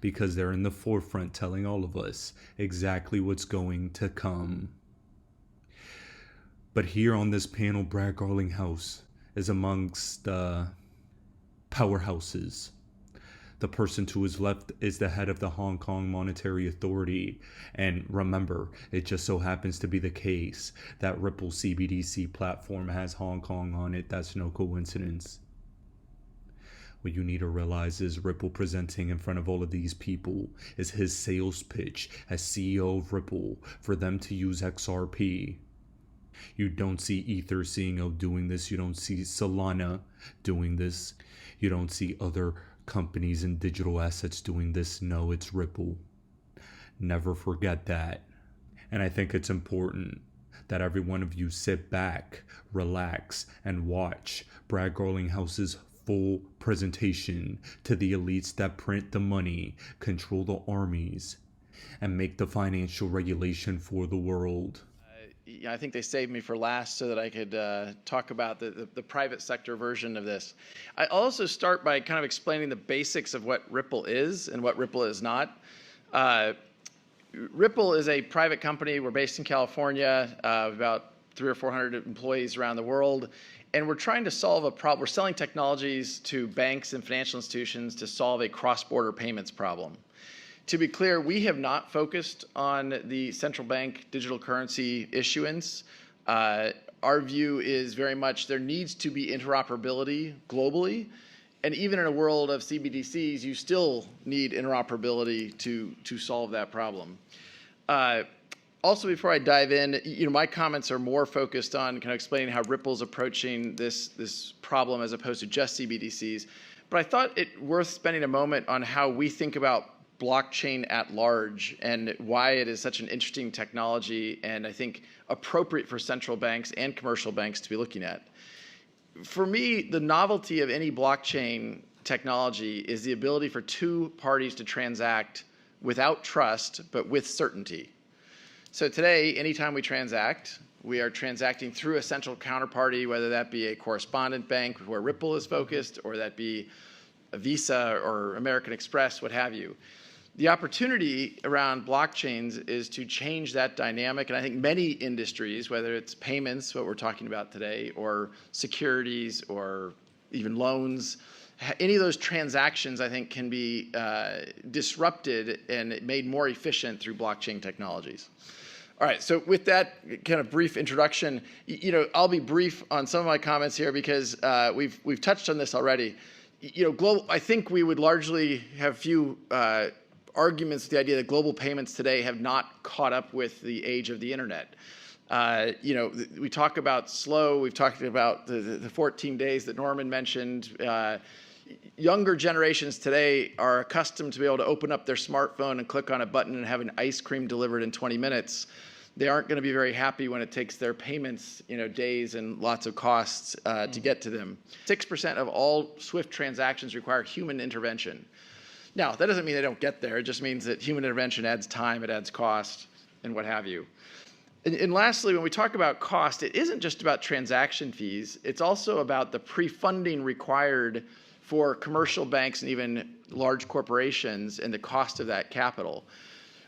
Because they're in the forefront telling all of us exactly what's going to come. But here on this panel, Brad Garlinghouse is amongst the powerhouses. The person to his left is the head of the Hong Kong Monetary Authority. And remember, it just so happens to be the case that Ripple Cbdc platform has Hong Kong on it. That's no coincidence. What you need to realize is Ripple presenting in front of all of these people is his sales pitch as CEO of Ripple for them to use XRP. You don't see Ether CEO doing this. You don't see Solana doing this. You don't see other companies and digital assets doing this. No, it's Ripple. Never forget that. And I think it's important that every one of you sit back, relax, and watch Brad Garlinghouse's full presentation to the elites that print the money, control the armies, and make the financial regulation for the world. I think they saved me for last so that I could talk about the private sector version of this. I also start by kind of explaining the basics of what Ripple is and what Ripple is not. Ripple is a private company. We're based in California, about 300 or 400 employees around the world. And we're trying to solve a problem. We're selling technologies to banks and financial institutions to solve a cross-border payments problem. To be clear, we have not focused on the central bank digital currency issuance. Our view is very much there needs to be interoperability globally. And even in a world of CBDCs, you still need interoperability to solve that problem. Also, before I dive in, my comments are more focused on kind of explaining how Ripple's approaching this problem as opposed to just CBDCs. But I thought it worth spending a moment on how we think about blockchain at large and why it is such an interesting technology and I think appropriate for central banks and commercial banks to be looking at. For me, the novelty of any blockchain technology is the ability for two parties to transact without trust, but with certainty. So today, anytime we transact, we are transacting through a central counterparty, whether that be a correspondent bank where Ripple is focused, or that be a Visa or American Express, what have you. The opportunity around blockchains is to change that dynamic, and I think many industries, whether it's payments, what we're talking about today, or securities, or even loans, any of those transactions, I think, can be disrupted and made more efficient through blockchain technologies. All right, so with that kind of brief introduction, I'll be brief on some of my comments here because we've touched on this already. I think we would largely have few arguments with the idea that global payments today have not caught up with the age of the internet. We talk about slow. We've talked about the 14 days that Norman mentioned. Younger generations today are accustomed to be able to open up their smartphone and click on a button and have an ice cream delivered in 20 minutes. They aren't going to be very happy when it takes their payments, days and lots of costs to get to them. 6% of all SWIFT transactions require human intervention. Now, that doesn't mean they don't get there. It just means that human intervention adds time, it adds cost, and what have you. And lastly, when we talk about cost, it isn't just about transaction fees. It's also about the pre-funding required for commercial banks and even large corporations and the cost of that capital.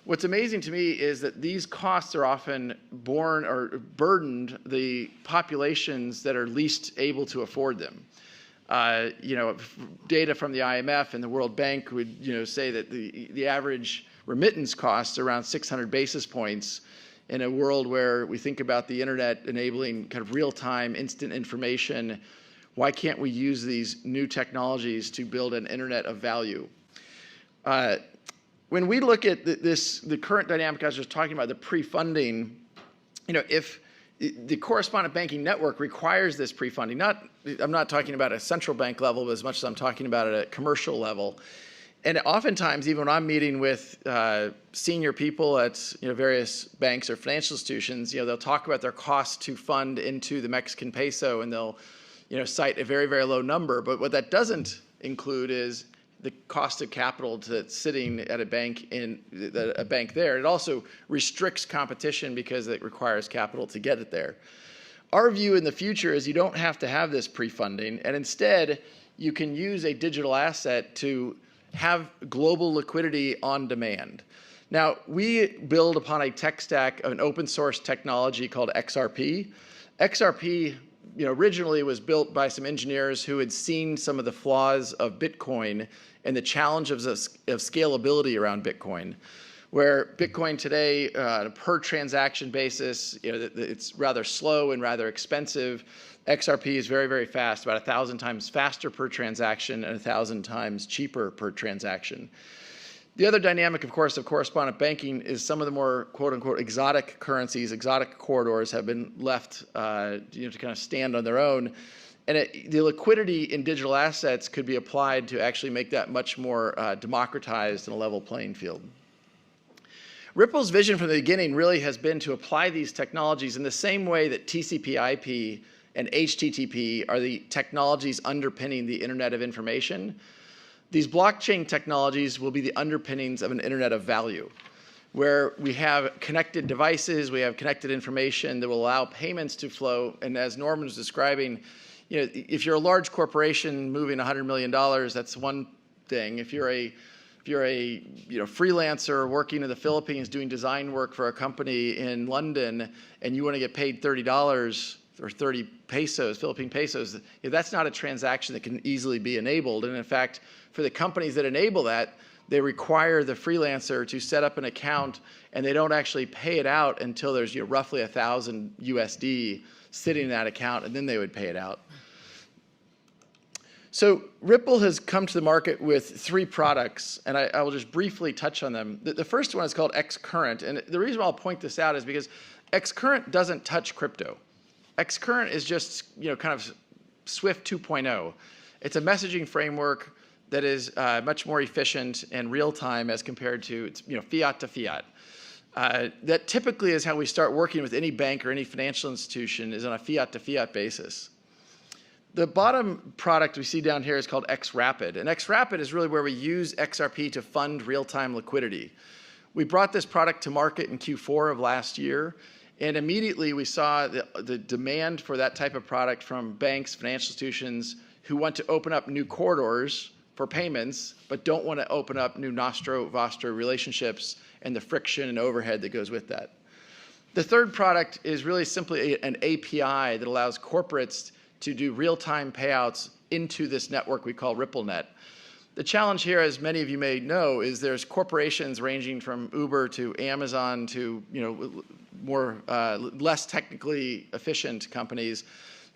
What's amazing to me is that these costs are often borne or burdened the populations that are least able to afford them. Data from the IMF and the World Bank would, say that the average remittance costs around 600 basis points in a world where we think about the internet enabling kind of real-time, instant information. Why can't we use these new technologies to build an internet of value? When we look at the current dynamic I was just talking about, the pre-funding, if the correspondent banking network requires this pre-funding. I'm not talking about a central bank level as much as I'm talking about at a commercial level. And oftentimes, even when I'm meeting with senior people at various banks or financial institutions, they'll talk about their cost to fund into the Mexican peso, and they'll cite a very, very low number. But what that doesn't include is the cost of capital that's sitting at a bank there. It also restricts competition because it requires capital to get it there. Our view in the future is you don't have to have this pre-funding, and instead you can use a digital asset to have global liquidity on demand. Now, we build upon a tech stack of an open source technology called XRP. XRP originally was built by some engineers who had seen some of the flaws of Bitcoin and the challenges of scalability around Bitcoin, where Bitcoin today, on a per transaction basis, it's rather slow and rather expensive. XRP is very, very fast, about 1,000 times faster per transaction and 1,000 times cheaper per transaction. The other dynamic, of course, of correspondent banking is some of the more quote-unquote exotic currencies, exotic corridors have been left to kind of stand on their own. And the liquidity in digital assets could be applied to actually make that much more democratized and a level playing field. Ripple's vision from the beginning really has been to apply these technologies in the same way that TCP/IP and HTTP are the technologies underpinning the Internet of Information. These blockchain technologies will be the underpinnings of an Internet of Value, where we have connected devices, we have connected information that will allow payments to flow. And as Norman was describing, if you're a large corporation moving $100 million, that's one thing. If you're a freelancer working in the Philippines doing design work for a company in London, and you want to get paid $30 or 30 pesos, Philippine pesos, that's not a transaction that can easily be enabled. And in fact, for the companies that enable that, they require the freelancer to set up an account, and they don't actually pay it out until there's roughly 1,000 USD sitting in that account, and then they would pay it out. So Ripple has come to the market with 3 products, and I will just briefly touch on them. The first one is called XCurrent, and the reason why I'll point this out is because XCurrent doesn't touch crypto. XCurrent is just kind of Swift 2.0. It's a messaging framework that is much more efficient and real time as compared to fiat to fiat. That typically is how we start working with any bank or any financial institution, is on a fiat to fiat basis. The bottom product we see down here is called XRapid, and XRapid is really where we use XRP to fund real-time liquidity. We brought this product to market in Q4 of last year, and immediately we saw the demand for that type of product from banks, financial institutions who want to open up new corridors for payments, but don't want to open up new nostro-vostro relationships and the friction and overhead that goes with that. The third product is really simply an API that allows corporates to do real-time payouts into this network we call RippleNet. The challenge here, as many of you may know, is there's corporations ranging from Uber to Amazon to more less technically efficient companies.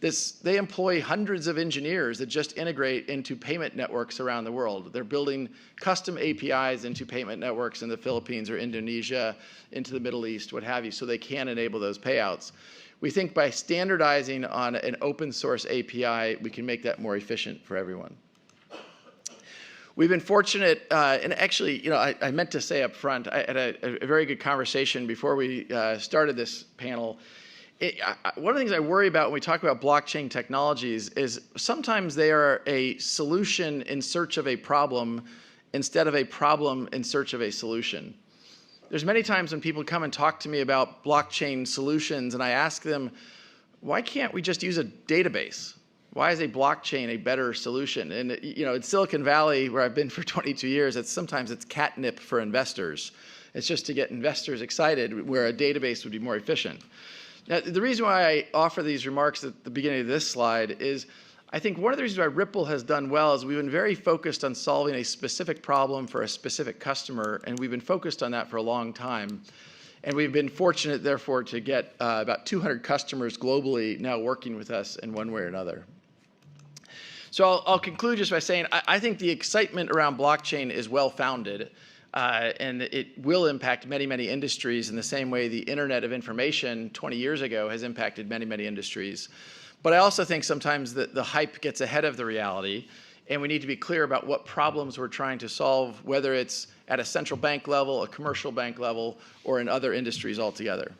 They employ hundreds of engineers that just integrate into payment networks around the world. They're building custom APIs into payment networks in the Philippines or Indonesia, into the Middle East, what have you, so they can enable those payouts. We think by standardizing on an open source API, we can make that more efficient for everyone. We've been fortunate, and actually, I meant to say up front, I had a very good conversation before we started this panel. One of the things I worry about when we talk about blockchain technologies is sometimes they are a solution in search of a problem instead of a problem in search of a solution. There's many times when people come and talk to me about blockchain solutions, and I ask them, why can't we just use a database? Why is a blockchain a better solution? And in Silicon Valley, where I've been for 22 years, sometimes it's catnip for investors. It's just to get investors excited, where a database would be more efficient. Now, the reason why I offer these remarks at the beginning of this slide is I think one of the reasons why Ripple has done well is we've been very focused on solving a specific problem for a specific customer, and we've been focused on that for a long time. And we've been fortunate, therefore, to get about 200 customers globally now working with us in one way or another. So I'll conclude just by saying I think the excitement around blockchain is well-founded, and it will impact many, many industries in the same way the Internet of Information 20 years ago has impacted many, many industries. But I also think sometimes that the hype gets ahead of the reality, and we need to be clear about what problems we're trying to solve, whether it's at a central bank level, a commercial bank level, or in other industries altogether.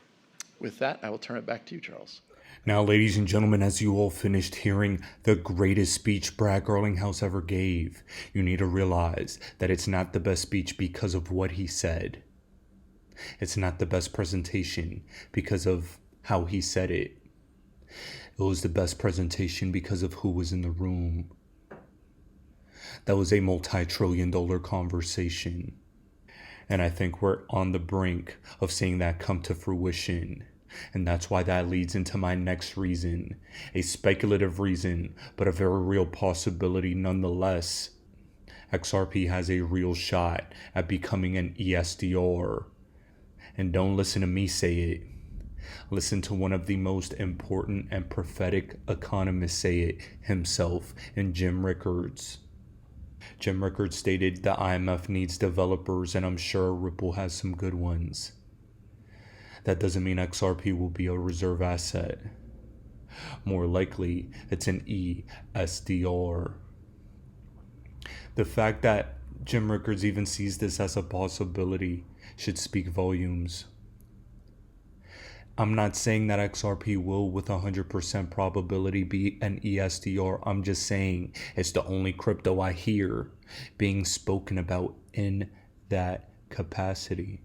With that, I will turn it back to you, Charles. Now, ladies and gentlemen, as you all finished hearing the greatest speech Brad Garlinghouse ever gave, you need to realize that it's not the best speech because of what he said. It's not the best presentation because of how he said it. It was the best presentation because of who was in the room. That was a multi-trillion-dollar conversation. And I think we're on the brink of seeing that come to fruition. And that's why that leads into my next reason. A speculative reason, but a very real possibility nonetheless. XRP has a real shot at becoming an ESDR. And don't listen to me say it. Listen to one of the most important and prophetic economists say it himself, and Jim Rickards. Jim Rickards stated the IMF needs developers, and I'm sure Ripple has some good ones. That doesn't mean XRP will be a reserve asset. More likely, it's an ESDR. The fact that Jim Rickards even sees this as a possibility should speak volumes. I'm not saying that XRP will with 100% probability be an ESDR. I'm just saying it's the only crypto I hear being spoken about in that capacity.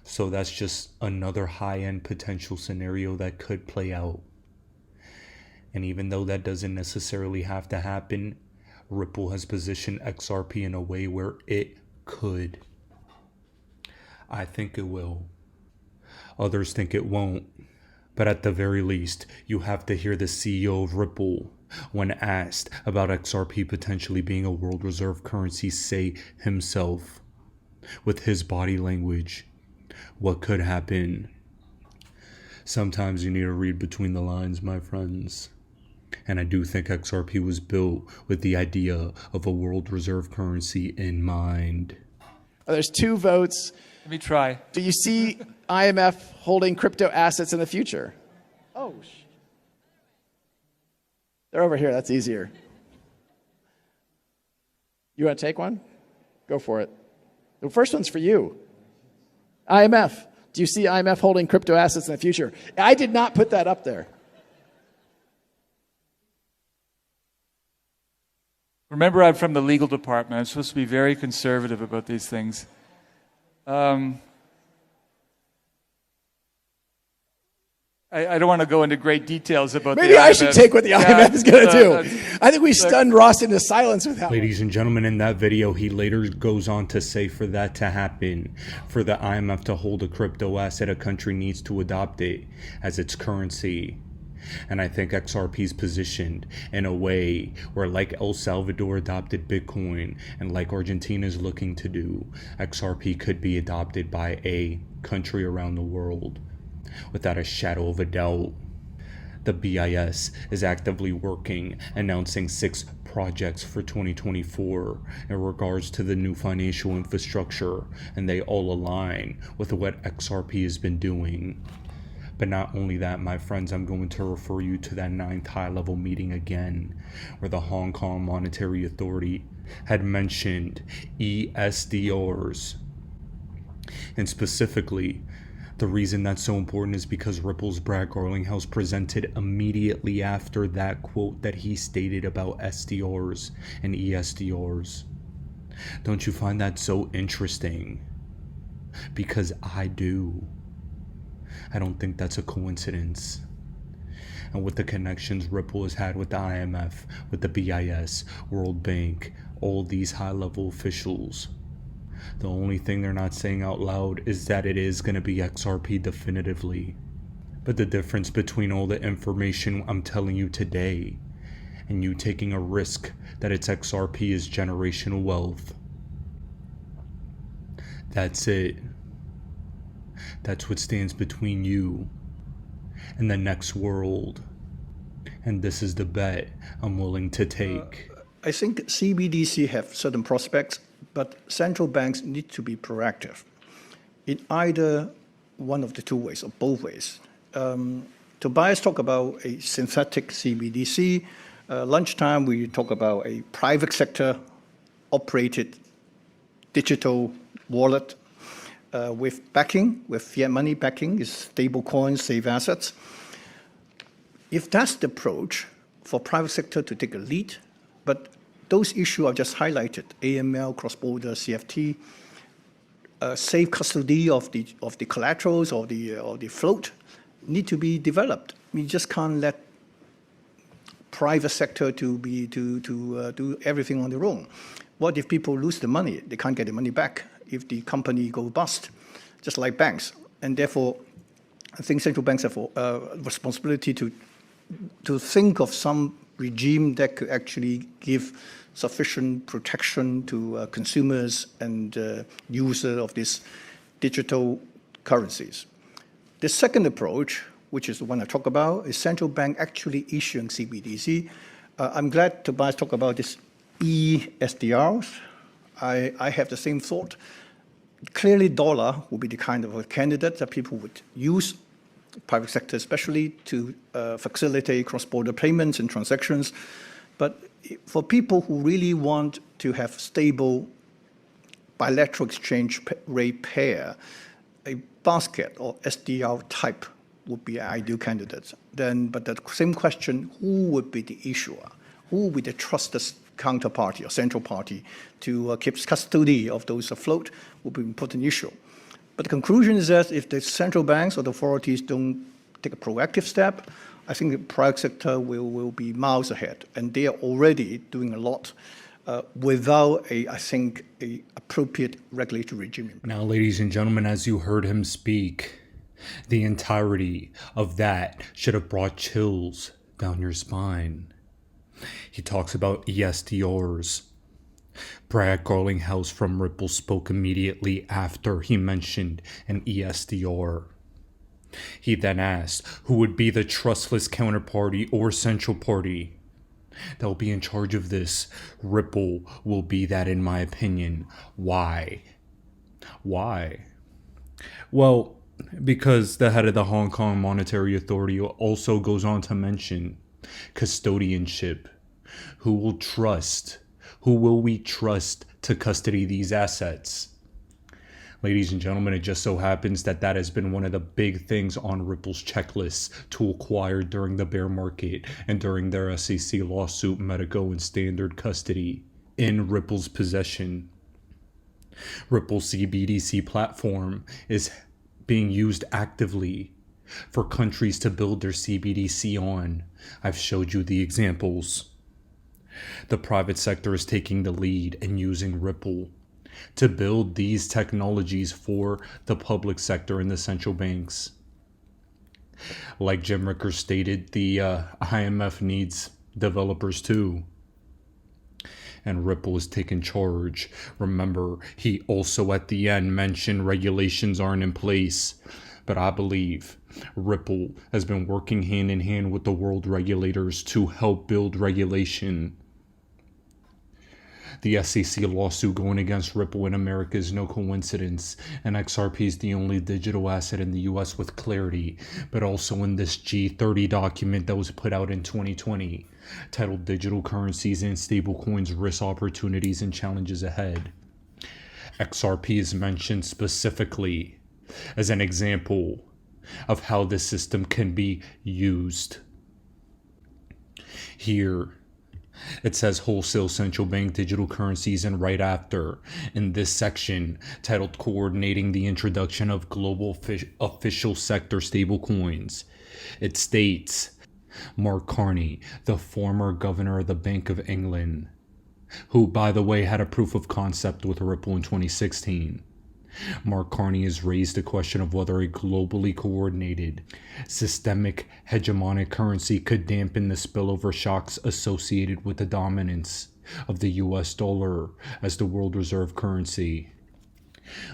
So that's just another high-end potential scenario that could play out. And even though that doesn't necessarily have to happen, Ripple has positioned XRP in a way where it could. I think it will. Others think it won't. But at the very least, you have to hear the CEO of Ripple, when asked about XRP potentially being a world reserve currency, say himself, with his body language, what could happen. Sometimes you need to read between the lines, my friends. And I do think XRP was built with the idea of a world reserve currency in mind. There's 2 votes. Let me try. Do you see IMF holding crypto assets in the future? Oh, they're over here. That's easier. You want to take one? Go for it. The first one's for you. IMF. Do you see IMF holding crypto assets in the future? I did not put that up there. Remember, I'm from the legal department. I'm supposed to be very conservative about these things. I don't want to go into great details about Maybe the IMF. I should take what the IMF is going to do. I think we stunned Ross into silence with that. Ladies and gentlemen, in that video, he later goes on to say for that to happen, for the IMF to hold a crypto asset, a country needs to adopt it as its currency. And I think XRP is positioned in a way where, like El Salvador adopted Bitcoin and like Argentina is looking to do, XRP could be adopted by a country around the world without a shadow of a doubt. The BIS is actively working, announcing 6 projects for 2024 in regards to the new financial infrastructure, and they all align with what XRP has been doing. But not only that, my friends, I'm going to refer you to that 9th high-level meeting again, where the Hong Kong Monetary Authority had mentioned ESDRs. And specifically, the reason that's so important is because Ripple's Brad Garlinghouse presented immediately after that quote that he stated about SDRs and ESDRs. Don't you find that so interesting? Because I do. I don't think that's a coincidence. And with the connections Ripple has had with the IMF, with the BIS, World Bank, all these high-level officials, the only thing they're not saying out loud is that it is going to be XRP definitively. But the difference between all the information I'm telling you today and you taking a risk that it's XRP is generational wealth. That's it. That's what stands between you and the next world. And this is the bet I'm willing to take. I think CBDC have certain prospects, but central banks need to be proactive in either one of the 2 ways or both ways. Tobias talked about a synthetic CBDC. Lunchtime, we talk about a private sector operated digital wallet with backing, with fiat money backing, is stable coins, safe assets. If that's the approach for private sector to take a lead, but those issues I've just highlighted, AML, cross-border, CFT, safe custody of the collaterals or the float need to be developed. We just can't let private sector to do everything on their own. What if people lose the money? They can't get the money back if the company go bust, just like banks. And therefore, I think central banks have a responsibility to think of some regime that could actually give sufficient protection to consumers and users of these digital currencies. The second approach, which is the one I talk about, is central bank actually issuing CBDC. I'm glad Tobias talked about this ESDRs. I have the same thought. Clearly, dollar will be the kind of a candidate that people would use, private sector especially, to facilitate cross-border payments and transactions. But for people who really want to have stable bilateral exchange rate pair, a basket or SDR type would be an ideal candidate. But the same question, who would be the issuer? Who would be the trusted counterparty or central party to keep custody of those afloat will be an important issue. But the conclusion is that if the central banks or the authorities don't take a proactive step, I think the private sector will be miles ahead. And they are already doing a lot without, I think, an appropriate regulatory regime. Now, ladies and gentlemen, as you heard him speak, The entirety of that should have brought chills down your spine. He talks about ESDRs. Brad Garlinghouse from Ripple spoke immediately after he mentioned an ESDR. He then asked who would be the trustless counterparty or central party that will be in charge of this. Ripple will be that, in my opinion. Why? Why? Well, because the head of the Hong Kong Monetary Authority also goes on to mention custodianship. Who will we trust to custody these assets? Ladies and gentlemen, it just so happens that that has been one of the big things on Ripple's checklist to acquire during the bear market and during their SEC lawsuit, Medico and Standard custody in Ripple's possession. Ripple's Cbdc platform is being used actively for countries to build their Cbdc on. I've showed you the examples. The private sector is taking the lead and using Ripple to build these technologies for the public sector and the central banks. Like Jim Ricker stated, the IMF needs developers too. And Ripple is taking charge. Remember, he also at the end mentioned regulations aren't in place. But I believe Ripple has been working hand in hand with the world regulators to help build regulation. The SEC lawsuit going against Ripple in America is no coincidence, and XRP is the only digital asset in the US with clarity, but also in this G30 document that was put out in 2020, titled Digital Currencies and Stablecoins, Risk, Opportunities, and Challenges Ahead. XRP is mentioned specifically as an example of how this system can be used. Here, it says wholesale central bank digital currencies, and right after, in this section titled Coordinating the Introduction of Global Official Sector Stablecoins, it states, Mark Carney, the former governor of the Bank of England, who, by the way, had a proof of concept with Ripple in 2016. Mark Carney has raised the question of whether a globally coordinated, systemic, hegemonic currency could dampen the spillover shocks associated with the dominance of the US dollar as the world reserve currency.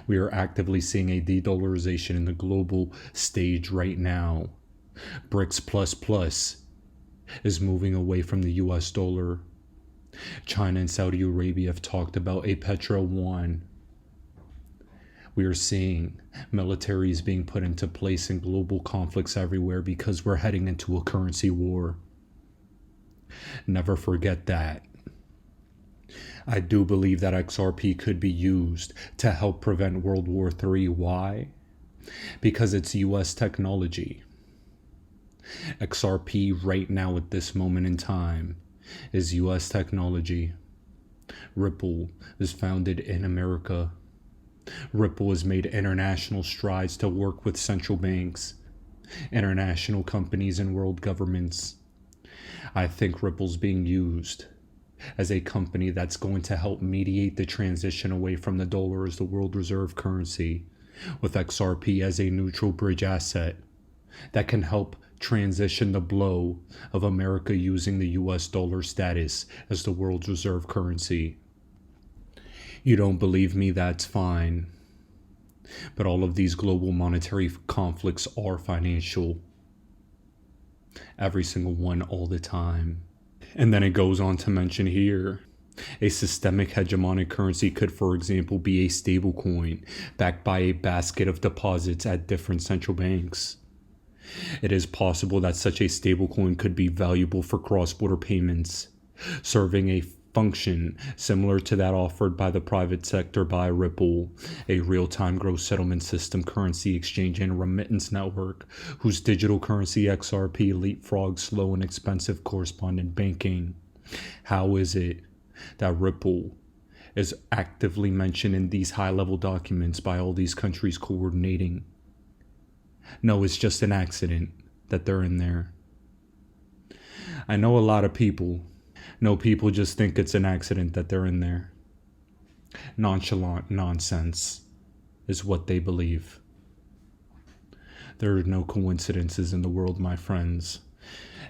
We are actively seeing a de-dollarization in the global stage right now. BRICS++ is moving away from the US dollar. China and Saudi Arabia have talked about a petro yuan. We are seeing militaries being put into place in global conflicts everywhere because we're heading into a currency war. Never forget that. I do believe that XRP could be used to help prevent World War III. Why? Because it's US technology. XRP right now at this moment in time is US technology. Ripple is founded in America. Ripple has made international strides to work with central banks, international companies, and world governments. I think Ripple's being used as a company that's going to help mediate the transition away from the dollar as the world reserve currency, with XRP as a neutral bridge asset that can help transition the blow of America using the US dollar status as the world's reserve currency. You don't believe me, that's fine. But all of these global monetary conflicts are financial. Every single one, all the time. And then it goes on to mention here, a systemic hegemonic currency could, for example, be a stablecoin backed by a basket of deposits at different central banks. It is possible that such a stablecoin could be valuable for cross-border payments, serving a function similar to that offered by the private sector by Ripple, a real-time gross settlement system, currency exchange, and remittance network whose digital currency XRP leapfrogs slow and expensive correspondent banking. How is it that Ripple is actively mentioned in these high-level documents by all these countries coordinating? No, it's just an accident that they're in there. I know a lot of people. No, people just think it's an accident that they're in there. Nonchalant nonsense is what they believe. There are no coincidences in the world, my friends.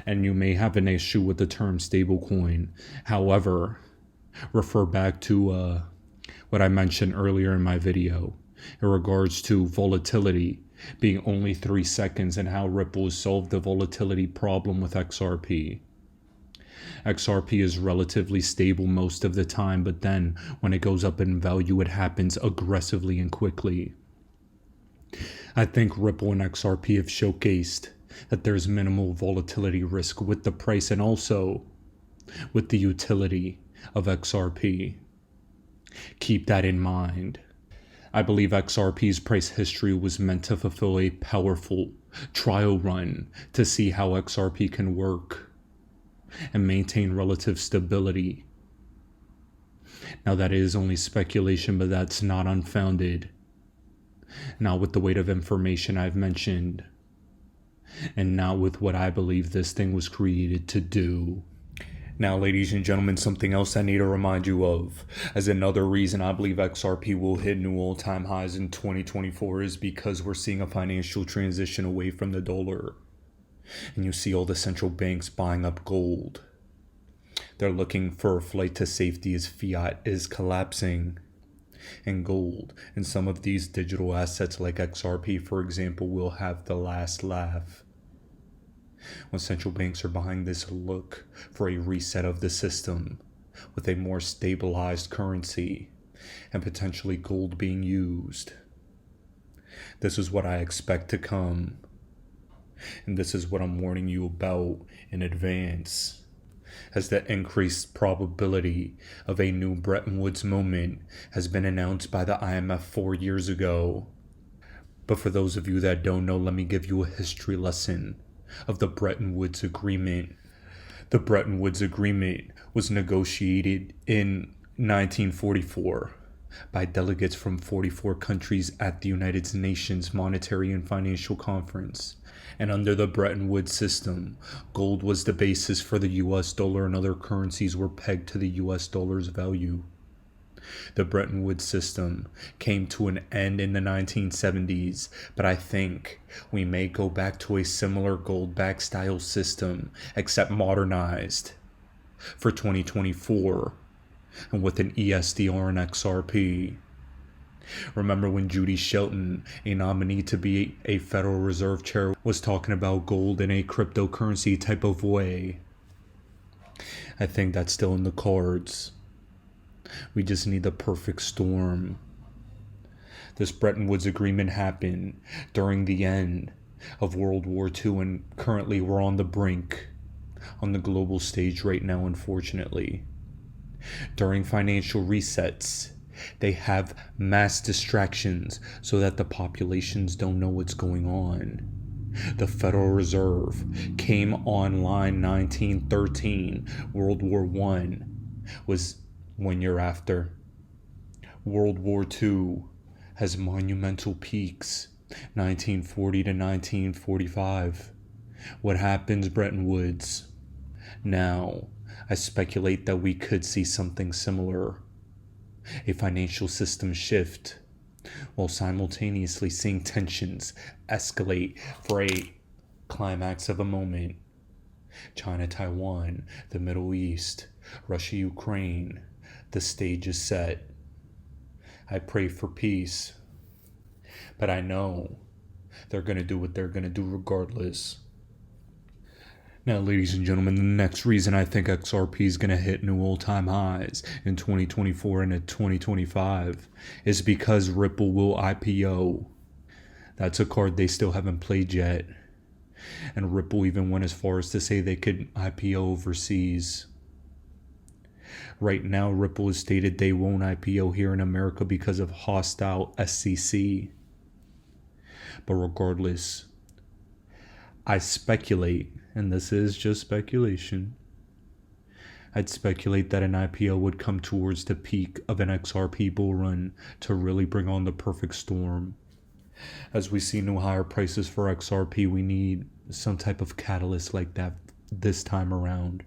And you may have an issue with the term stablecoin. However, refer back to what I mentioned earlier in my video in regards to volatility being only 3 seconds and how Ripple has solved the volatility problem with XRP. XRP is relatively stable most of the time, but then when it goes up in value, it happens aggressively and quickly. I think Ripple and XRP have showcased that there's minimal volatility risk with the price and also with the utility of XRP. Keep that in mind. I believe XRP's price history was meant to fulfill a powerful trial run to see how XRP can work and maintain relative stability. Now that is only speculation, but that's not unfounded. Not with the weight of information I've mentioned, and not with what I believe this thing was created to do. Now, ladies and gentlemen, something else I need to remind you of as another reason I believe XRP will hit new all-time highs in 2024 is because we're seeing a financial transition away from the dollar. And you see all the central banks buying up gold. They're looking for a flight to safety as fiat is collapsing. And gold and some of these digital assets like XRP, for example, will have the last laugh. When central banks are behind this look for a reset of the system with a more stabilized currency and potentially gold being used. This is what I expect to come. And this is what I'm warning you about in advance, as the increased probability of a new Bretton Woods moment has been announced by the IMF 4 years ago. But for those of you that don't know, let me give you a history lesson of the Bretton Woods Agreement. The Bretton Woods Agreement was negotiated in 1944 by delegates from 44 countries at the United Nations Monetary and Financial Conference. And under the Bretton Woods system, gold was the basis for the US dollar and other currencies were pegged to the US dollar's value. The Bretton Woods system came to an end in the 1970s, but I think we may go back to a similar gold-backed style system, except modernized, for 2024, and with an ESDR and XRP. Remember when Judy Shelton, a nominee to be a Federal Reserve chair, was talking about gold in a cryptocurrency type of way? I think that's still in the cards. We just need the perfect storm. This Bretton Woods Agreement happened during the end of World War II, and currently we're on the brink on the global stage right now, unfortunately. During financial resets, they have mass distractions so that the populations don't know what's going on. The Federal Reserve came online 1913. World War I was 1 year after. World War II has monumental peaks, 1940 to 1945. What happens, Bretton Woods? Now, I speculate that we could see something similar. A financial system shift, while simultaneously seeing tensions escalate for a climax of a moment. China, Taiwan, the Middle East, Russia, Ukraine. The stage is set. I pray for peace. But I know they're going to do what they're going to do regardless. Now, ladies and gentlemen, the next reason I think XRP is going to hit new all-time highs in 2024 and in 2025 is because Ripple will IPO. That's a card they still haven't played yet. And Ripple even went as far as to say they could IPO overseas. Right now, Ripple has stated they won't IPO here in America because of hostile SEC. But regardless, I speculate, and this is just speculation, I'd speculate that an IPO would come towards the peak of an XRP bull run to really bring on the perfect storm. As we see new higher prices for XRP, we need some type of catalyst like that this time around.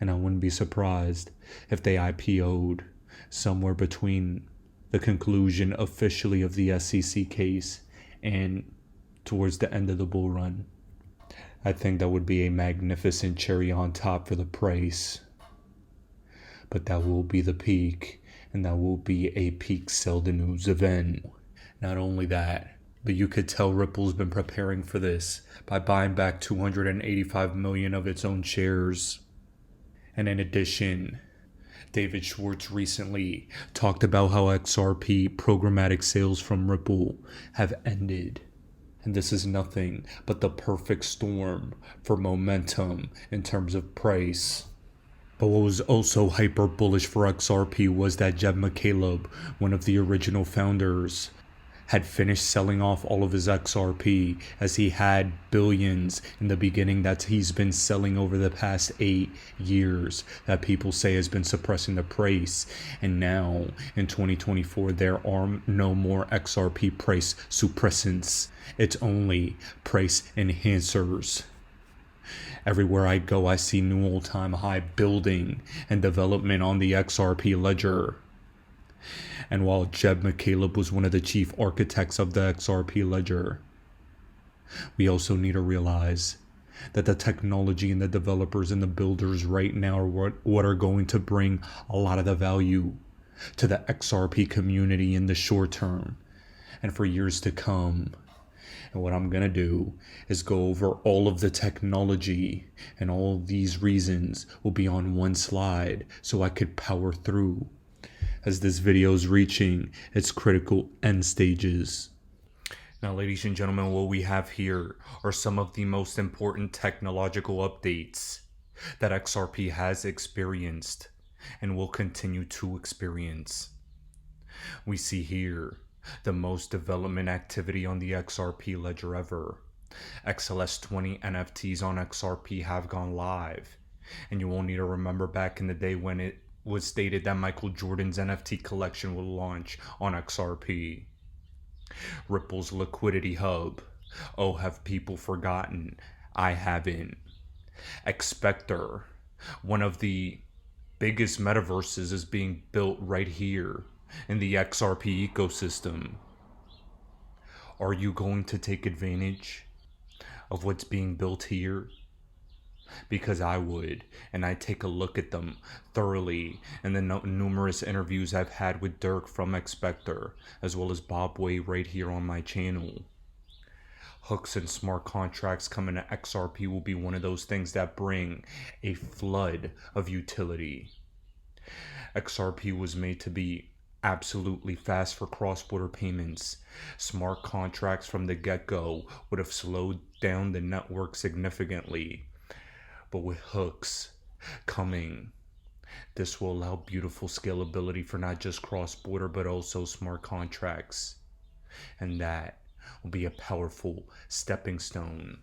And I wouldn't be surprised if they IPO'd somewhere between the conclusion officially of the SEC case and towards the end of the bull run. I think that would be a magnificent cherry on top for the price. But that will be the peak, and that will be a peak sell the news event. Not only that, but you could tell Ripple's been preparing for this by buying back 285 million of its own shares. And in addition, David Schwartz recently talked about how XRP programmatic sales from Ripple have ended. And this is nothing but the perfect storm for momentum in terms of price. But what was also hyper bullish for XRP was that Jeb McCaleb, one of the original founders, had finished selling off all of his XRP, as he had billions in the beginning that he's been selling over the past 8 years that people say has been suppressing the price. And now in 2024 there are no more XRP price suppressants. It's only price enhancers. Everywhere I go, I see new all-time high building and development on the XRP ledger. And while Jeb McCaleb was one of the chief architects of the XRP ledger, we also need to realize that the technology and the developers and the builders right now are what are going to bring a lot of the value to the XRP community in the short term and for years to come. And what I'm going to do is go over all of the technology, and all of these reasons will be on one slide so I could power through as this video is reaching its critical end stages. Now, ladies and gentlemen, what we have here are some of the most important technological updates that XRP has experienced and will continue to experience. We see here the most development activity on the XRP ledger ever. XLS20 NFTs on XRP have gone live, and you will need to remember back in the day when it was stated that Michael Jordan's NFT collection will launch on XRP. Ripple's liquidity hub. Oh, have people forgotten? I haven't. Expector, one of the biggest metaverses, is being built right here in the XRP ecosystem. Are you going to take advantage of what's being built here? Because I would, and I take a look at them thoroughly in the numerous interviews I've had with Dirk from Expector, as well as Bob Way right here on my channel. Hooks and smart contracts coming to XRP will be one of those things that bring a flood of utility. XRP was made to be absolutely fast for cross-border payments. Smart contracts from the get-go would have slowed down the network significantly. But with hooks coming, this will allow beautiful scalability for not just cross-border but also smart contracts. And that will be a powerful stepping stone.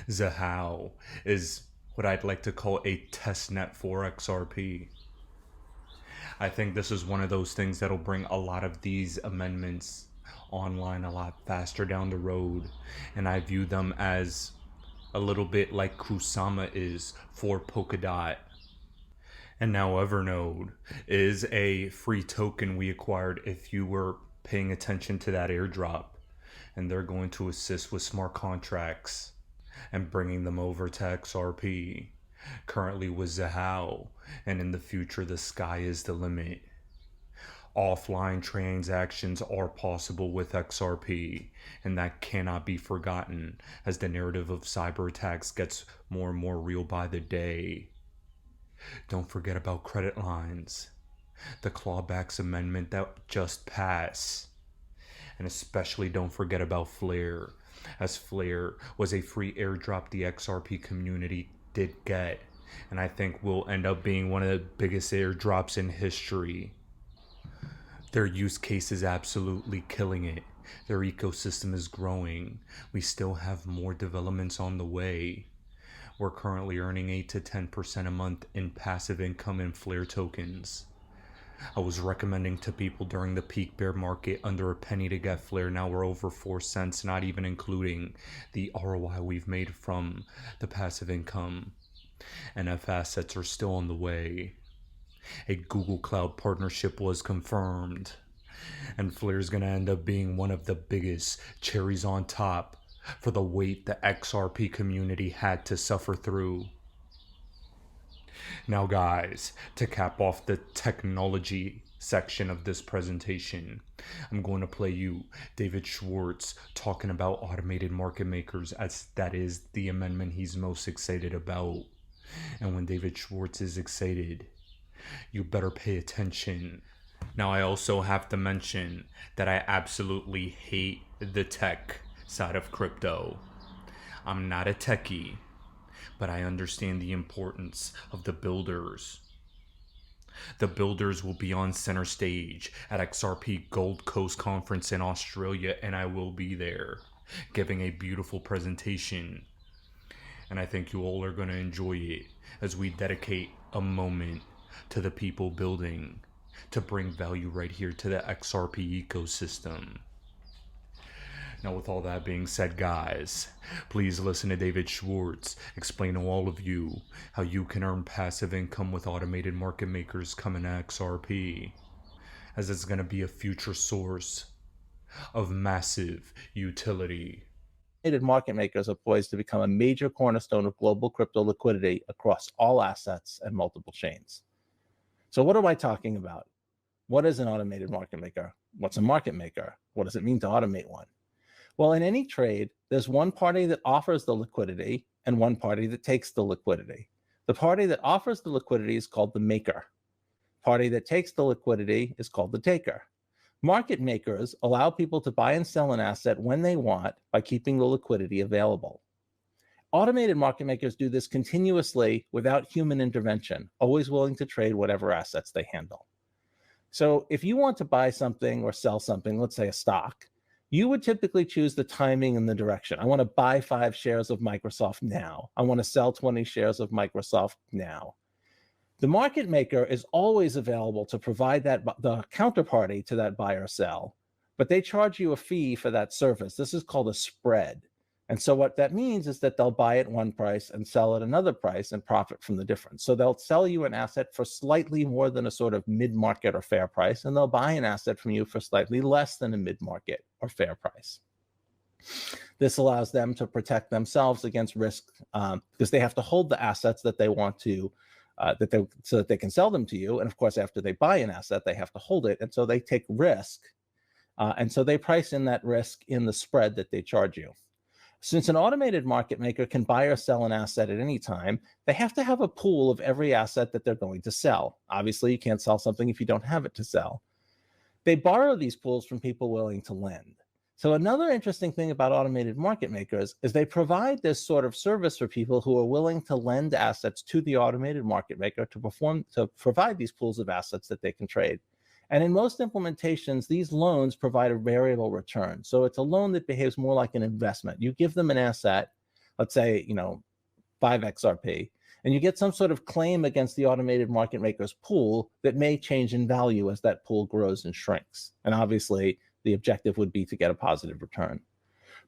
Zahao is what I'd like to call a testnet for XRP. I think this is one of those things that'll bring a lot of these amendments online a lot faster down the road, and I view them as a little bit like Kusama is for Polkadot. And now Evernode is a free token we acquired if you were paying attention to that airdrop, and they're going to assist with smart contracts and bringing them over to XRP. Currently with Zahao, and in the future the sky is the limit. Offline transactions are possible with XRP, and that cannot be forgotten as the narrative of cyber attacks gets more and more real by the day. Don't forget about credit lines, the clawbacks amendment that just passed, and especially don't forget about Flare, as Flare was a free airdrop the XRP community did get, and I think will end up being one of the biggest airdrops in history. Their use case is absolutely killing it. Their ecosystem is growing. We still have more developments on the way. We're currently earning 8 to 10% a month in passive income in Flare tokens. I was recommending to people during the peak bear market under a penny to get Flare. Now we're over 4 cents, not even including the ROI we've made from the passive income. NF assets are still on the way. A Google Cloud partnership was confirmed. And Flare's gonna end up being one of the biggest cherries on top for the weight the XRP community had to suffer through. Now guys, to cap off the technology section of this presentation, I'm going to play you David Schwartz talking about automated market makers, as that is the amendment he's most excited about. And when David Schwartz is excited, you better pay attention. Now I also have to mention that I absolutely hate the tech side of crypto. I'm not a techie, but I understand the importance of the builders. The builders will be on center stage at XRP Gold Coast Conference in Australia, and I will be there giving a beautiful presentation. And I think you all are going to enjoy it as we dedicate a moment to the people building to bring value right here to the XRP ecosystem. Now, with all that being said, guys, please listen to David Schwartz explain to all of you how you can earn passive income with automated market makers coming to XRP, as it's going to be a future source of massive utility. Automated market makers are poised to become a major cornerstone of global crypto liquidity across all assets and multiple chains. So what am I talking about? What is an automated market maker? What's a market maker? What does it mean to automate one? Well, in any trade, there's one party that offers the liquidity and one party that takes the liquidity. The party that offers the liquidity is called the maker. Party that takes the liquidity is called the taker. Market makers allow people to buy and sell an asset when they want by keeping the liquidity available. Automated market makers do this continuously without human intervention, always willing to trade whatever assets they handle. So if you want to buy something or sell something, let's say a stock, you would typically choose the timing and the direction. I want to buy 5 shares of Microsoft now. I want to sell 20 shares of Microsoft now. The market maker is always available to provide the counterparty to that buy or sell, but they charge you a fee for that service. This is called a spread. And so what that means is that they'll buy at one price and sell at another price and profit from the difference. So they'll sell you an asset for slightly more than a sort of mid-market or fair price, and they'll buy an asset from you for slightly less than a mid-market or fair price. This allows them to protect themselves against risk because they have to hold the assets that they want to, so that they can sell them to you. And of course, after they buy an asset, they have to hold it. And so they take risk. And so they price in that risk in the spread that they charge you. Since an automated market maker can buy or sell an asset at any time, they have to have a pool of every asset that they're going to sell. Obviously, you can't sell something if you don't have it to sell. They borrow these pools from people willing to lend. So another interesting thing about automated market makers is they provide this sort of service for people who are willing to lend assets to the automated market maker to provide these pools of assets that they can trade. And in most implementations, these loans provide a variable return. So it's a loan that behaves more like an investment. You give them an asset, let's say, 5 XRP, and you get some sort of claim against the automated market maker's pool that may change in value as that pool grows and shrinks. And obviously, the objective would be to get a positive return.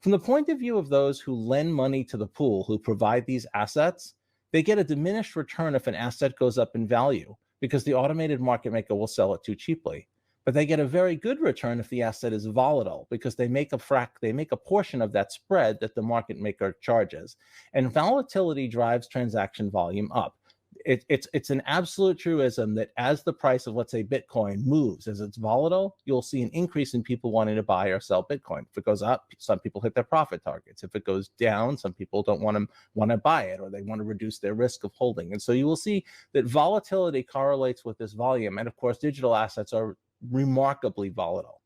From the point of view of those who lend money to the pool, who provide these assets, they get a diminished return if an asset goes up in value, because the automated market maker will sell it too cheaply. But they get a very good return if the asset is volatile, because they make a portion of that spread that the market maker charges. And volatility drives transaction volume up. It's an absolute truism that as the price of, let's say, Bitcoin moves, as it's volatile, you'll see an increase in people wanting to buy or sell Bitcoin. If it goes up, some people hit their profit targets. If it goes down, some people don't want to buy it, or they want to reduce their risk of holding. And so you will see that volatility correlates with this volume. And of course, digital assets are remarkably volatile.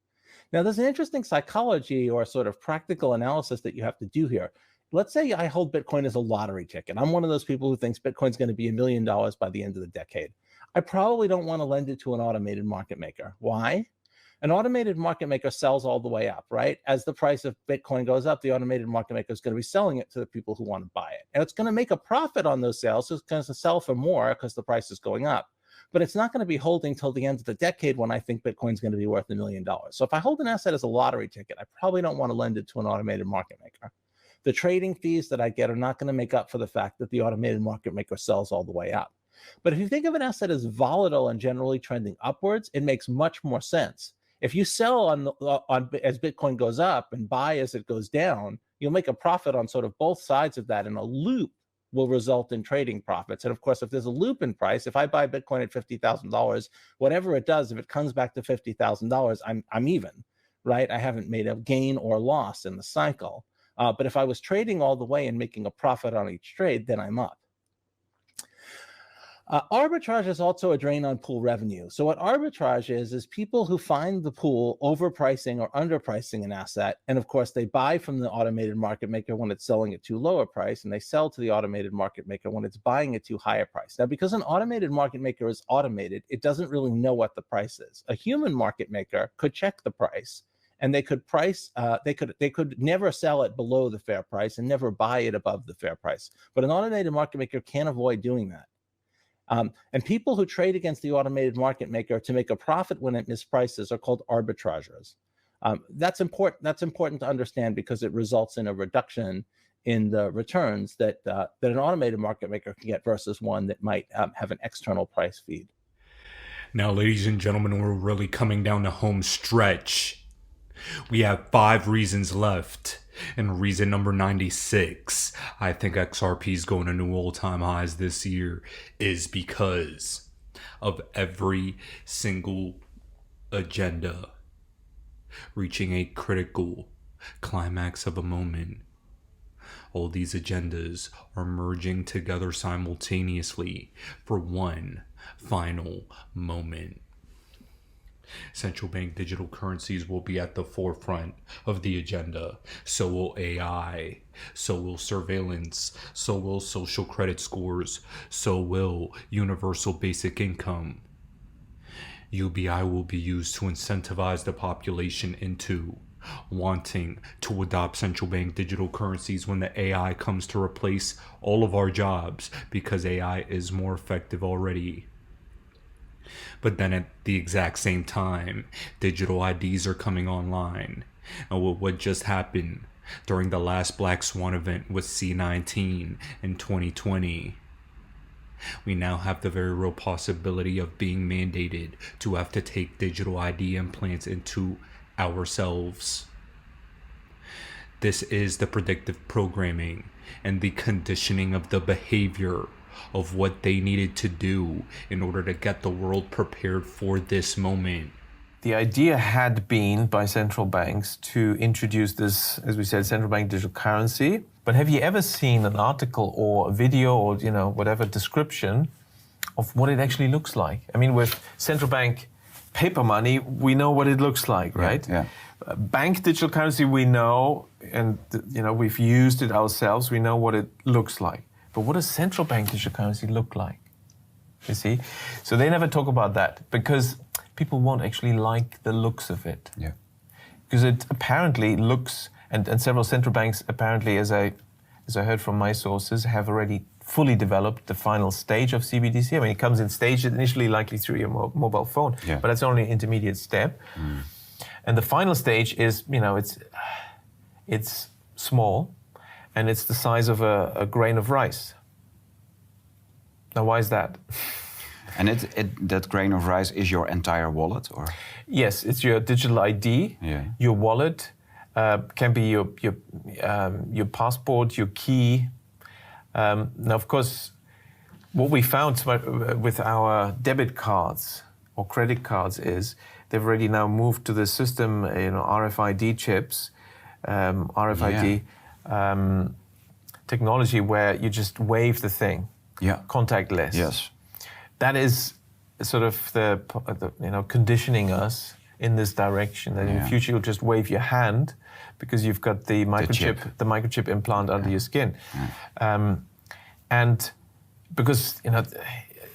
Now, there's an interesting psychology or sort of practical analysis that you have to do here. Let's say I hold Bitcoin as a lottery ticket. I'm one of those people who thinks Bitcoin's going to be $1 million by the end of the decade. I probably don't want to lend it to an automated market maker. Why? An automated market maker sells all the way up, right? As the price of Bitcoin goes up, the automated market maker is going to be selling it to the people who want to buy it. And it's going to make a profit on those sales. So it's going to sell for more because the price is going up. But it's not going to be holding till the end of the decade when I think Bitcoin's going to be worth $1 million. So if I hold an asset as a lottery ticket, I probably don't want to lend it to an automated market maker. The trading fees that I get are not going to make up for the fact that the automated market maker sells all the way up. But if you think of an asset as volatile and generally trending upwards, it makes much more sense. If you sell on as Bitcoin goes up and buy as it goes down, you'll make a profit on sort of both sides of that, and a loop will result in trading profits. And of course, if there's a loop in price, if I buy Bitcoin at $50,000, whatever it does, if it comes back to $50,000, I'm even, right? I haven't made a gain or loss in the cycle. But if I was trading all the way and making a profit on each trade, then I'm up. Arbitrage is also a drain on pool revenue. So what arbitrage is people who find the pool overpricing or underpricing an asset, and of course they buy from the automated market maker when it's selling at too low a price, and they sell to the automated market maker when it's buying at too high a price. Now, because an automated market maker is automated, it doesn't really know what the price is. A human market maker could check the price, and they could price, they could never sell it below the fair price and never buy it above the fair price. But an automated market maker can't avoid doing that. And people who trade against the automated market maker to make a profit when it misprices are called arbitrageurs. That's important. That's important to understand because it results in a reduction in the returns that an automated market maker can get versus one that might have an external price feed. Now, ladies and gentlemen, we're really coming down the home stretch. We have 5 reasons left. And reason number 96, I think XRP is going to new all-time highs this year, is because of every single agenda reaching a critical climax of a moment. All these agendas are merging together simultaneously for one final moment. Central bank digital currencies will be at the forefront of the agenda. So will AI. So will surveillance. So will social credit scores. So will universal basic income. UBI will be used to incentivize the population into wanting to adopt central bank digital currencies when the AI comes to replace all of our jobs, because AI is more effective already. But then at the exact same time, digital IDs are coming online. And with what just happened during the last Black Swan event with C19 in 2020, we now have the very real possibility of being mandated to have to take digital ID implants into ourselves. This is the predictive programming and the conditioning of the behavior of what they needed to do in order to get the world prepared for this moment. The idea had been by central banks to introduce this, as we said, central bank digital currency. But have you ever seen an article or a video or, whatever description of what it actually looks like? I mean, with central bank paper money, we know what it looks like, right? Yeah. Bank digital currency, we know, and we've used it ourselves. We know what it looks like. But what does central bank digital currency look like? You see? So they never talk about that because people won't actually like the looks of it. Yeah. Because it apparently looks, and several central banks apparently, as I heard from my sources, have already fully developed the final stage of CBDC. I mean, it comes in stages, initially likely through your mobile phone, but that's only an intermediate step. Mm. And the final stage is, it's small, and it's the size of a grain of rice. Now, why is that? And that grain of rice is your entire wallet, or? Yes, it's your digital ID, your wallet, can be your passport, your key. Now, of course, what we found with our debit cards or credit cards is they've already now moved to the system, RFID chips, RFID technology where you just wave the thing, contactless. Yes, that is sort of the conditioning us in this direction. That in the future you'll just wave your hand because you've got the microchip implant under your skin, and because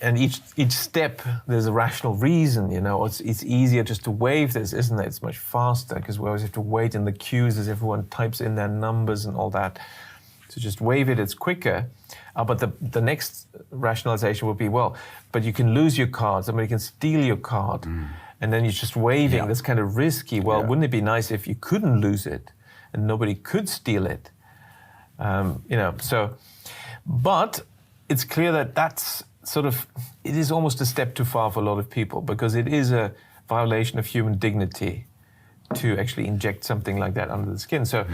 and each step there's a rational reason. It's easier just to wave this, isn't it? It's much faster because we always have to wait in the queues as everyone types in their numbers and all that. So just wave it, it's quicker. But the next rationalization would be, but you can lose your card, somebody can steal your card, and then you're just waving. That's kind of risky. Well, wouldn't it be nice if you couldn't lose it and nobody could steal it? But it's clear that that's it is almost a step too far for a lot of people because it is a violation of human dignity to actually inject something like that under the skin. So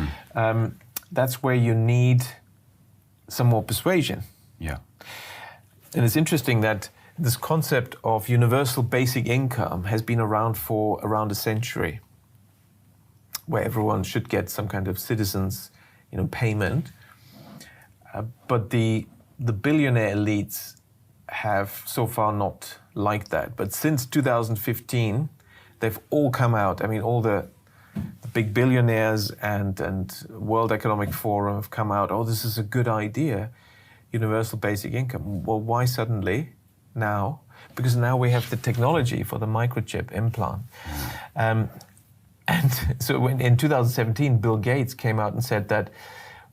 that's where you need some more persuasion. Yeah. And it's interesting that this concept of universal basic income has been around for around a century, where everyone should get some kind of citizens, payment. But the billionaire elites have so far not liked that. But since 2015, they've all come out. I mean, all the big billionaires and World Economic Forum have come out, oh, this is a good idea, universal basic income. Well, why suddenly now? Because now we have the technology for the microchip implant. And so in 2017, Bill Gates came out and said that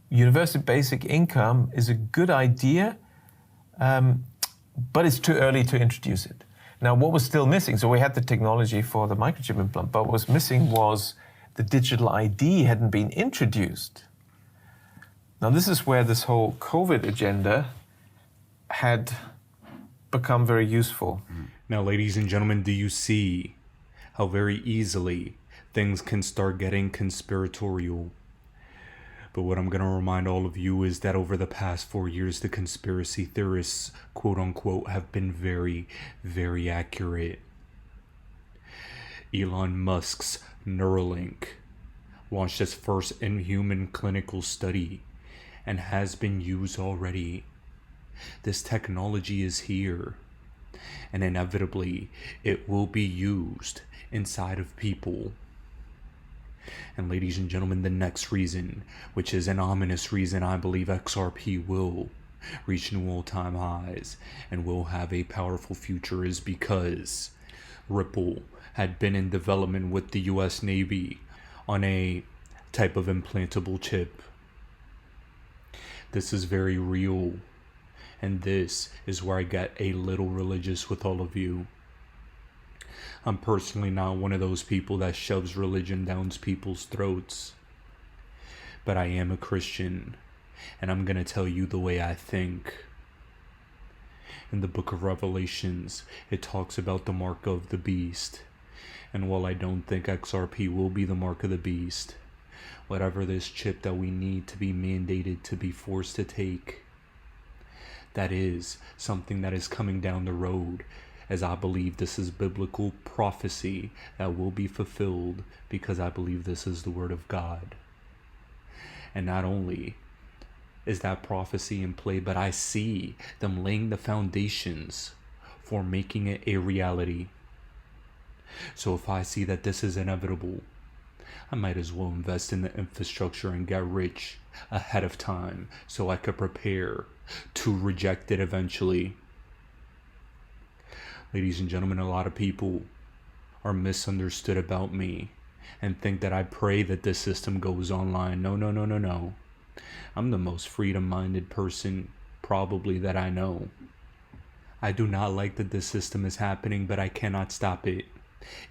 universal basic income is a good idea, but it's too early to introduce it. Now, what was still missing? So we had the technology for the microchip implant, but what was missing was the digital ID hadn't been introduced. Now, this is where this whole COVID agenda had become very useful. Now, ladies and gentlemen, do you see how very easily things can start getting conspiratorial? But what I'm going to remind all of you is that over the past 4 years, the conspiracy theorists, quote unquote, have been very, very accurate. Elon Musk's Neuralink launched its first in-human clinical study and has been used already. This technology is here, and inevitably it will be used inside of people. And ladies and gentlemen, the next reason, which is an ominous reason I believe XRP will reach new all-time highs and will have a powerful future, is because Ripple had been in development with the US Navy on a type of implantable chip. This is very real, and this is where I get a little religious with all of you. I'm personally not one of those people that shoves religion down people's throats, but I am a Christian, and I'm going to tell you the way I think. In the book of Revelations, it talks about the mark of the beast, and while I don't think XRP will be the mark of the beast, whatever this chip that we need to be mandated to be forced to take, that is something that is coming down the road, as I believe this is biblical prophecy that will be fulfilled, because I believe this is the word of God. And not only is that prophecy in play, but I see them laying the foundations for making it a reality. So if I see that this is inevitable, I might as well invest in the infrastructure and get rich ahead of time so I could prepare to reject it eventually. Ladies and gentlemen, a lot of people are misunderstood about me and think that I pray that this system goes online. No. I'm the most freedom-minded person probably that I know. I do not like that this system is happening, but I cannot stop it.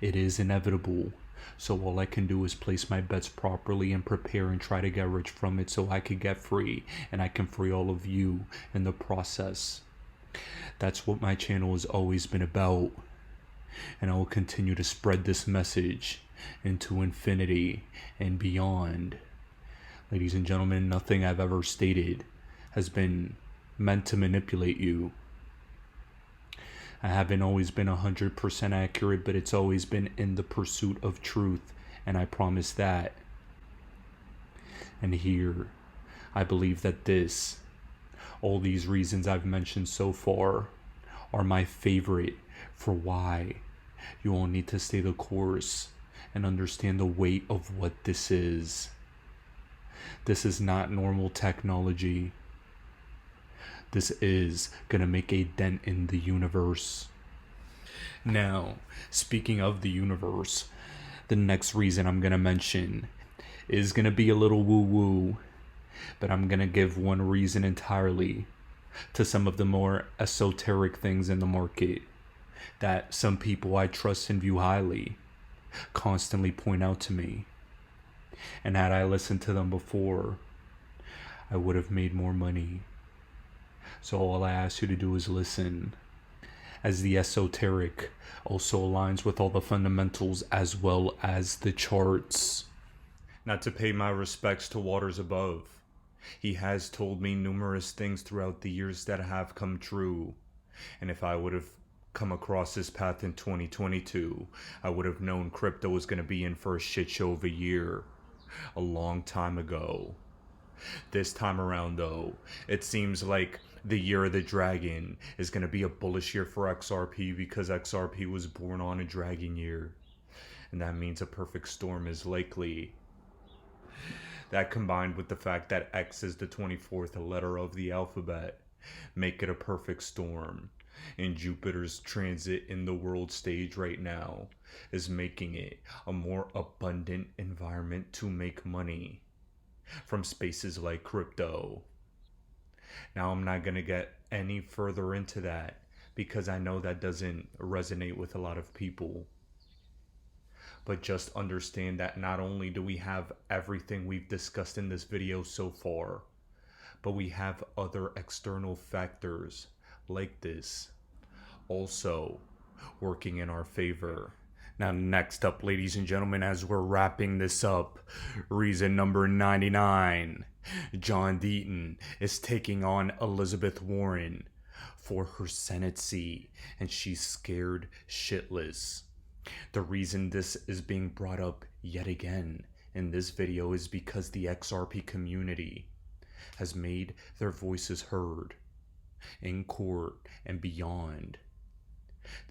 It is inevitable. So all I can do is place my bets properly and prepare and try to get rich from it so I can get free, and I can free all of you in the process. That's what my channel has always been about, and I will continue to spread this message into infinity and beyond. Ladies and gentlemen, nothing I've ever stated has been meant to manipulate you. I haven't always been 100% accurate, but it's always been in the pursuit of truth, and I promise that. And here, I believe that all these reasons I've mentioned so far are my favorite for why you all need to stay the course and understand the weight of what this is. This is not normal technology. This is going to make a dent in the universe. Now, speaking of the universe, the next reason I'm going to mention is going to be a little woo-woo, but I'm going to give one reason entirely to some of the more esoteric things in the market that some people I trust and view highly constantly point out to me. And had I listened to them before, I would have made more money. So all I ask you to do is listen as the esoteric also aligns with all the fundamentals as well as the charts. Not to pay my respects to waters above. He has told me numerous things throughout the years that have come true. And if I would have come across this path in 2022, I would have known crypto was going to be in for a shit show of a year. A long time ago. This time around though, it seems like the year of the dragon is going to be a bullish year for XRP because XRP was born on a dragon year. And that means a perfect storm is likely. That combined with the fact that X is the 24th letter of the alphabet make it a perfect storm. And Jupiter's transit in the world stage right now is making it a more abundant environment to make money from spaces like crypto. Now I'm not going to get any further into that because I know that doesn't resonate with a lot of people. But just understand that not only do we have everything we've discussed in this video so far, but we have other external factors like this also working in our favor. Now, next up, ladies and gentlemen, as we're wrapping this up, reason number 99, John Deaton is taking on Elizabeth Warren for her Senate seat, and she's scared shitless. The reason this is being brought up yet again in this video is because the XRP community has made their voices heard in court and beyond.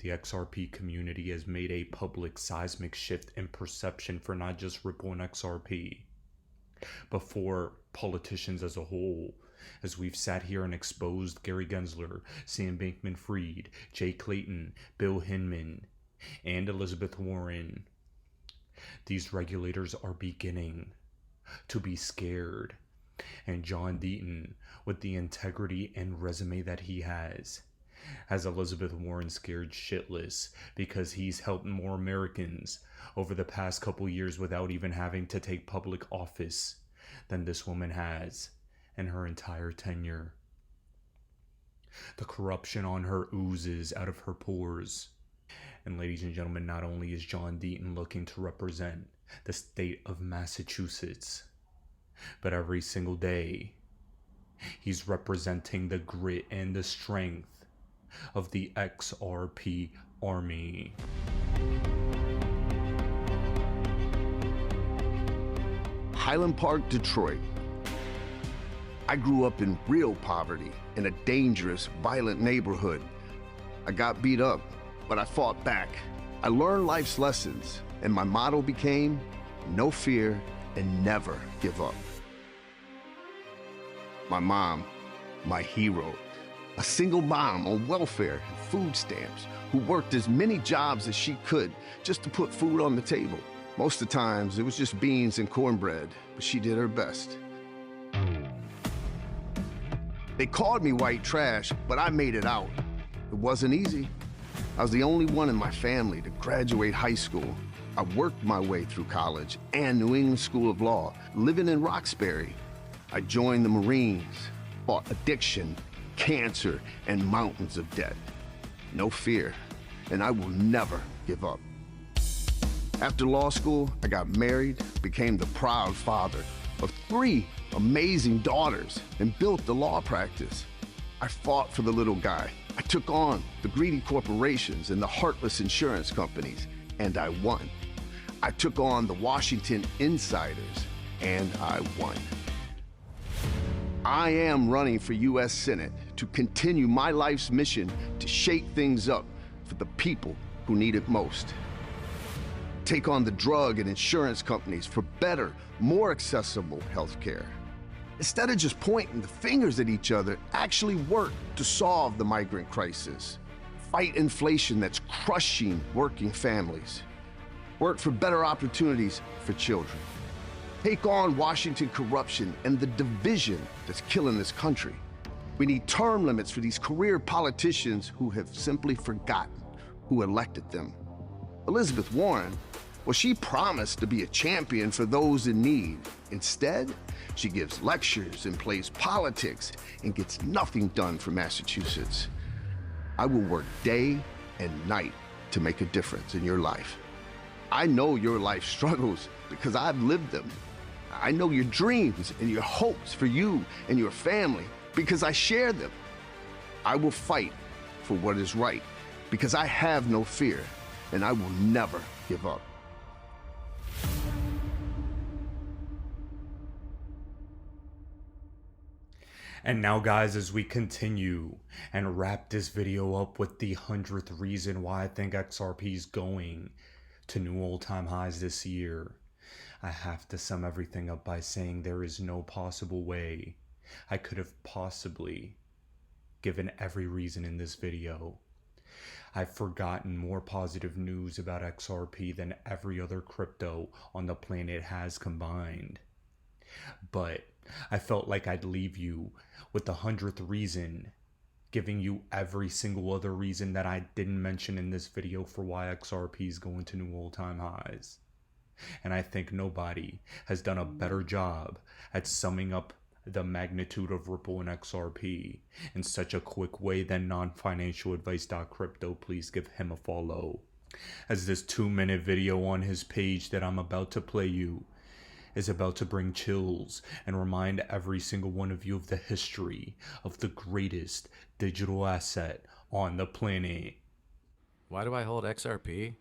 The XRP community has made a public seismic shift in perception for not just Ripple and XRP, but for politicians as a whole, as we've sat here and exposed Gary Gensler, Sam Bankman-Fried, Jay Clayton, Bill Hinman, and Elizabeth Warren. These regulators are beginning to be scared, and John Deaton, with the integrity and resume that he has Elizabeth Warren scared shitless because he's helped more Americans over the past couple years without even having to take public office than this woman has in her entire tenure. The corruption on her oozes out of her pores. And ladies and gentlemen, not only is John Deaton looking to represent the state of Massachusetts, but every single day he's representing the grit and the strength of the XRP army. Highland Park, Detroit. I grew up in real poverty in a dangerous, violent neighborhood. I got beat up, but I fought back. I learned life's lessons, and my motto became no fear and never give up. My mom, my hero. A single mom on welfare and food stamps who worked as many jobs as she could just to put food on the table. Most of the times it was just beans and cornbread, but she did her best. They called me white trash, but I made it out. It wasn't easy. I was the only one in my family to graduate high school. I worked my way through college and New England School of Law, living in Roxbury. I joined the Marines, fought addiction, cancer, and mountains of debt. No fear, and I will never give up. After law school, I got married, became the proud father of 3 amazing daughters, and built the law practice. I fought for the little guy. I took on the greedy corporations and the heartless insurance companies, and I won. I took on the Washington insiders, and I won. I am running for U.S. Senate to continue my life's mission to shake things up for the people who need it most. Take on the drug and insurance companies for better, more accessible health care. Instead of just pointing the fingers at each other, actually work to solve the migrant crisis. Fight inflation that's crushing working families. Work for better opportunities for children. Take on Washington corruption and the division that's killing this country. We need term limits for these career politicians who have simply forgotten who elected them. Elizabeth Warren, well, she promised to be a champion for those in need. Instead, she gives lectures and plays politics and gets nothing done for Massachusetts. I will work day and night to make a difference in your life. I know your life struggles because I've lived them. I know your dreams and your hopes for you and your family because I share them. I will fight for what is right because I have no fear and I will never give up. And now, guys, as we continue and wrap this video up with the 100th reason why I think XRP is going to new all-time highs this year, I have to sum everything up by saying there is no possible way I could have possibly given every reason in this video. I've forgotten more positive news about XRP than every other crypto on the planet has combined. But I felt like I'd leave you with the 100th reason, giving you every single other reason that I didn't mention in this video for why XRP is going to new all-time highs. And I think nobody has done a better job at summing up the magnitude of Ripple and XRP in such a quick way than non-financialadvice.crypto. Please give him a follow, as this 2-minute video on his page that I'm about to play you is about to bring chills and remind every single one of you of the history of the greatest digital asset on the planet. Why do I hold XRP?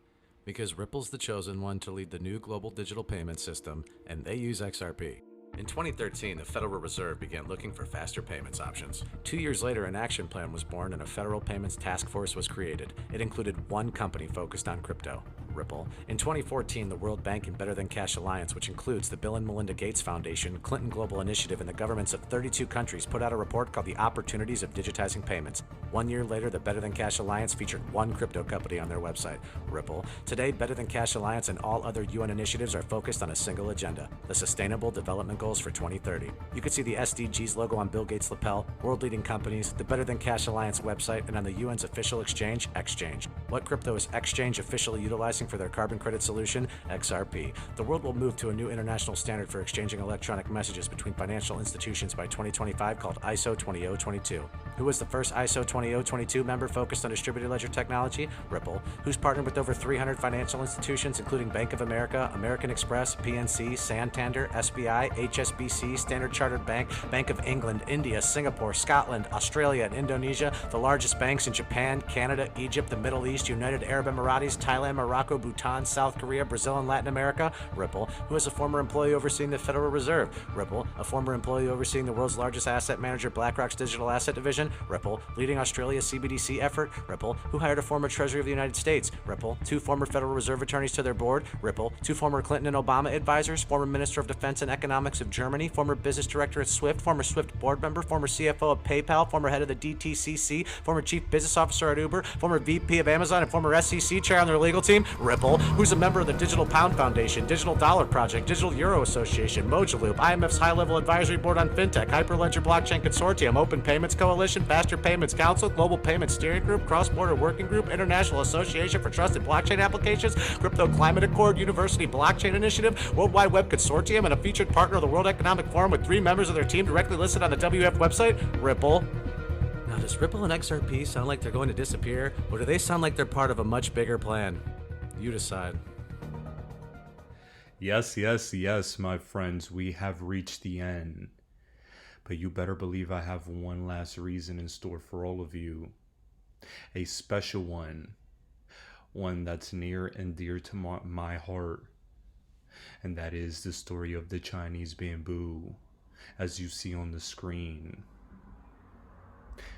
Because Ripple's the chosen one to lead the new global digital payment system, and they use XRP. In 2013, the Federal Reserve began looking for faster payments options. 2 years later, an action plan was born and a federal payments task force was created. It included one company focused on crypto, Ripple. In 2014, the World Bank and Better Than Cash Alliance, which includes the Bill and Melinda Gates Foundation, Clinton Global Initiative, and the governments of 32 countries, put out a report called The Opportunities of Digitizing Payments. 1 year later, the Better Than Cash Alliance featured one crypto company on their website, Ripple. Today, Better Than Cash Alliance and all other UN initiatives are focused on a single agenda, the Sustainable Development Goals for 2030. You can see the SDGs logo on Bill Gates' lapel, world-leading companies, the Better Than Cash Alliance website, and on the UN's official exchange, Exchange. What crypto is Exchange officially utilizing for their carbon credit solution? XRP. The world will move to a new international standard for exchanging electronic messages between financial institutions by 2025 called ISO 20022. Who was the first ISO 20022 member focused on distributed ledger technology? Ripple. Who's partnered with over 300 financial institutions, including Bank of America, American Express, PNC, Santander, SBI, HSBC, Standard Chartered Bank, Bank of England, India, Singapore, Scotland, Australia, and Indonesia, the largest banks in Japan, Canada, Egypt, the Middle East, United Arab Emirates, Thailand, Morocco, Bhutan, South Korea, Brazil, and Latin America? Ripple. Who is a former employee overseeing the Federal Reserve? Ripple. A former employee overseeing the world's largest asset manager, BlackRock's digital asset division? Ripple. Leading Australia's Cbdc effort? Ripple. Who hired a former Treasury of the United States? Ripple. 2 former Federal Reserve attorneys to their board? Ripple. 2 former Clinton and Obama advisors? Former Minister of Defense and Economics of Germany? Former business director at Swift? Former Swift board member? Former CFO of PayPal? Former head of the DTCC? Former chief business officer at Uber? Former VP of Amazon and former SEC chair on their legal team? Ripple. Who's a member of the Digital Pound Foundation, Digital Dollar Project, Digital Euro Association, Mojaloop, IMF's High-Level Advisory Board on FinTech, Hyperledger Blockchain Consortium, Open Payments Coalition, Faster Payments Council, Global Payments Steering Group, Cross-Border Working Group, International Association for Trusted Blockchain Applications, Crypto Climate Accord, University Blockchain Initiative, World Wide Web Consortium, and a featured partner of the World Economic Forum with 3 members of their team directly listed on the WF website? Ripple. Now, does Ripple and XRP sound like they're going to disappear, or do they sound like they're part of a much bigger plan? You decide. Yes, yes, yes, my friends, we have reached the end. But you better believe I have one last reason in store for all of you. A special one. One that's near and dear to my heart. And that is the story of the Chinese bamboo, as you see on the screen.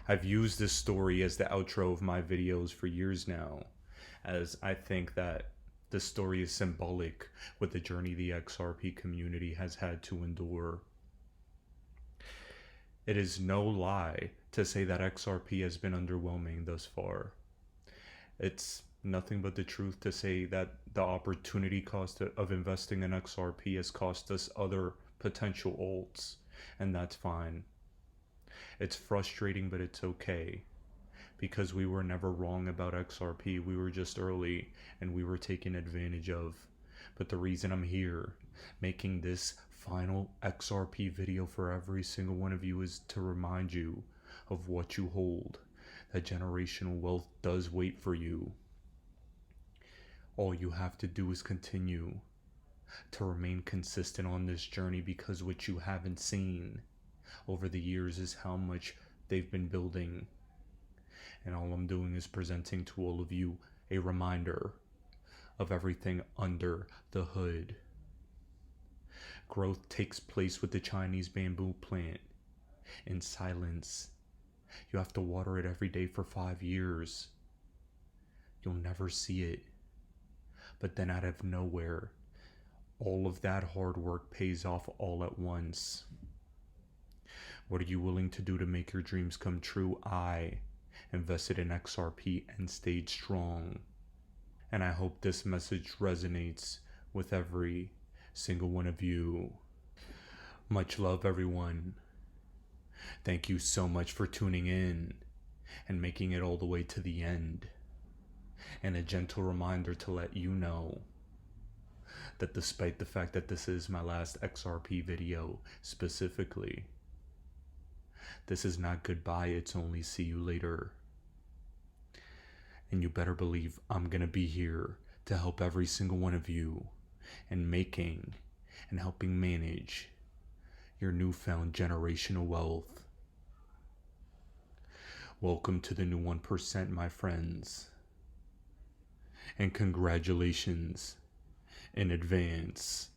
I've used this story as the outro of my videos for years now, as I think that the story is symbolic with the journey the XRP community has had to endure. It is no lie to say that XRP has been underwhelming thus far. It's nothing but the truth to say that the opportunity cost of investing in XRP has cost us other potential alts, and that's fine. It's frustrating, but it's okay, because we were never wrong about XRP. We were just early, and we were taken advantage of. But the reason I'm here, making this final XRP video for every single one of you, is to remind you of what you hold. A generational wealth does wait for you. All you have to do is continue to remain consistent on this journey, because what you haven't seen over the years is how much they've been building. And all I'm doing is presenting to all of you a reminder of everything under the hood. Growth takes place with the Chinese bamboo plant in silence. You have to water it every day for 5 years. You'll never see it. But then out of nowhere, all of that hard work pays off all at once. What are you willing to do to make your dreams come true? I invested in XRP and stayed strong. And I hope this message resonates with every single one of you. Much love, everyone. Thank you so much for tuning in and making it all the way to the end. And a gentle reminder to let you know that despite the fact that this is my last XRP video specifically, this is not goodbye, it's only see you later. And you better believe I'm gonna be here to help every single one of you in making and helping manage your newfound generational wealth. Welcome to the new 1%, my friends. And congratulations in advance.